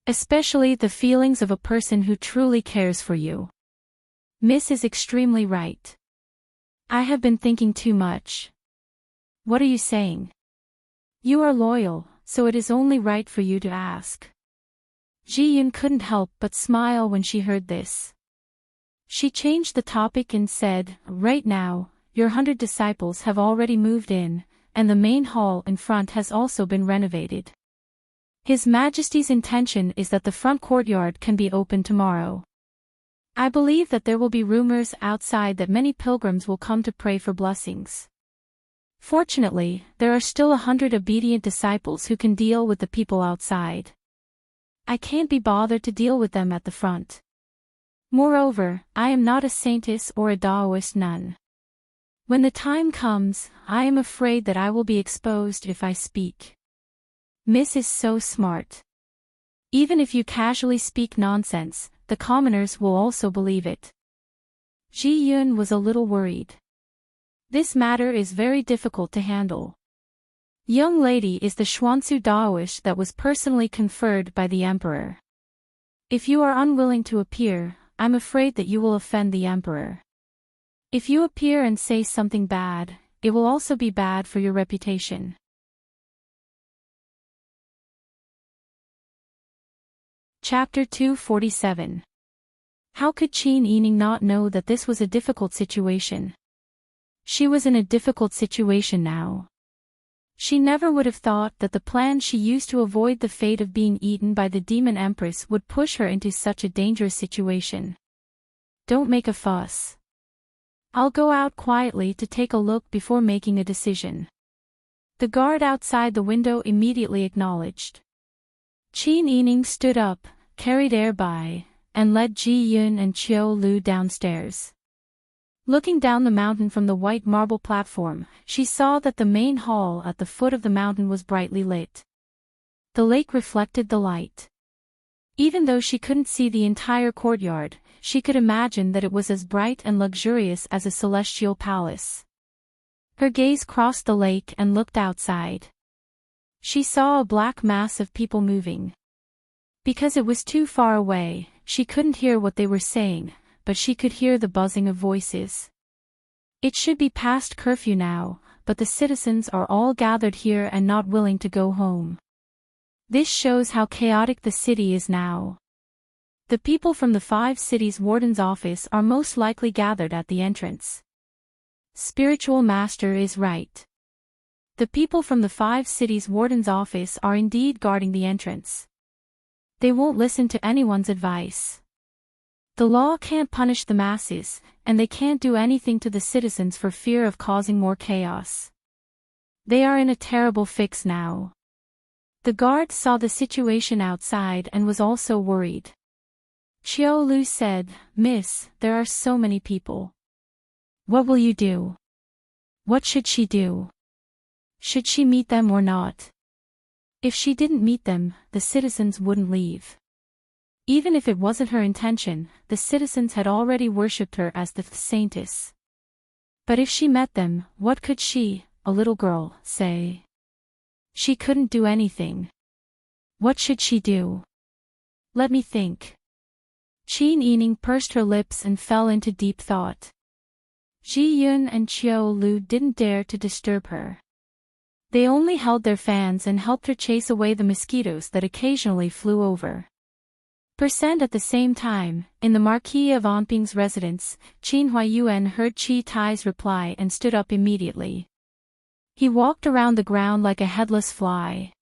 Especially the feelings of a person who truly cares for you. Miss is extremely right. I have been thinking too much. What are you saying? You are loyal, so it is only right for you to ask. Ji Yun couldn't help but smile when she heard this. She changed the topic and said, right now, your 100 disciples have already moved in, and the main hall in front has also been renovated. His Majesty's intention is that the front courtyard can be opened tomorrow. I believe that there will be rumors outside that many pilgrims will come to pray for blessings. Fortunately, there are still 100 obedient disciples who can deal with the people outside. I can't be bothered to deal with them at the front. Moreover, I am not a saintess or a Taoist nun. When the time comes, I am afraid that I will be exposed if I speak. Miss is so smart. Even if you casually speak nonsense, the commoners will also believe it. Ji Yun was a little worried. This matter is very difficult to handle. Young lady is the Xuanzu Daoish that was personally conferred by the emperor. If you are unwilling to appear, I'm afraid that you will offend the emperor. If you appear and say something bad, it will also be bad for your reputation. Chapter 247. How could Qin Yining not know that this was a difficult situation? She was in a difficult situation now. She never would have thought that the plan she used to avoid the fate of being eaten by the demon empress would push her into such a dangerous situation. Don't make a fuss. I'll go out quietly to take a look before making a decision. The guard outside the window immediately acknowledged. Qin Yining stood up, carried air by, and led Ji Yun and Qiu Lu downstairs. Looking down the mountain from the white marble platform, she saw that the main hall at the foot of the mountain was brightly lit. The lake reflected the light. Even though she couldn't see the entire courtyard, she could imagine that it was as bright and luxurious as a celestial palace. Her gaze crossed the lake and looked outside. She saw a black mass of people moving. Because it was too far away, she couldn't hear what they were saying, but she could hear the buzzing of voices. It should be past curfew now, but the citizens are all gathered here and not willing to go home. This shows how chaotic the city is now. The people from the 5 cities' warden's office are most likely gathered at the entrance. Spiritual Master is right. The people from the 5 cities' warden's office are indeed guarding the entrance. They won't listen to anyone's advice. The law can't punish the masses, and they can't do anything to the citizens for fear of causing more chaos. They are in a terrible fix now. The guard saw the situation outside and was also worried. Qiu Lu said, "Miss, there are so many people. What will you do? What should she do? Should she meet them or not? If she didn't meet them, the citizens wouldn't leave. Even if it wasn't her intention, the citizens had already worshipped her as the saintess. But if she met them, what could she, a little girl, say? She couldn't do anything. What should she do? Let me think." Qin Yining pursed her lips and fell into deep thought. Ji Yun and Qiu Lu didn't dare to disturb her. They only held their fans and helped her chase away the mosquitoes that occasionally flew over. At the same time, in the Marquis of Anping's residence, Qin Huayuan heard Qi Tai's reply and stood up immediately. He walked around the ground like a headless fly.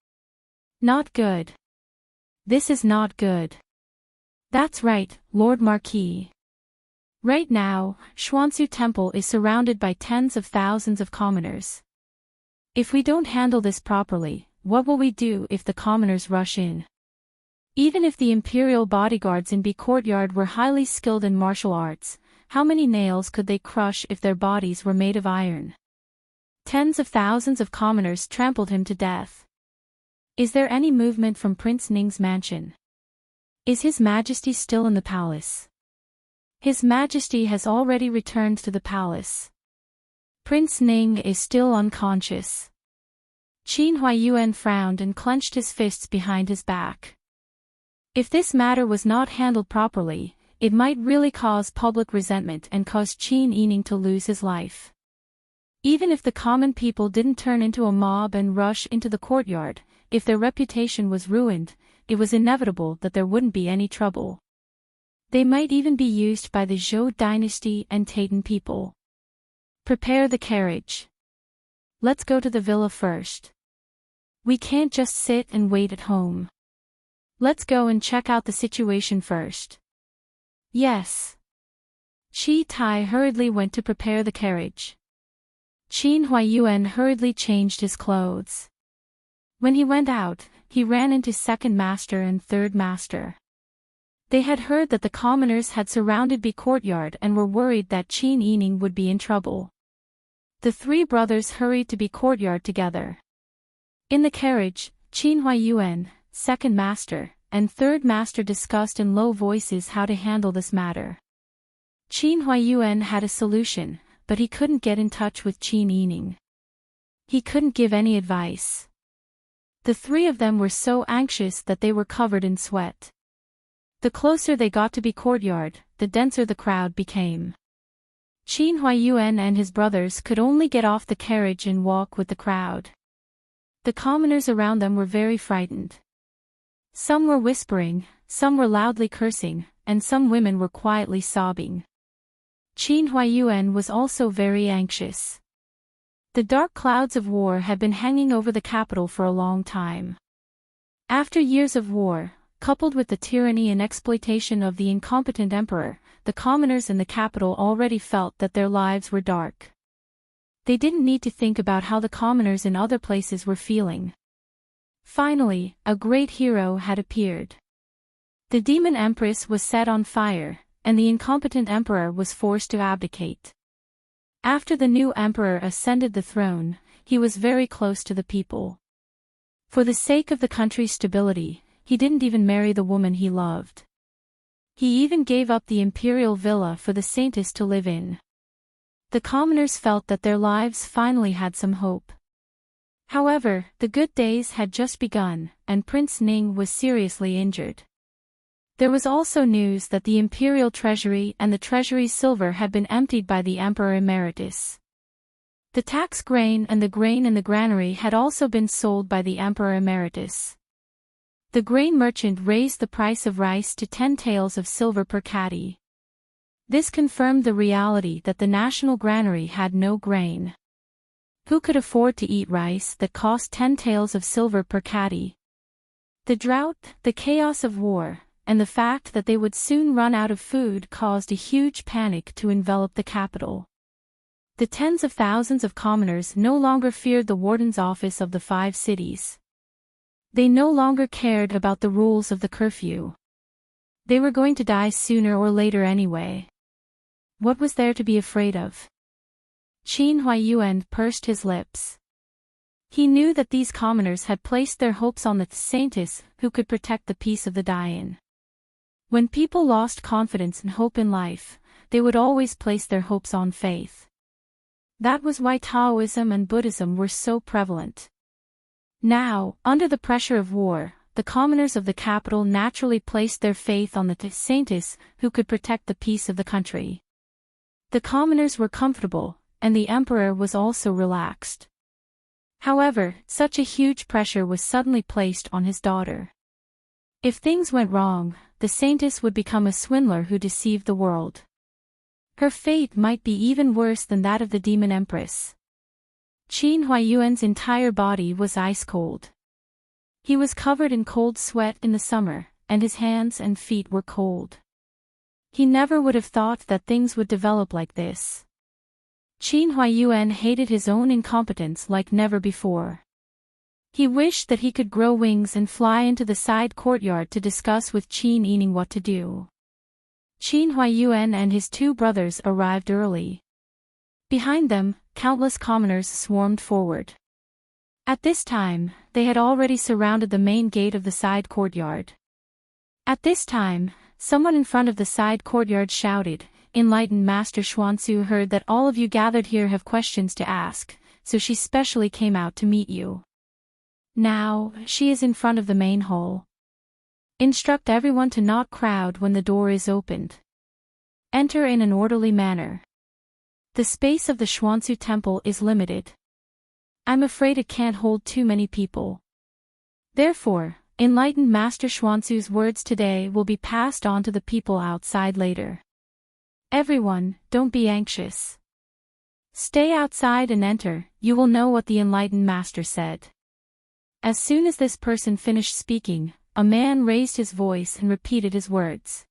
Not good. This is not good. That's right, Lord Marquis. Right now, Xuanzu Temple is surrounded by tens of thousands of commoners. If we don't handle this properly, what will we do if the commoners rush in? Even if the imperial bodyguards in B Courtyard were highly skilled in martial arts, how many nails could they crush if their bodies were made of iron? Tens of thousands of commoners trampled him to death. Is there any movement from Prince Ning's mansion? Is His Majesty still in the palace? His Majesty has already returned to the palace. Prince Ning is still unconscious. Qin Huaiyuan frowned and clenched his fists behind his back. If this matter was not handled properly, it might really cause public resentment and cause Qin Yining to lose his life. Even if the common people didn't turn into a mob and rush into the courtyard, if their reputation was ruined, it was inevitable that there wouldn't be any trouble. They might even be used by the Zhou dynasty and Taitan people. Prepare the carriage. Let's go to the villa first. We can't just sit and wait at home. Let's go and check out the situation first. Yes. Qi Tai hurriedly went to prepare the carriage. Qin Huaiyuan hurriedly changed his clothes. When he went out, he ran into second master and third master. They had heard that the commoners had surrounded the courtyard and were worried that Qin Yining would be in trouble. The three brothers hurried to the courtyard together. In the carriage, Qin Huaiyuan, second master, and third master discussed in low voices how to handle this matter. Qin Huaiyuan had a solution, but he couldn't get in touch with Qin Yining. He couldn't give any advice. The three of them were so anxious that they were covered in sweat. The closer they got to the courtyard, the denser the crowd became. Qin Huaiyuan and his brothers could only get off the carriage and walk with the crowd. The commoners around them were very frightened. Some were whispering, some were loudly cursing, and some women were quietly sobbing. Qin Huaiyuan was also very anxious. The dark clouds of war had been hanging over the capital for a long time. After years of war, coupled with the tyranny and exploitation of the incompetent emperor, the commoners in the capital already felt that their lives were dark. They didn't need to think about how the commoners in other places were feeling. Finally, a great hero had appeared. The demon empress was set on fire, and the incompetent emperor was forced to abdicate. After the new emperor ascended the throne, he was very close to the people. For the sake of the country's stability, he didn't even marry the woman he loved. He even gave up the imperial villa for the saintess to live in. The commoners felt that their lives finally had some hope. However, the good days had just begun, and Prince Ning was seriously injured. There was also news that the imperial treasury and the treasury's silver had been emptied by the Emperor Emeritus. The tax grain and the grain in the granary had also been sold by the Emperor Emeritus. The grain merchant raised the price of rice to 10 taels of silver per caddy. This confirmed the reality that the national granary had no grain. Who could afford to eat rice that cost 10 taels of silver per caddy? The drought, the chaos of war, and the fact that they would soon run out of food caused a huge panic to envelop the capital. The tens of thousands of commoners no longer feared the warden's office of the 5 cities. They no longer cared about the rules of the curfew. They were going to die sooner or later anyway. What was there to be afraid of? Qin Huaiyuan pursed his lips. He knew that these commoners had placed their hopes on the saintess who could protect the peace of the Dayan. When people lost confidence and hope in life, they would always place their hopes on faith. That was why Taoism and Buddhism were so prevalent. Now, under the pressure of war, the commoners of the capital naturally placed their faith on the saintess who could protect the peace of the country. The commoners were comfortable, and the emperor was also relaxed. However, such a huge pressure was suddenly placed on his daughter. If things went wrong, the saintess would become a swindler who deceived the world. Her fate might be even worse than that of the demon empress. Qin Huaiyuan's entire body was ice-cold. He was covered in cold sweat in the summer, and his hands and feet were cold. He never would have thought that things would develop like this. Qin Huaiyuan hated his own incompetence like never before. He wished that he could grow wings and fly into the side courtyard to discuss with Qin Yining what to do. Qin Huaiyuan and his 2 brothers arrived early. Behind them, countless commoners swarmed forward. At this time, they had already surrounded the main gate of the side courtyard. At this time, someone in front of the side courtyard shouted, enlightened Master Xuanzu heard that all of you gathered here have questions to ask, so she specially came out to meet you. Now, she is in front of the main hall. Instruct everyone to not crowd when the door is opened. Enter in an orderly manner. The space of the Xuanzu temple is limited. I'm afraid it can't hold too many people. Therefore, enlightened Master Xuanzu's words today will be passed on to the people outside later. Everyone, don't be anxious. Stay outside and enter, you will know what the enlightened master said. As soon as this person finished speaking, a man raised his voice and repeated his words.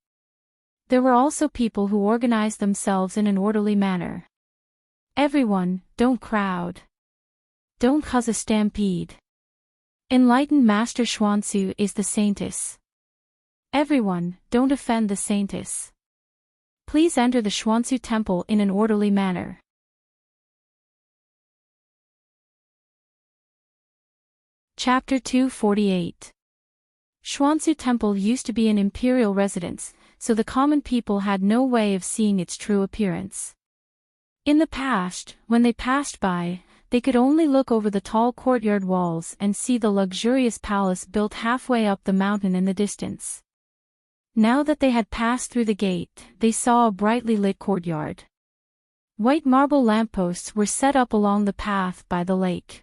There were also people who organized themselves in an orderly manner. Everyone, don't crowd. Don't cause a stampede. Enlightened Master Xuanzu is the saintess. Everyone, don't offend the saintess. Please enter the Xuanzu temple in an orderly manner. Chapter 248. Xuanzu Temple used to be an imperial residence, so the common people had no way of seeing its true appearance. In the past, when they passed by, they could only look over the tall courtyard walls and see the luxurious palace built halfway up the mountain in the distance. Now that they had passed through the gate, they saw a brightly lit courtyard. White marble lampposts were set up along the path by the lake.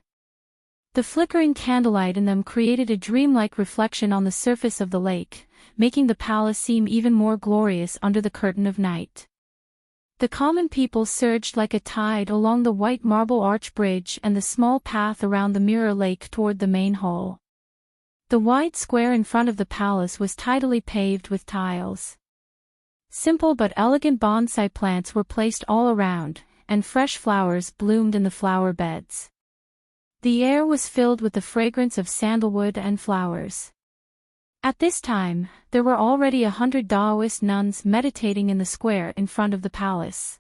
The flickering candlelight in them created a dreamlike reflection on the surface of the lake, making the palace seem even more glorious under the curtain of night. The common people surged like a tide along the white marble arch bridge and the small path around the mirror lake toward the main hall. The wide square in front of the palace was tidily paved with tiles. Simple but elegant bonsai plants were placed all around, and fresh flowers bloomed in the flower beds. The air was filled with the fragrance of sandalwood and flowers. At this time, there were already 100 Taoist nuns meditating in the square in front of the palace.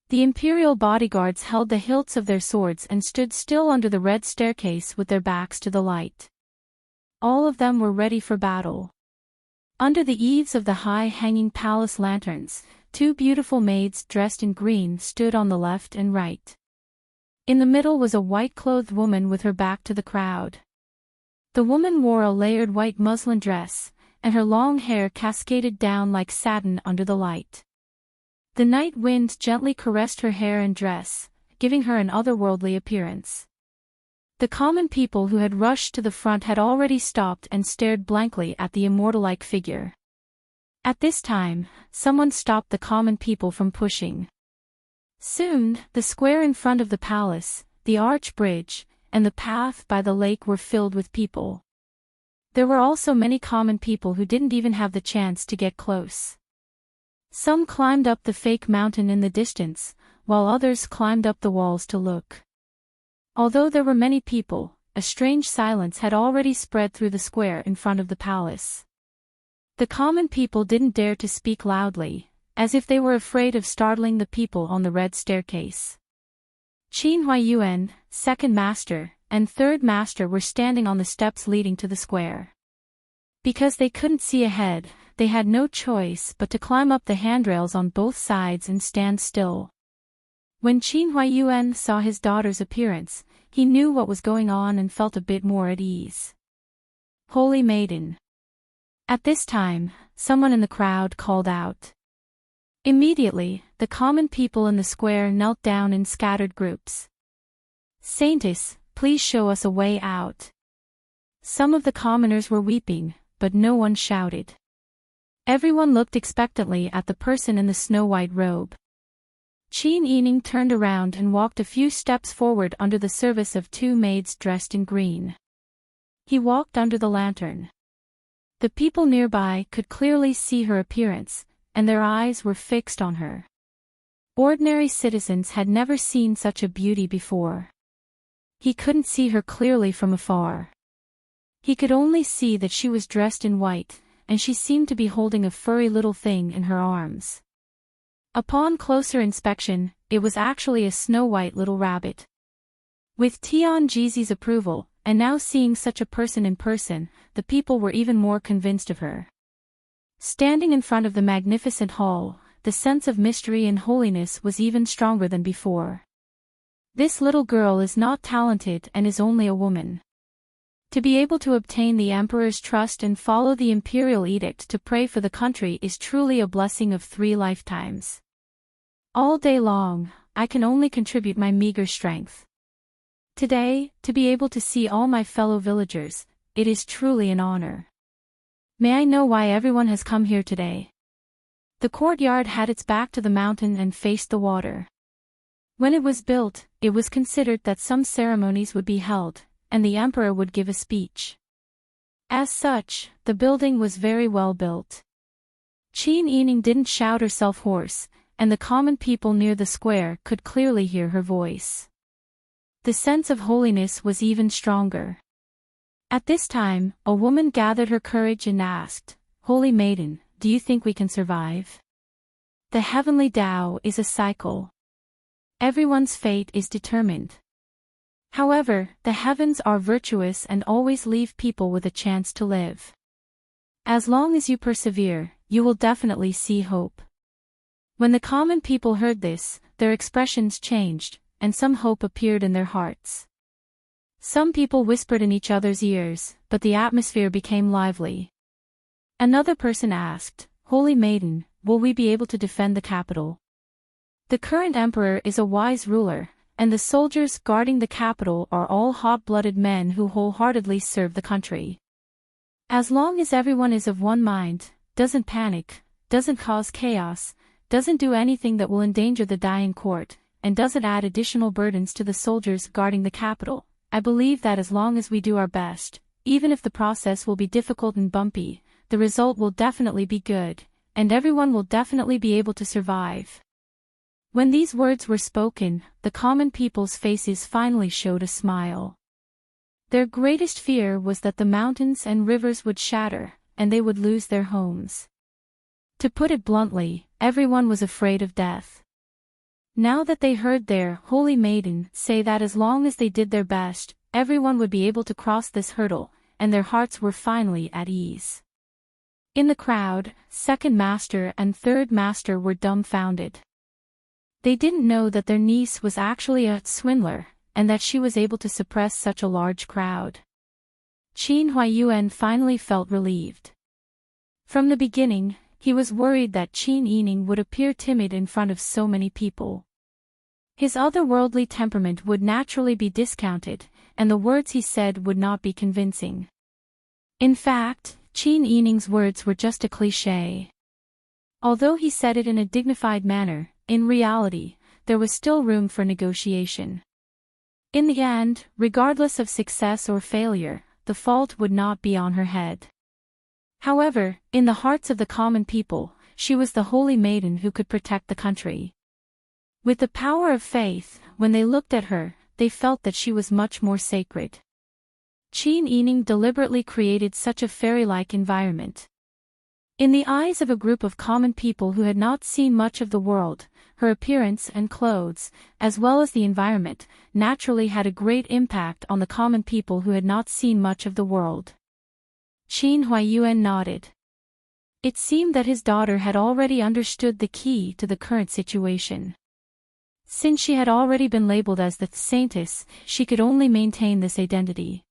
The imperial bodyguards held the hilts of their swords and stood still under the red staircase with their backs to the light. All of them were ready for battle. Under the eaves of the high-hanging palace lanterns, 2 beautiful maids dressed in green stood on the left and right. In the middle was a white-clothed woman with her back to the crowd. The woman wore a layered white muslin dress, and her long hair cascaded down like satin under the light. The night wind gently caressed her hair and dress, giving her an otherworldly appearance. The common people who had rushed to the front had already stopped and stared blankly at the immortal-like figure. At this time, someone stopped the common people from pushing. Soon, the square in front of the palace, the arch bridge, and the path by the lake were filled with people. There were also many common people who didn't even have the chance to get close. Some climbed up the fake mountain in the distance, while others climbed up the walls to look. Although there were many people, a strange silence had already spread through the square in front of the palace. The common people didn't dare to speak loudly, as if they were afraid of startling the people on the red staircase. Qin Huayuan, second master, and third master were standing on the steps leading to the square. Because they couldn't see ahead, they had no choice but to climb up the handrails on both sides and stand still. When Qin Huayuan saw his daughter's appearance, he knew what was going on and felt a bit more at ease. Holy Maiden. At this time, someone in the crowd called out. Immediately, the common people in the square knelt down in scattered groups. Saintess, please show us a way out. Some of the commoners were weeping, but no one shouted. Everyone looked expectantly at the person in the snow-white robe. Qin Yining turned around and walked a few steps forward under the service of 2 maids dressed in green. He walked under the lantern. The people nearby could clearly see her appearance, and their eyes were fixed on her. Ordinary citizens had never seen such a beauty before. He couldn't see her clearly from afar. He could only see that she was dressed in white, and she seemed to be holding a furry little thing in her arms. Upon closer inspection, it was actually a snow-white little rabbit. With Tian Jizi's approval, and now seeing such a person in person, the people were even more convinced of her. Standing in front of the magnificent hall, the sense of mystery and holiness was even stronger than before. This little girl is not talented and is only a woman. To be able to obtain the emperor's trust and follow the imperial edict to pray for the country is truly a blessing of 3 lifetimes. All day long, I can only contribute my meager strength. Today, to be able to see all my fellow villagers, it is truly an honor. May I know why everyone has come here today? The courtyard had its back to the mountain and faced the water. When it was built, it was considered that some ceremonies would be held, and the emperor would give a speech. As such, the building was very well built. Qin Yining didn't shout herself hoarse, and the common people near the square could clearly hear her voice. The sense of holiness was even stronger. At this time, a woman gathered her courage and asked, "Holy Maiden, do you think we can survive? The heavenly Tao is a cycle. Everyone's fate is determined. However, the heavens are virtuous and always leave people with a chance to live. As long as you persevere, you will definitely see hope." When the common people heard this, their expressions changed, and some hope appeared in their hearts. Some people whispered in each other's ears, but the atmosphere became lively. Another person asked, "Holy Maiden, will we be able to defend the capital? The current emperor is a wise ruler, and the soldiers guarding the capital are all hot-blooded men who wholeheartedly serve the country. As long as everyone is of one mind, doesn't panic, doesn't cause chaos, doesn't do anything that will endanger the dying court, and doesn't add additional burdens to the soldiers guarding the capital, I believe that as long as we do our best, even if the process will be difficult and bumpy, the result will definitely be good, and everyone will definitely be able to survive." When these words were spoken, the common people's faces finally showed a smile. Their greatest fear was that the mountains and rivers would shatter, and they would lose their homes. To put it bluntly, everyone was afraid of death. Now that they heard their Holy Maiden say that as long as they did their best, everyone would be able to cross this hurdle, and their hearts were finally at ease. In the crowd, second master and third master were dumbfounded. They didn't know that their niece was actually a swindler, and that she was able to suppress such a large crowd. Qin Huayuan finally felt relieved. From the beginning, he was worried that Qin Yining would appear timid in front of so many people. His otherworldly temperament would naturally be discounted, and the words he said would not be convincing. In fact, Qin Yining's words were just a cliché. Although he said it in a dignified manner, in reality, there was still room for negotiation. In the end, regardless of success or failure, the fault would not be on her head. However, in the hearts of the common people, she was the holy maiden who could protect the country. With the power of faith, when they looked at her, they felt that she was much more sacred. Qin Yining deliberately created such a fairy-like environment. In the eyes of a group of common people who had not seen much of the world, her appearance and clothes, as well as the environment, naturally had a great impact on the common people who had not seen much of the world. Qin Huayuan nodded. It seemed that his daughter had already understood the key to the current situation. Since she had already been labeled as the saintess, she could only maintain this identity.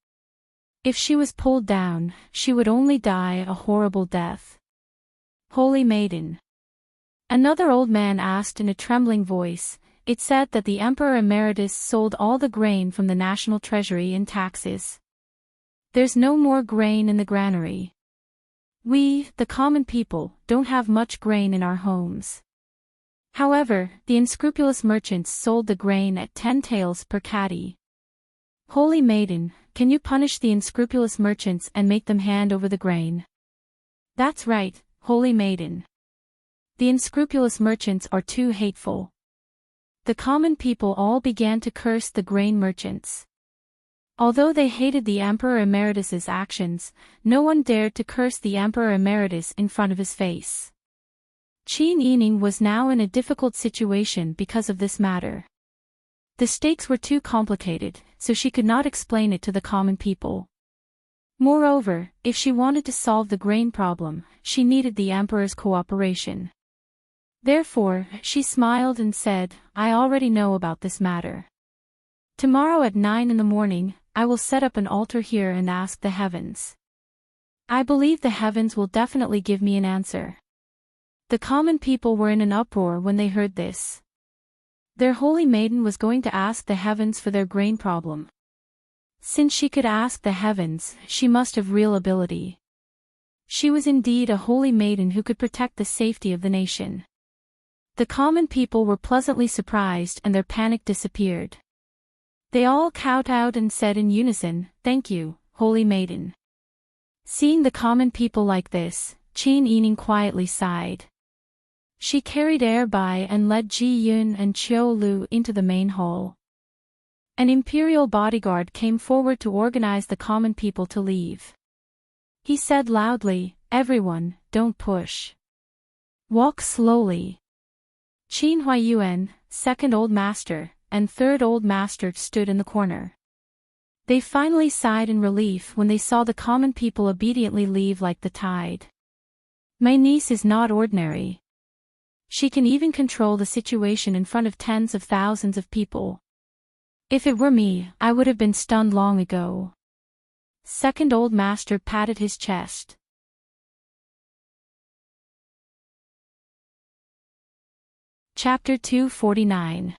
If she was pulled down, she would only die a horrible death. Holy Maiden. Another old man asked in a trembling voice. It said that the Emperor Emeritus sold all the grain from the national treasury in taxes. There's no more grain in the granary. We, the common people, don't have much grain in our homes. However, the unscrupulous merchants sold the grain at 10 taels per caddy. Holy Maiden, can you punish the unscrupulous merchants and make them hand over the grain? That's right, Holy Maiden. The unscrupulous merchants are too hateful. The common people all began to curse the grain merchants. Although they hated the Emperor Emeritus's actions, no one dared to curse the Emperor Emeritus in front of his face. Qin Yining was now in a difficult situation because of this matter. The stakes were too complicated, so she could not explain it to the common people. Moreover, if she wanted to solve the grain problem, she needed the Emperor's cooperation. Therefore, she smiled and said, I already know about this matter. Tomorrow at 9 in the morning, I will set up an altar here and ask the heavens. I believe the heavens will definitely give me an answer. The common people were in an uproar when they heard this. Their holy maiden was going to ask the heavens for their grain problem. Since she could ask the heavens, she must have real ability. She was indeed a holy maiden who could protect the safety of the nation. The common people were pleasantly surprised and their panic disappeared. They all kowtowed and said in unison, Thank you, holy maiden. Seeing the common people like this, Qin Yining quietly sighed. She carried air by and led Ji Yun and Qiu Lu into the main hall. An imperial bodyguard came forward to organize the common people to leave. He said loudly, Everyone, don't push. Walk slowly. Qin Huayuan, second old master, and third old master stood in the corner. They finally sighed in relief when they saw the common people obediently leave like the tide. My niece is not ordinary. She can even control the situation in front of tens of thousands of people. If it were me, I would have been stunned long ago. Second old master patted his chest. Chapter 249.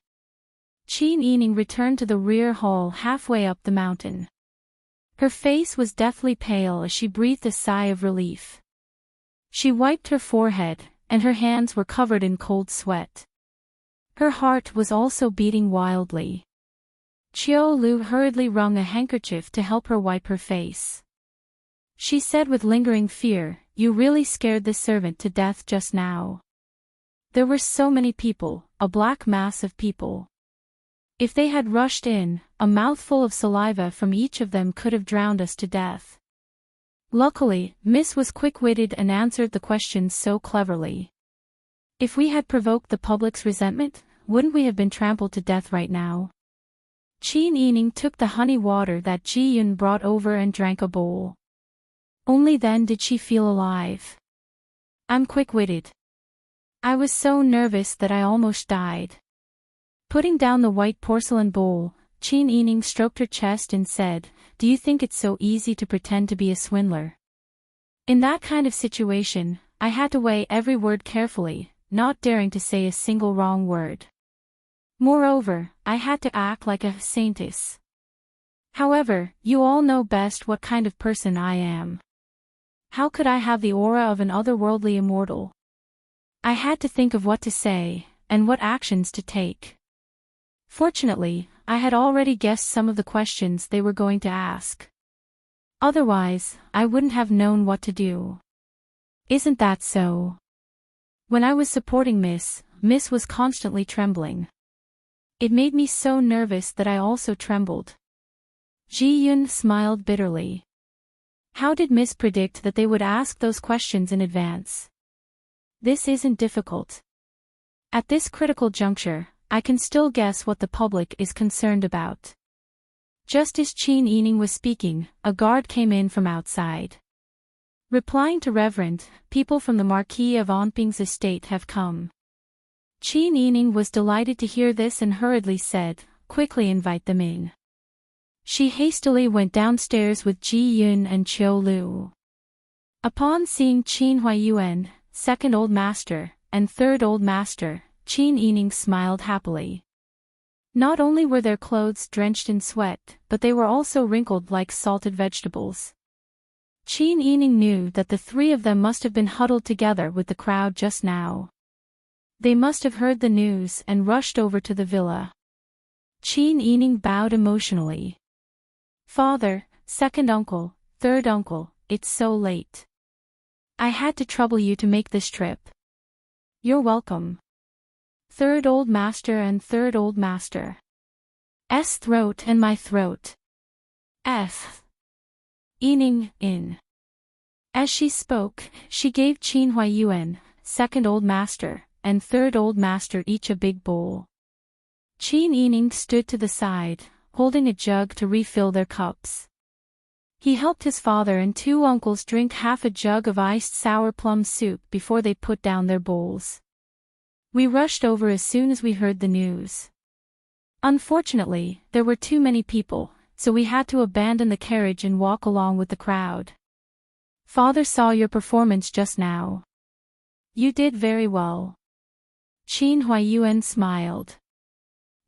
Qin Yining returned to the rear hall halfway up the mountain. Her face was deathly pale as she breathed a sigh of relief. She wiped her forehead, and her hands were covered in cold sweat. Her heart was also beating wildly. Qiu Lu hurriedly wrung a handkerchief to help her wipe her face. She said with lingering fear, You really scared this servant to death just now. There were so many people, a black mass of people. If they had rushed in, a mouthful of saliva from each of them could have drowned us to death. Luckily, Miss was quick-witted and answered the questions so cleverly. If we had provoked the public's resentment, wouldn't we have been trampled to death right now? Qin Yining took the honey water that Ji Yun brought over and drank a bowl. Only then did she feel alive. I'm quick-witted. I was so nervous that I almost died. Putting down the white porcelain bowl, Qin Yining stroked her chest and said, Do you think it's so easy to pretend to be a swindler? In that kind of situation, I had to weigh every word carefully, not daring to say a single wrong word. Moreover, I had to act like a saintess. However, you all know best what kind of person I am. How could I have the aura of an otherworldly immortal? I had to think of what to say, and what actions to take. Fortunately, I had already guessed some of the questions they were going to ask. Otherwise, I wouldn't have known what to do. Isn't that so? When I was supporting Miss was constantly trembling. It made me so nervous that I also trembled. Ji Yun smiled bitterly. How did Miss predict that they would ask those questions in advance? This isn't difficult. At this critical juncture, I can still guess what the public is concerned about. Just as Qin Yining was speaking, a guard came in from outside. Replying to Reverend, people from the Marquis of Onping's estate have come. Qin Yining was delighted to hear this and hurriedly said, Quickly invite them in. She hastily went downstairs with Ji Yun and Qiu Lu. Upon seeing Qin Huayuan, second old master, and third old master, Qin Yining smiled happily. Not only were their clothes drenched in sweat, but they were also wrinkled like salted vegetables. Qin Yining knew that the three of them must have been huddled together with the crowd just now. They must have heard the news and rushed over to the villa. Qin Yining bowed emotionally. Father, second uncle, third uncle, it's so late. I had to trouble you to make this trip. You're welcome. Third old master and third old master. S throat and my throat. F. Yining, in. As she spoke, she gave Qin Huayuan, second old master, and third old master each a big bowl. Qin Yining stood to the side, holding a jug to refill their cups. He helped his father and two uncles drink half a jug of iced sour plum soup before they put down their bowls. We rushed over as soon as we heard the news. Unfortunately, there were too many people, so we had to abandon the carriage and walk along with the crowd. Father saw your performance just now. You did very well. Qin Huayuan smiled.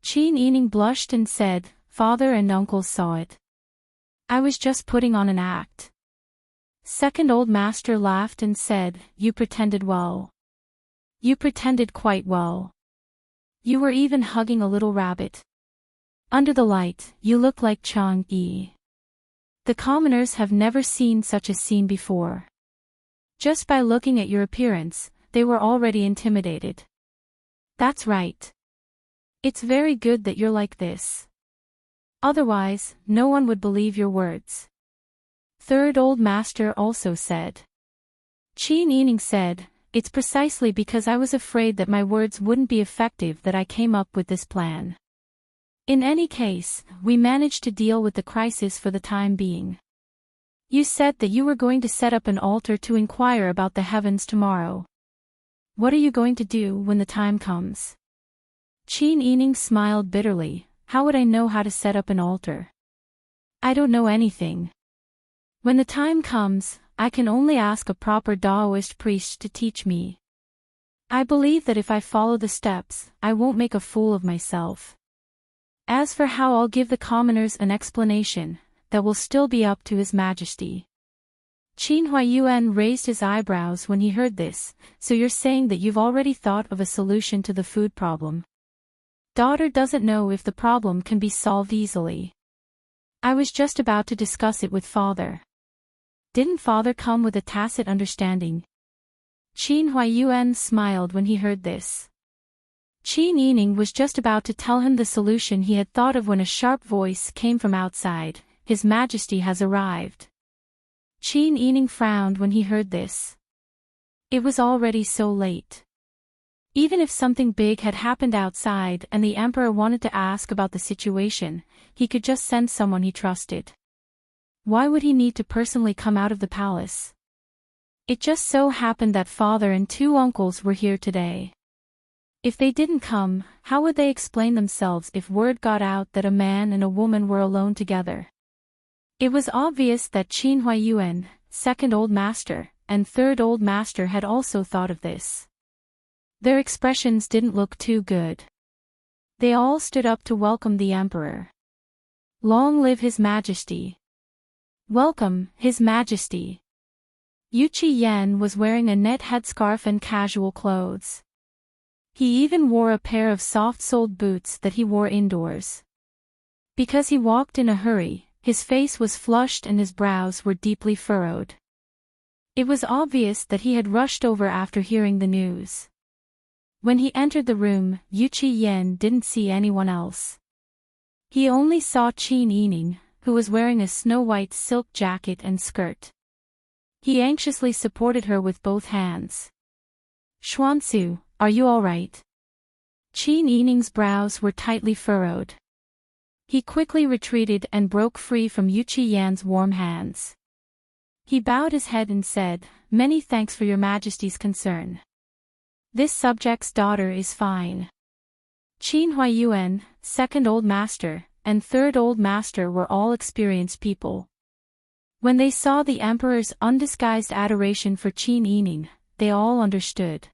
Qin Yining blushed and said, Father and uncle saw it. I was just putting on an act. Second old master laughed and said, You pretended well. You pretended quite well. You were even hugging a little rabbit. Under the light, you look like Chang Yi. The commoners have never seen such a scene before. Just by looking at your appearance, they were already intimidated. That's right. It's very good that you're like this. Otherwise, no one would believe your words. Third old master also said. Qin Yining said, It's precisely because I was afraid that my words wouldn't be effective that I came up with this plan. In any case, we managed to deal with the crisis for the time being. You said that you were going to set up an altar to inquire about the heavens tomorrow. What are you going to do when the time comes? Qin Yining smiled bitterly. How would I know how to set up an altar? I don't know anything. When the time comes, I can only ask a proper Taoist priest to teach me. I believe that if I follow the steps, I won't make a fool of myself. As for how I'll give the commoners an explanation, that will still be up to His Majesty. Qin Huayuan raised his eyebrows when he heard this, so you're saying that you've already thought of a solution to the food problem. Daughter doesn't know if the problem can be solved easily. I was just about to discuss it with father. Didn't father come with a tacit understanding? Qin Huayuan smiled when he heard this. Qin Yining was just about to tell him the solution he had thought of when a sharp voice came from outside, His Majesty has arrived. Qin Yining frowned when he heard this. It was already so late. Even if something big had happened outside and the emperor wanted to ask about the situation, he could just send someone he trusted. Why would he need to personally come out of the palace? It just so happened that father and two uncles were here today. If they didn't come, how would they explain themselves if word got out that a man and a woman were alone together? It was obvious that Qin Huayuan, second old master, and third old master had also thought of this. Their expressions didn't look too good. They all stood up to welcome the emperor. Long live His Majesty. Welcome, His Majesty. Yu Qiyan was wearing a net headscarf and casual clothes. He even wore a pair of soft-soled boots that he wore indoors. Because he walked in a hurry, his face was flushed and his brows were deeply furrowed. It was obvious that he had rushed over after hearing the news. When he entered the room, Yu Qiyan didn't see anyone else. He only saw Qin Yining, who was wearing a snow-white silk jacket and skirt. He anxiously supported her with both hands. Xuansu, are you all right? Qin Yining's brows were tightly furrowed. He quickly retreated and broke free from Yu Qiyan's warm hands. He bowed his head and said, Many thanks for your Majesty's concern. This subject's daughter is fine. Qin Huayuan, second old master, and third old master were all experienced people. When they saw the emperor's undisguised adoration for Qin Yining, they all understood.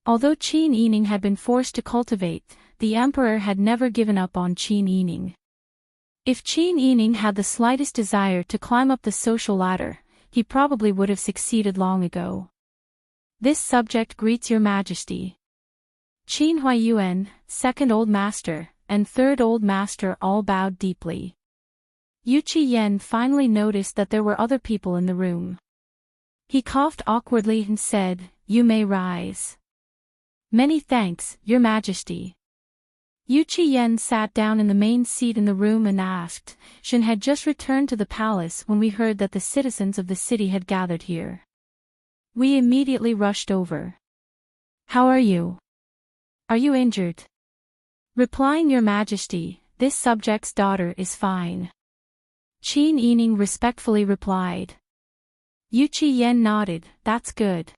Although Qin Yining had been forced to cultivate, the emperor had never given up on Qin Yining. If Qin Yining had the slightest desire to climb up the social ladder, he probably would have succeeded long ago. This subject greets your Majesty. Qin Huayuan, second old master, and third old master all bowed deeply. Yu Qiyan finally noticed that there were other people in the room. He coughed awkwardly and said, You may rise. Many thanks, Your Majesty. Yu Qiyan sat down in the main seat in the room and asked, Shen had just returned to the palace when we heard that the citizens of the city had gathered here. We immediately rushed over. How are you? Are you injured? Replying Your Majesty, this subject's daughter is fine. Qin Yining respectfully replied. Yu Qiyan nodded, That's good.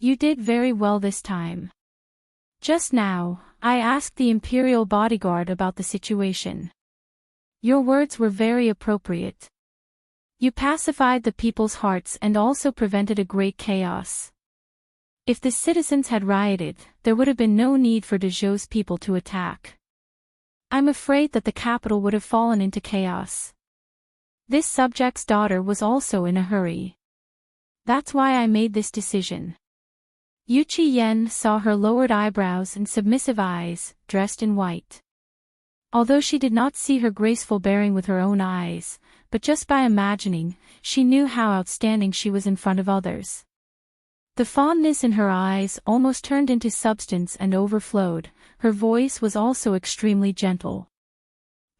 You did very well this time. Just now, I asked the imperial bodyguard about the situation. Your words were very appropriate. You pacified the people's hearts and also prevented a great chaos. If the citizens had rioted, there would have been no need for Dezhou's people to attack. I'm afraid that the capital would have fallen into chaos. This subject's daughter was also in a hurry. That's why I made this decision. Yu Qiyan saw her lowered eyebrows and submissive eyes, dressed in white. Although she did not see her graceful bearing with her own eyes, but just by imagining, she knew how outstanding she was in front of others. The fondness in her eyes almost turned into substance and overflowed. Her voice was also extremely gentle.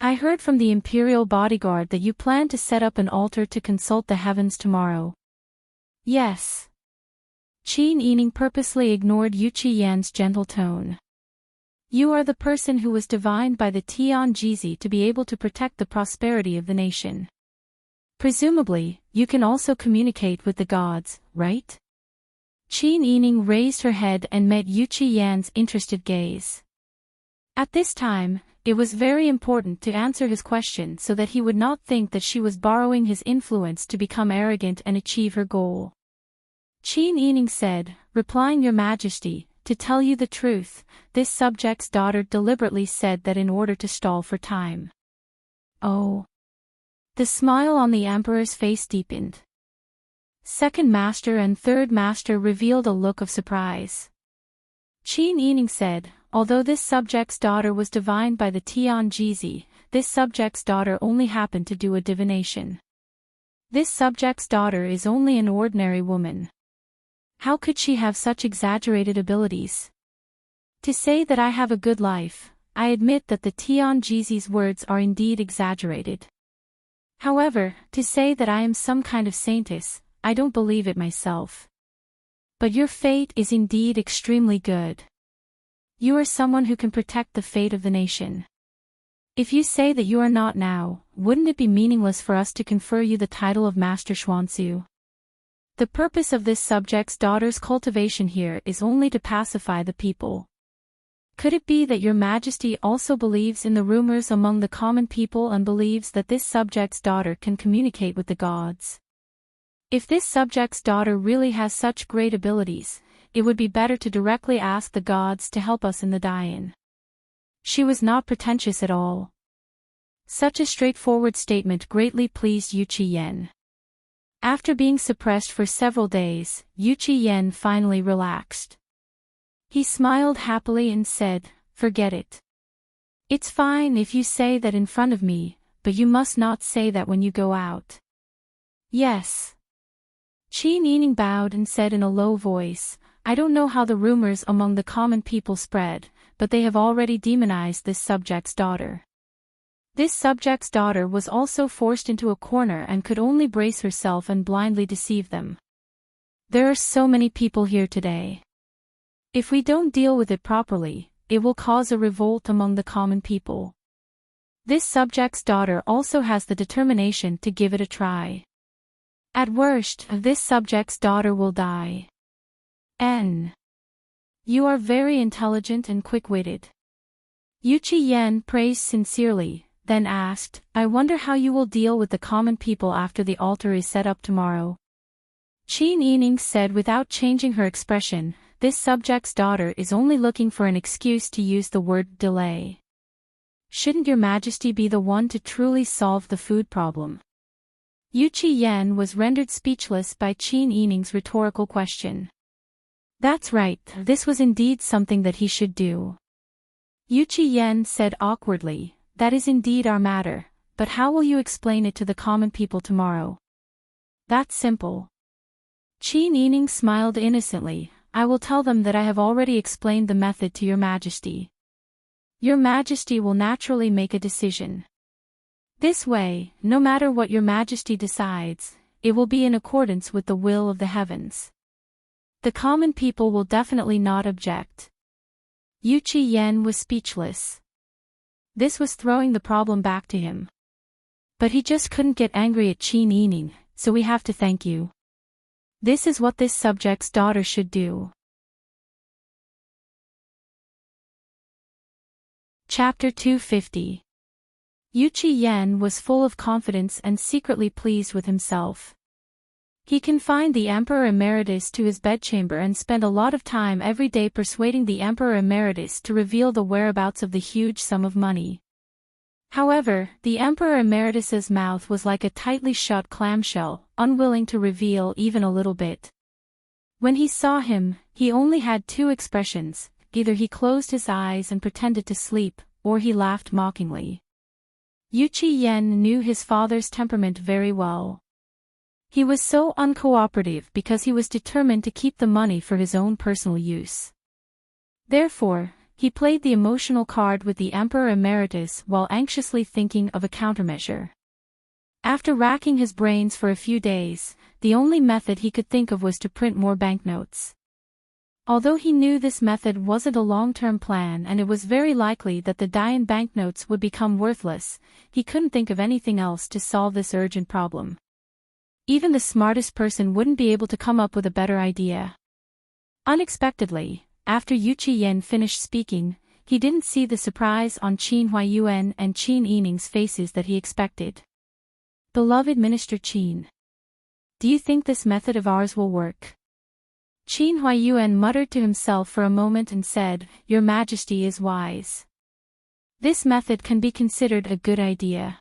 I heard from the imperial bodyguard that you plan to set up an altar to consult the heavens tomorrow. Yes. Qin Yining purposely ignored Yu Qiyan's gentle tone. You are the person who was divined by the Tianjizi to be able to protect the prosperity of the nation. Presumably, you can also communicate with the gods, right? Qin Yining raised her head and met Yu Qiyan's interested gaze. At this time, it was very important to answer his question so that he would not think that she was borrowing his influence to become arrogant and achieve her goal. Qin Yining said, replying Your Majesty, to tell you the truth, this subject's daughter deliberately said that in order to stall for time. Oh. The smile on the emperor's face deepened. Second master and third master revealed a look of surprise. Qin Yining said, although this subject's daughter was divined by the Tianjizi, this subject's daughter only happened to do a divination. This subject's daughter is only an ordinary woman. How could she have such exaggerated abilities? To say that I have a good life, I admit that the Tianjizi's words are indeed exaggerated. However, to say that I am some kind of saintess, I don't believe it myself. But your fate is indeed extremely good. You are someone who can protect the fate of the nation. If you say that you are not now, wouldn't it be meaningless for us to confer you the title of Master Xuanzu? The purpose of this subject's daughter's cultivation here is only to pacify the people. Could it be that your majesty also believes in the rumors among the common people and believes that this subject's daughter can communicate with the gods? If this subject's daughter really has such great abilities, it would be better to directly ask the gods to help us in the Dian. She was not pretentious at all. Such a straightforward statement greatly pleased Yu Qiyan. After being suppressed for several days, Yu Qiyan finally relaxed. He smiled happily and said, forget it. It's fine if you say that in front of me, but you must not say that when you go out. Yes. Qin Yining bowed and said in a low voice, I don't know how the rumors among the common people spread, but they have already demonized this subject's daughter. This subject's daughter was also forced into a corner and could only brace herself and blindly deceive them. There are so many people here today. If we don't deal with it properly, it will cause a revolt among the common people. This subject's daughter also has the determination to give it a try. At worst, this subject's daughter will die. N. You are very intelligent and quick-witted. Yu Qiyan praised sincerely, then asked, I wonder how you will deal with the common people after the altar is set up tomorrow. Qin Yining said without changing her expression, this subject's daughter is only looking for an excuse to use the word delay. Shouldn't your majesty be the one to truly solve the food problem? Yu Qiyan was rendered speechless by Qin Yining's rhetorical question. That's right, this was indeed something that he should do. Yu Qiyan said awkwardly, that is indeed our matter, but how will you explain it to the common people tomorrow? That's simple. Qin Yining smiled innocently, I will tell them that I have already explained the method to your majesty. Your majesty will naturally make a decision. This way, no matter what your majesty decides, it will be in accordance with the will of the heavens. The common people will definitely not object. Yu Qiyan was speechless. This was throwing the problem back to him. But he just couldn't get angry at Qin Yining, so we have to thank you. This is what this subject's daughter should do. Chapter 250. Yu Yen was full of confidence and secretly pleased with himself. He confined the Emperor Emeritus to his bedchamber and spent a lot of time every day persuading the Emperor Emeritus to reveal the whereabouts of the huge sum of money. However, the Emperor Emeritus's mouth was like a tightly shut clamshell, unwilling to reveal even a little bit. When he saw him, he only had two expressions: either he closed his eyes and pretended to sleep, or he laughed mockingly. Yu Yen knew his father's temperament very well. He was so uncooperative because he was determined to keep the money for his own personal use. Therefore, he played the emotional card with the Emperor Emeritus while anxiously thinking of a countermeasure. After racking his brains for a few days, the only method he could think of was to print more banknotes. Although he knew this method wasn't a long-term plan and it was very likely that the Dian banknotes would become worthless, he couldn't think of anything else to solve this urgent problem. Even the smartest person wouldn't be able to come up with a better idea. Unexpectedly, after Yu Yen finished speaking, he didn't see the surprise on Qin Huayuan and Qin Yining's faces that he expected. Beloved Minister Qin, do you think this method of ours will work? Qin Huayuan muttered to himself for a moment and said, Your Majesty is wise. This method can be considered a good idea.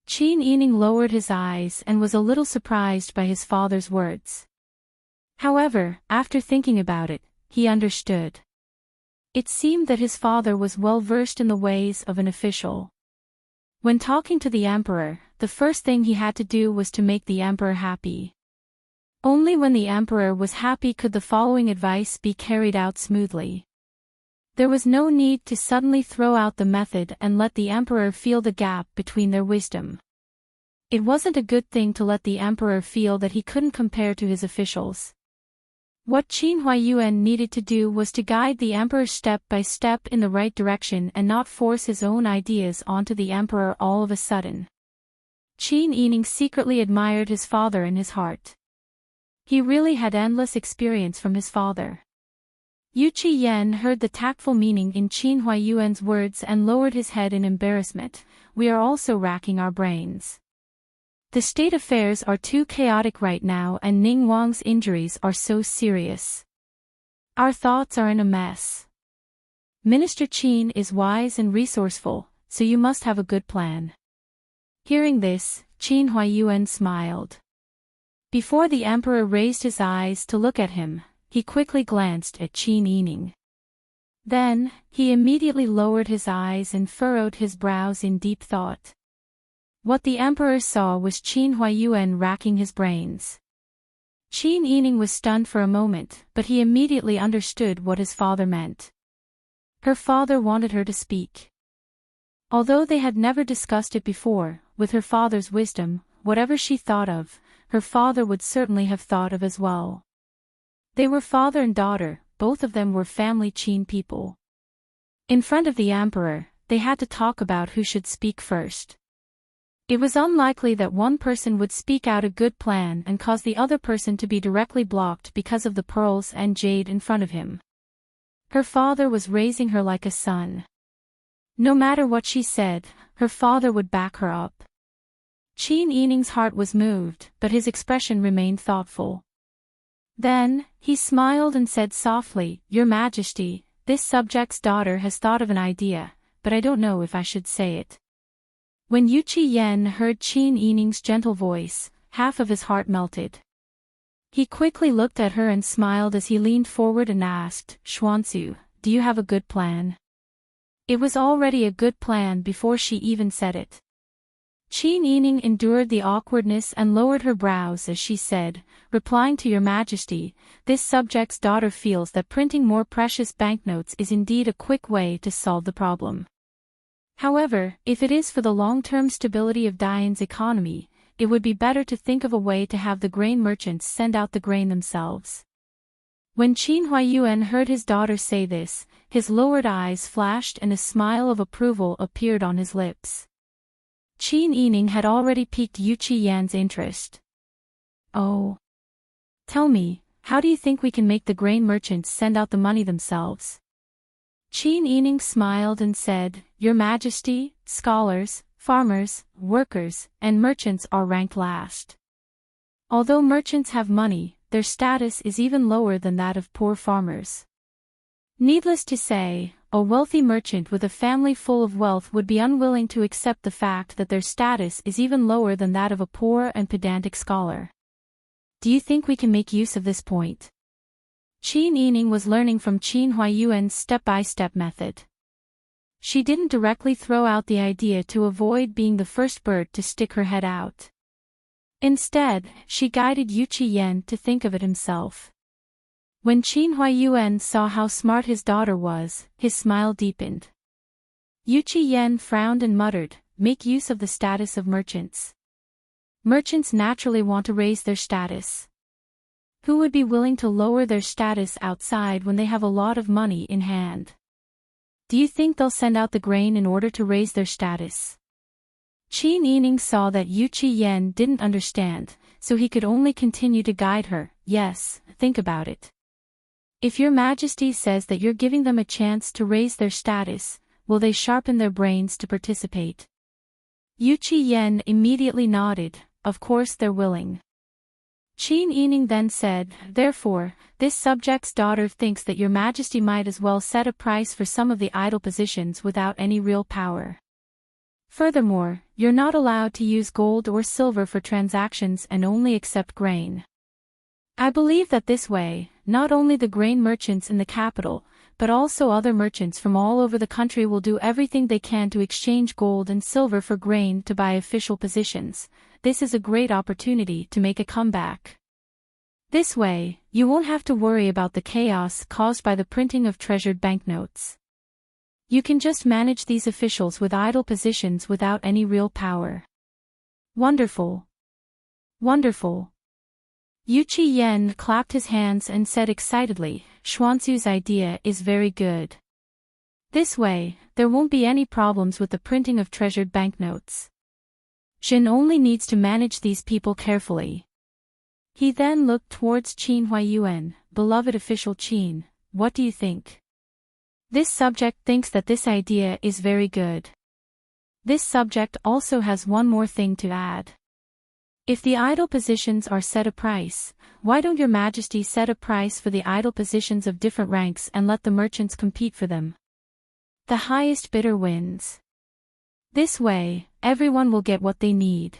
Qin Yining lowered his eyes and was a little surprised by his father's words. However, after thinking about it, he understood. It seemed that his father was well versed in the ways of an official. When talking to the emperor, the first thing he had to do was to make the emperor happy. Only when the emperor was happy could the following advice be carried out smoothly. There was no need to suddenly throw out the method and let the emperor feel the gap between their wisdom. It wasn't a good thing to let the emperor feel that he couldn't compare to his officials. What Qin Huayuan needed to do was to guide the emperor step by step in the right direction and not force his own ideas onto the emperor all of a sudden. Qin Yining secretly admired his father in his heart. He really had endless experience from his father. Yu Yen heard the tactful meaning in Qin Huayuan's words and lowered his head in embarrassment. We are also racking our brains. The state affairs are too chaotic right now and Ning Wang's injuries are so serious. Our thoughts are in a mess. Minister Qin is wise and resourceful, so you must have a good plan. Hearing this, Qin Huayuan smiled. Before the emperor raised his eyes to look at him, he quickly glanced at Qin Yining. Then, he immediately lowered his eyes and furrowed his brows in deep thought. What the emperor saw was Qin Huayuan racking his brains. Qin Yining was stunned for a moment, but he immediately understood what his father meant. Her father wanted her to speak. Although they had never discussed it before, with her father's wisdom, whatever she thought of, her father would certainly have thought of as well. They were father and daughter, both of them were family Qin people. In front of the emperor, they had to talk about who should speak first. It was unlikely that one person would speak out a good plan and cause the other person to be directly blocked because of the pearls and jade in front of him. Her father was raising her like a son. No matter what she said, her father would back her up. Qin Yining's heart was moved, but his expression remained thoughtful. Then, he smiled and said softly, Your Majesty, this subject's daughter has thought of an idea, but I don't know if I should say it. When Yu Yen heard Qin Yining's gentle voice, half of his heart melted. He quickly looked at her and smiled as he leaned forward and asked, Xuanzu, do you have a good plan? It was already a good plan before she even said it. Qin Yining endured the awkwardness and lowered her brows as she said, replying to Your Majesty, this subject's daughter feels that printing more precious banknotes is indeed a quick way to solve the problem. However, if it is for the long-term stability of Dian's economy, it would be better to think of a way to have the grain merchants send out the grain themselves. When Qin Huayuan heard his daughter say this, his lowered eyes flashed and a smile of approval appeared on his lips. Qin Yining had already piqued Yu Yan's interest. Oh. Tell me, how do you think we can make the grain merchants send out the money themselves? Qin Yining smiled and said, Your Majesty, scholars, farmers, workers, and merchants are ranked last. Although merchants have money, their status is even lower than that of poor farmers. Needless to say, a wealthy merchant with a family full of wealth would be unwilling to accept the fact that their status is even lower than that of a poor and pedantic scholar. Do you think we can make use of this point? Qin Yining was learning from Qin Huaiyuan's step-by-step method. She didn't directly throw out the idea to avoid being the first bird to stick her head out. Instead, she guided Yu Qiyan to think of it himself. When Qin Huaiyuan saw how smart his daughter was, his smile deepened. Yu Qiyan frowned and muttered, Make use of the status of merchants. Merchants naturally want to raise their status. Who would be willing to lower their status outside when they have a lot of money in hand? Do you think they'll send out the grain in order to raise their status? Qin Yining saw that Yu Qiyan didn't understand, so he could only continue to guide her. Yes, think about it. If your Majesty says that you're giving them a chance to raise their status, will they sharpen their brains to participate? Yu Qiyan immediately nodded, of course they're willing. Qin Yining then said, Therefore, this subject's daughter thinks that your Majesty might as well set a price for some of the idle positions without any real power. Furthermore, you're not allowed to use gold or silver for transactions and only accept grain. I believe that this way, not only the grain merchants in the capital, but also other merchants from all over the country will do everything they can to exchange gold and silver for grain to buy official positions. This is a great opportunity to make a comeback. This way, you won't have to worry about the chaos caused by the printing of treasured banknotes. You can just manage these officials with idle positions without any real power. Wonderful. Wonderful. Yu Qiyan clapped his hands and said excitedly, Xuanzu's idea is very good. This way, there won't be any problems with the printing of treasured banknotes. Jin only needs to manage these people carefully. He then looked towards Qin Huaiyuan, Beloved official Qin, what do you think? This subject thinks that this idea is very good. This subject also has one more thing to add. If the idle positions are set a price, why don't your Majesty set a price for the idle positions of different ranks and let the merchants compete for them? The highest bidder wins. This way, everyone will get what they need.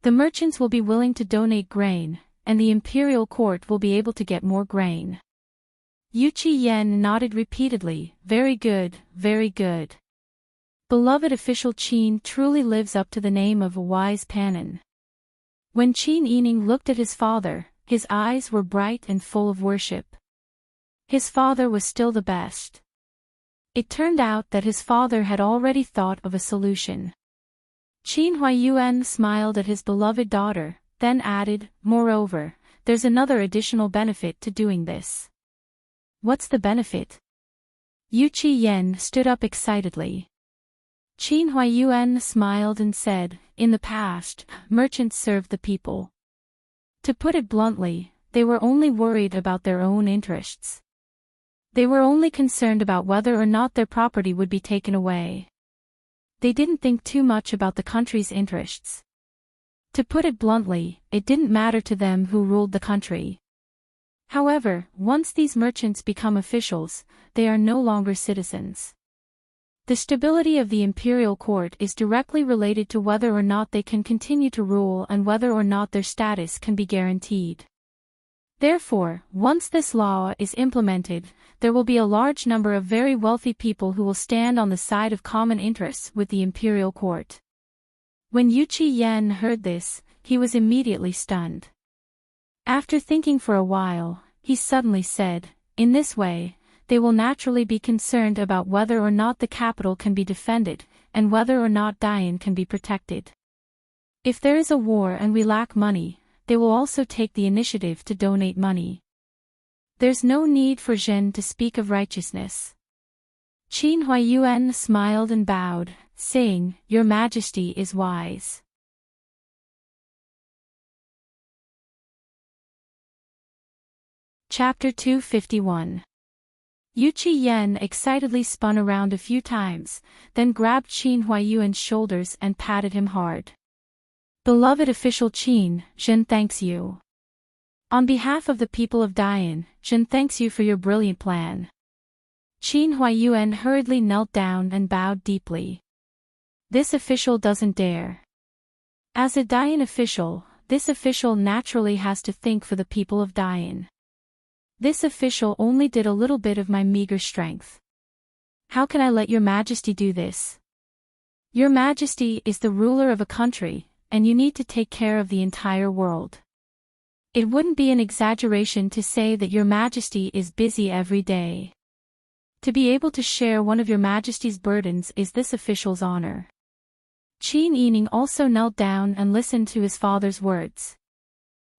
The merchants will be willing to donate grain, and the imperial court will be able to get more grain. Yu Qiyan nodded repeatedly, Very good, very good. Beloved official Qin truly lives up to the name of a wise Panin. When Qin Yining looked at his father, his eyes were bright and full of worship. His father was still the best. It turned out that his father had already thought of a solution. Qin Huaiyuan smiled at his beloved daughter, then added, Moreover, there's another additional benefit to doing this. What's the benefit? Yu Qiyan stood up excitedly. Qin Huaiyuan smiled and said, In the past, merchants served the people. To put it bluntly, they were only worried about their own interests. They were only concerned about whether or not their property would be taken away. They didn't think too much about the country's interests. To put it bluntly, it didn't matter to them who ruled the country. However, once these merchants become officials, they are no longer citizens. The stability of the imperial court is directly related to whether or not they can continue to rule and whether or not their status can be guaranteed. Therefore, once this law is implemented, there will be a large number of very wealthy people who will stand on the side of common interests with the imperial court. When Yu Qiyan heard this, he was immediately stunned. After thinking for a while, he suddenly said, In this way, they will naturally be concerned about whether or not the capital can be defended, and whether or not Dian can be protected. If there is a war and we lack money, they will also take the initiative to donate money. There's no need for Zhen to speak of righteousness. Qin Huaiyuan smiled and bowed, saying, Your Majesty is wise. Chapter 251. Yu Qian excitedly spun around a few times, then grabbed Qin Huaiyuan's shoulders and patted him hard. Beloved official Qin, Zhen thanks you. On behalf of the people of Dian, Zhen thanks you for your brilliant plan. Qin Huaiyuan hurriedly knelt down and bowed deeply. This official doesn't dare. As a Dian official, this official naturally has to think for the people of Dian. This official only did a little bit of my meager strength. How can I let your majesty do this? Your majesty is the ruler of a country, and you need to take care of the entire world. It wouldn't be an exaggeration to say that your majesty is busy every day. To be able to share one of your majesty's burdens is this official's honor. Qin Yining also knelt down and listened to his father's words.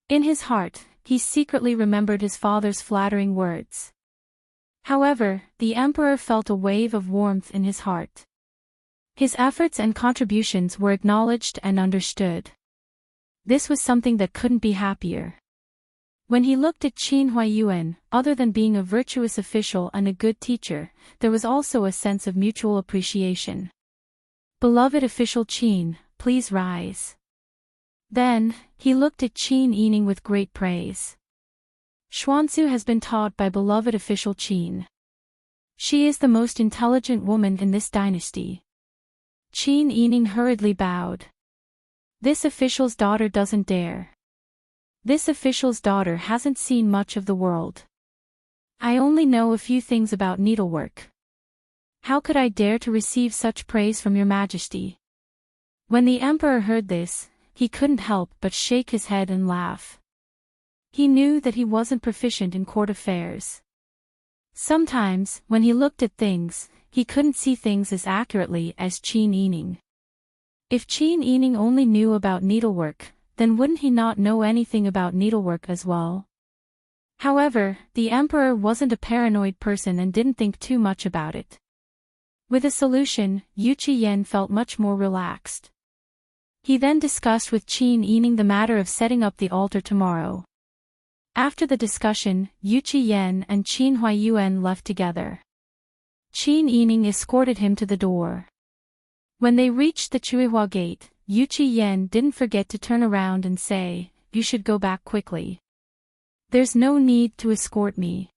In his heart, he secretly remembered his father's flattering words. However, the emperor felt a wave of warmth in his heart. His efforts and contributions were acknowledged and understood. This was something that couldn't be happier. When he looked at Qin Huaiyuan, other than being a virtuous official and a good teacher, there was also a sense of mutual appreciation. Beloved official Qin, please rise. Then, he looked at Qin Yining with great praise. Xuanzu has been taught by beloved official Qin. She is the most intelligent woman in this dynasty. Qin Yining hurriedly bowed. This official's daughter doesn't dare. This official's daughter hasn't seen much of the world. I only know a few things about needlework. How could I dare to receive such praise from your majesty? When the emperor heard this, he couldn't help but shake his head and laugh. He knew that he wasn't proficient in court affairs. Sometimes, when he looked at things, he couldn't see things as accurately as Qin Yining. If Qin Yining only knew about needlework, then wouldn't he not know anything about needlework as well? However, the emperor wasn't a paranoid person and didn't think too much about it. With a solution, Yu Qian felt much more relaxed. He then discussed with Qin Yining the matter of setting up the altar tomorrow. After the discussion, Yu Qian and Qin Huaiyuan left together. Qin Yining escorted him to the door. When they reached the Chuihua gate, Yu Qian didn't forget to turn around and say, "You should go back quickly. There's no need to escort me.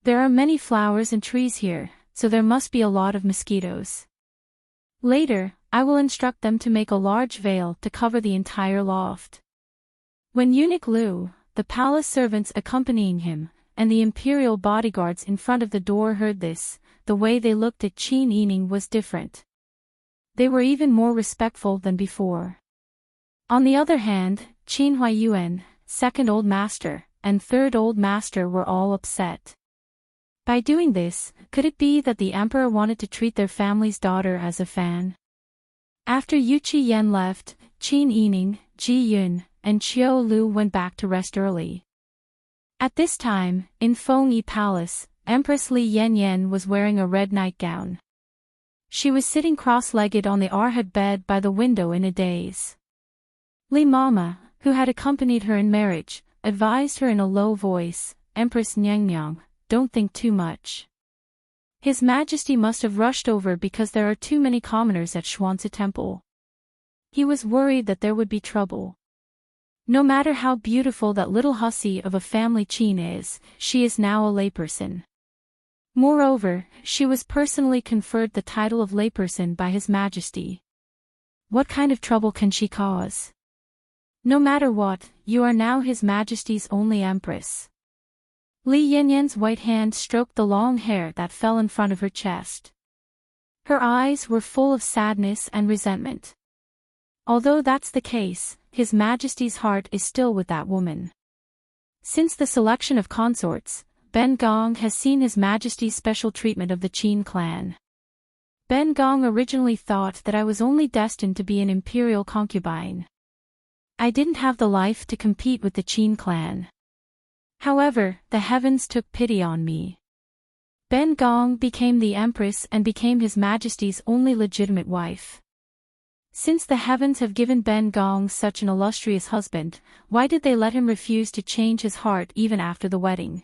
There are many flowers and trees here, so there must be a lot of mosquitoes. Later, I will instruct them to make a large veil to cover the entire loft." When eunuch Liu, the palace servants accompanying him, and the imperial bodyguards in front of the door heard this, the way they looked at Qin Yining was different. They were even more respectful than before. On the other hand, Qin Huaiyuan, second old master, and third old master were all upset. By doing this, could it be that the emperor wanted to treat their family's daughter as a fan? After Yu Qian left, Qin Yining, Ji Yun, and Qiu Lu went back to rest early. At this time, in Fengyi Palace, Empress Li Yanyan was wearing a red nightgown. She was sitting cross-legged on the Arhat bed by the window in a daze. Li Mama, who had accompanied her in marriage, advised her in a low voice, "Empress Nyangnyang, don't think too much. His Majesty must have rushed over because there are too many commoners at Xuanzi Temple. He was worried that there would be trouble. No matter how beautiful that little hussy of a family Qin is, she is now a layperson. Moreover, she was personally conferred the title of layperson by His Majesty. What kind of trouble can she cause? No matter what, you are now His Majesty's only empress." Li Yanyan's white hand stroked the long hair that fell in front of her chest. Her eyes were full of sadness and resentment. Although that's the case, His Majesty's heart is still with that woman. Since the selection of consorts, Ben Gong has seen His Majesty's special treatment of the Qin clan. Ben Gong originally thought that I was only destined to be an imperial concubine. I didn't have the life to compete with the Qin clan. However, the heavens took pity on me. Ben Gong became the empress and became His Majesty's only legitimate wife. Since the heavens have given Ben Gong such an illustrious husband, why did they let him refuse to change his heart even after the wedding?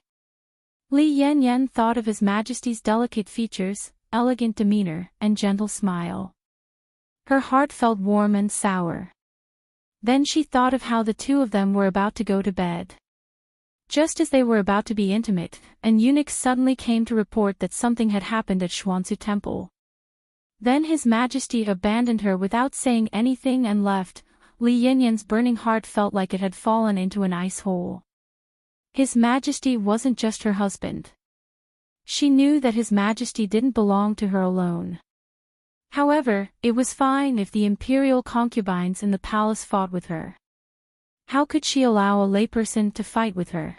Li Yan thought of His Majesty's delicate features, elegant demeanor, and gentle smile. Her heart felt warm and sour. Then she thought of how the two of them were about to go to bed. Just as they were about to be intimate, an eunuch suddenly came to report that something had happened at Xuanzu Temple. Then His Majesty abandoned her without saying anything and left. Li Yan's burning heart felt like it had fallen into an ice hole. His Majesty wasn't just her husband. She knew that His Majesty didn't belong to her alone. However, it was fine if the imperial concubines in the palace fought with her. How could she allow a layperson to fight with her?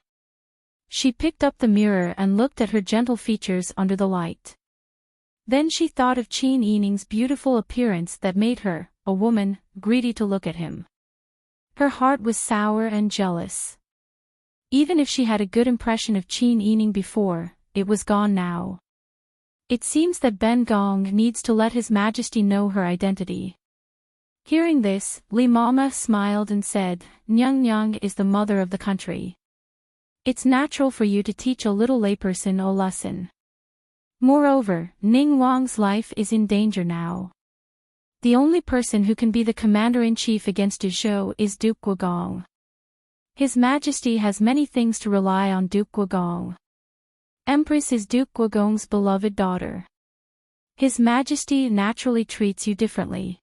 She picked up the mirror and looked at her gentle features under the light. Then she thought of Qin Yining's beautiful appearance that made her, a woman, greedy to look at him. Her heart was sour and jealous. Even if she had a good impression of Qin Yining before, it was gone now. It seems that Ben Gong needs to let His Majesty know her identity. Hearing this, Li Mama smiled and said, Nyang is the mother of the country. It's natural for you to teach a little layperson a lesson. Moreover, Ning Wang's life is in danger now. The only person who can be the commander-in-chief against Zhou is Duke Guogong. His Majesty has many things to rely on Duke Guogong. Empress is Duke Guogong's beloved daughter. His Majesty naturally treats you differently.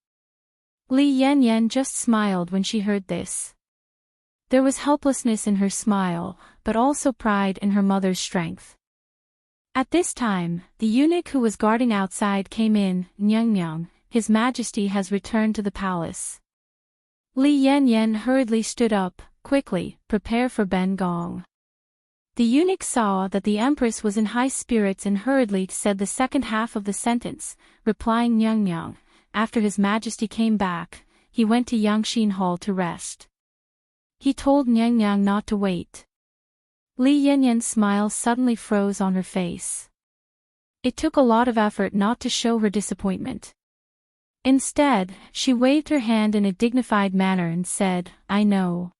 Li Yan just smiled when she heard this. There was helplessness in her smile, but also pride in her mother's strength. At this time, the eunuch who was guarding outside came in. Nyang, His Majesty has returned to the palace. Li Yan hurriedly stood up. Quickly, prepare for Ben Gong. The eunuch saw that the Empress was in high spirits and hurriedly said the second half of the sentence, replying Nyang. After His Majesty came back, he went to Yangxin Hall to rest. He told Nyang not to wait. Li Yan's smile suddenly froze on her face. It took a lot of effort not to show her disappointment. Instead, she waved her hand in a dignified manner and said, I know.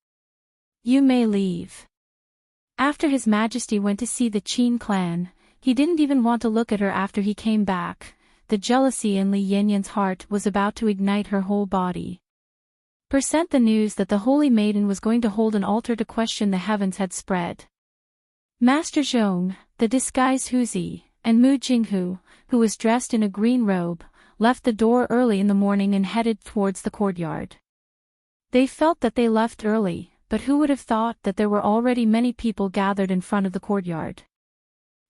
You may leave. After His Majesty went to see the Qin clan, he didn't even want to look at her after he came back. The jealousy in Li Yan's heart was about to ignite her whole body. Sent the news that the Holy Maiden was going to hold an altar to question the heavens had spread. Master Zhong, the disguised Huzi, and Mu Jinghu, who was dressed in a green robe, left the door early in the morning and headed towards the courtyard. They felt that they left early, but who would have thought that there were already many people gathered in front of the courtyard?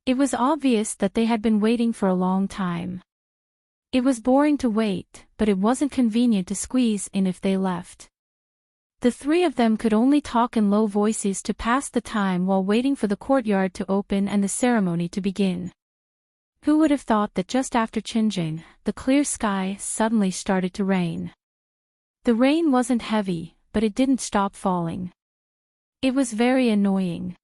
It was obvious that they had been waiting for a long time. It was boring to wait, but it wasn't convenient to squeeze in if they left. The three of them could only talk in low voices to pass the time while waiting for the courtyard to open and the ceremony to begin. Who would have thought that just after Qinjing, the clear sky suddenly started to rain? The rain wasn't heavy, but it didn't stop falling. It was very annoying.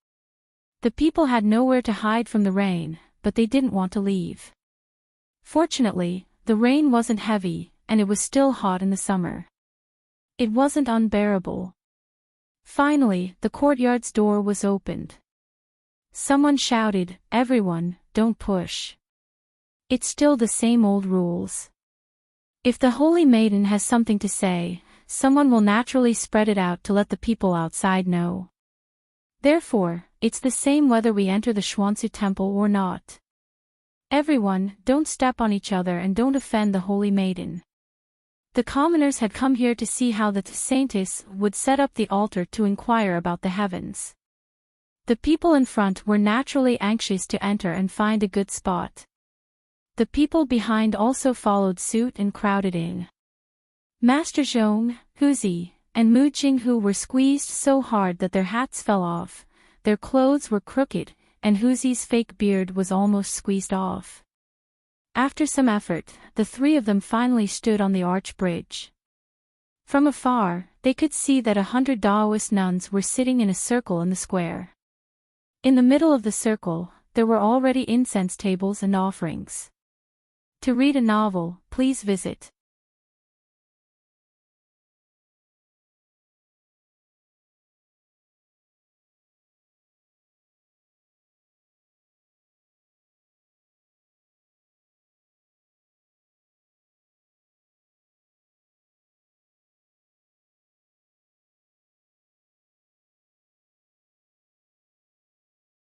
The people had nowhere to hide from the rain, but they didn't want to leave. Fortunately, the rain wasn't heavy, and it was still hot in the summer. It wasn't unbearable. Finally, the courtyard's door was opened. Someone shouted, Everyone, don't push. It's still the same old rules. If the Holy Maiden has something to say, someone will naturally spread it out to let the people outside know. Therefore, it's the same whether we enter the Xuanzu Temple or not. Everyone, don't step on each other and don't offend the Holy Maiden. The commoners had come here to see how the saintess would set up the altar to inquire about the heavens. The people in front were naturally anxious to enter and find a good spot. The people behind also followed suit and crowded in. Master Zhong, Huzi, and Mu Jinghu were squeezed so hard that their hats fell off, their clothes were crooked, and Huzi's fake beard was almost squeezed off. After some effort, the three of them finally stood on the arch bridge. From afar, they could see that 100 Taoist nuns were sitting in a circle in the square. In the middle of the circle, there were already incense tables and offerings. To read a novel, please visit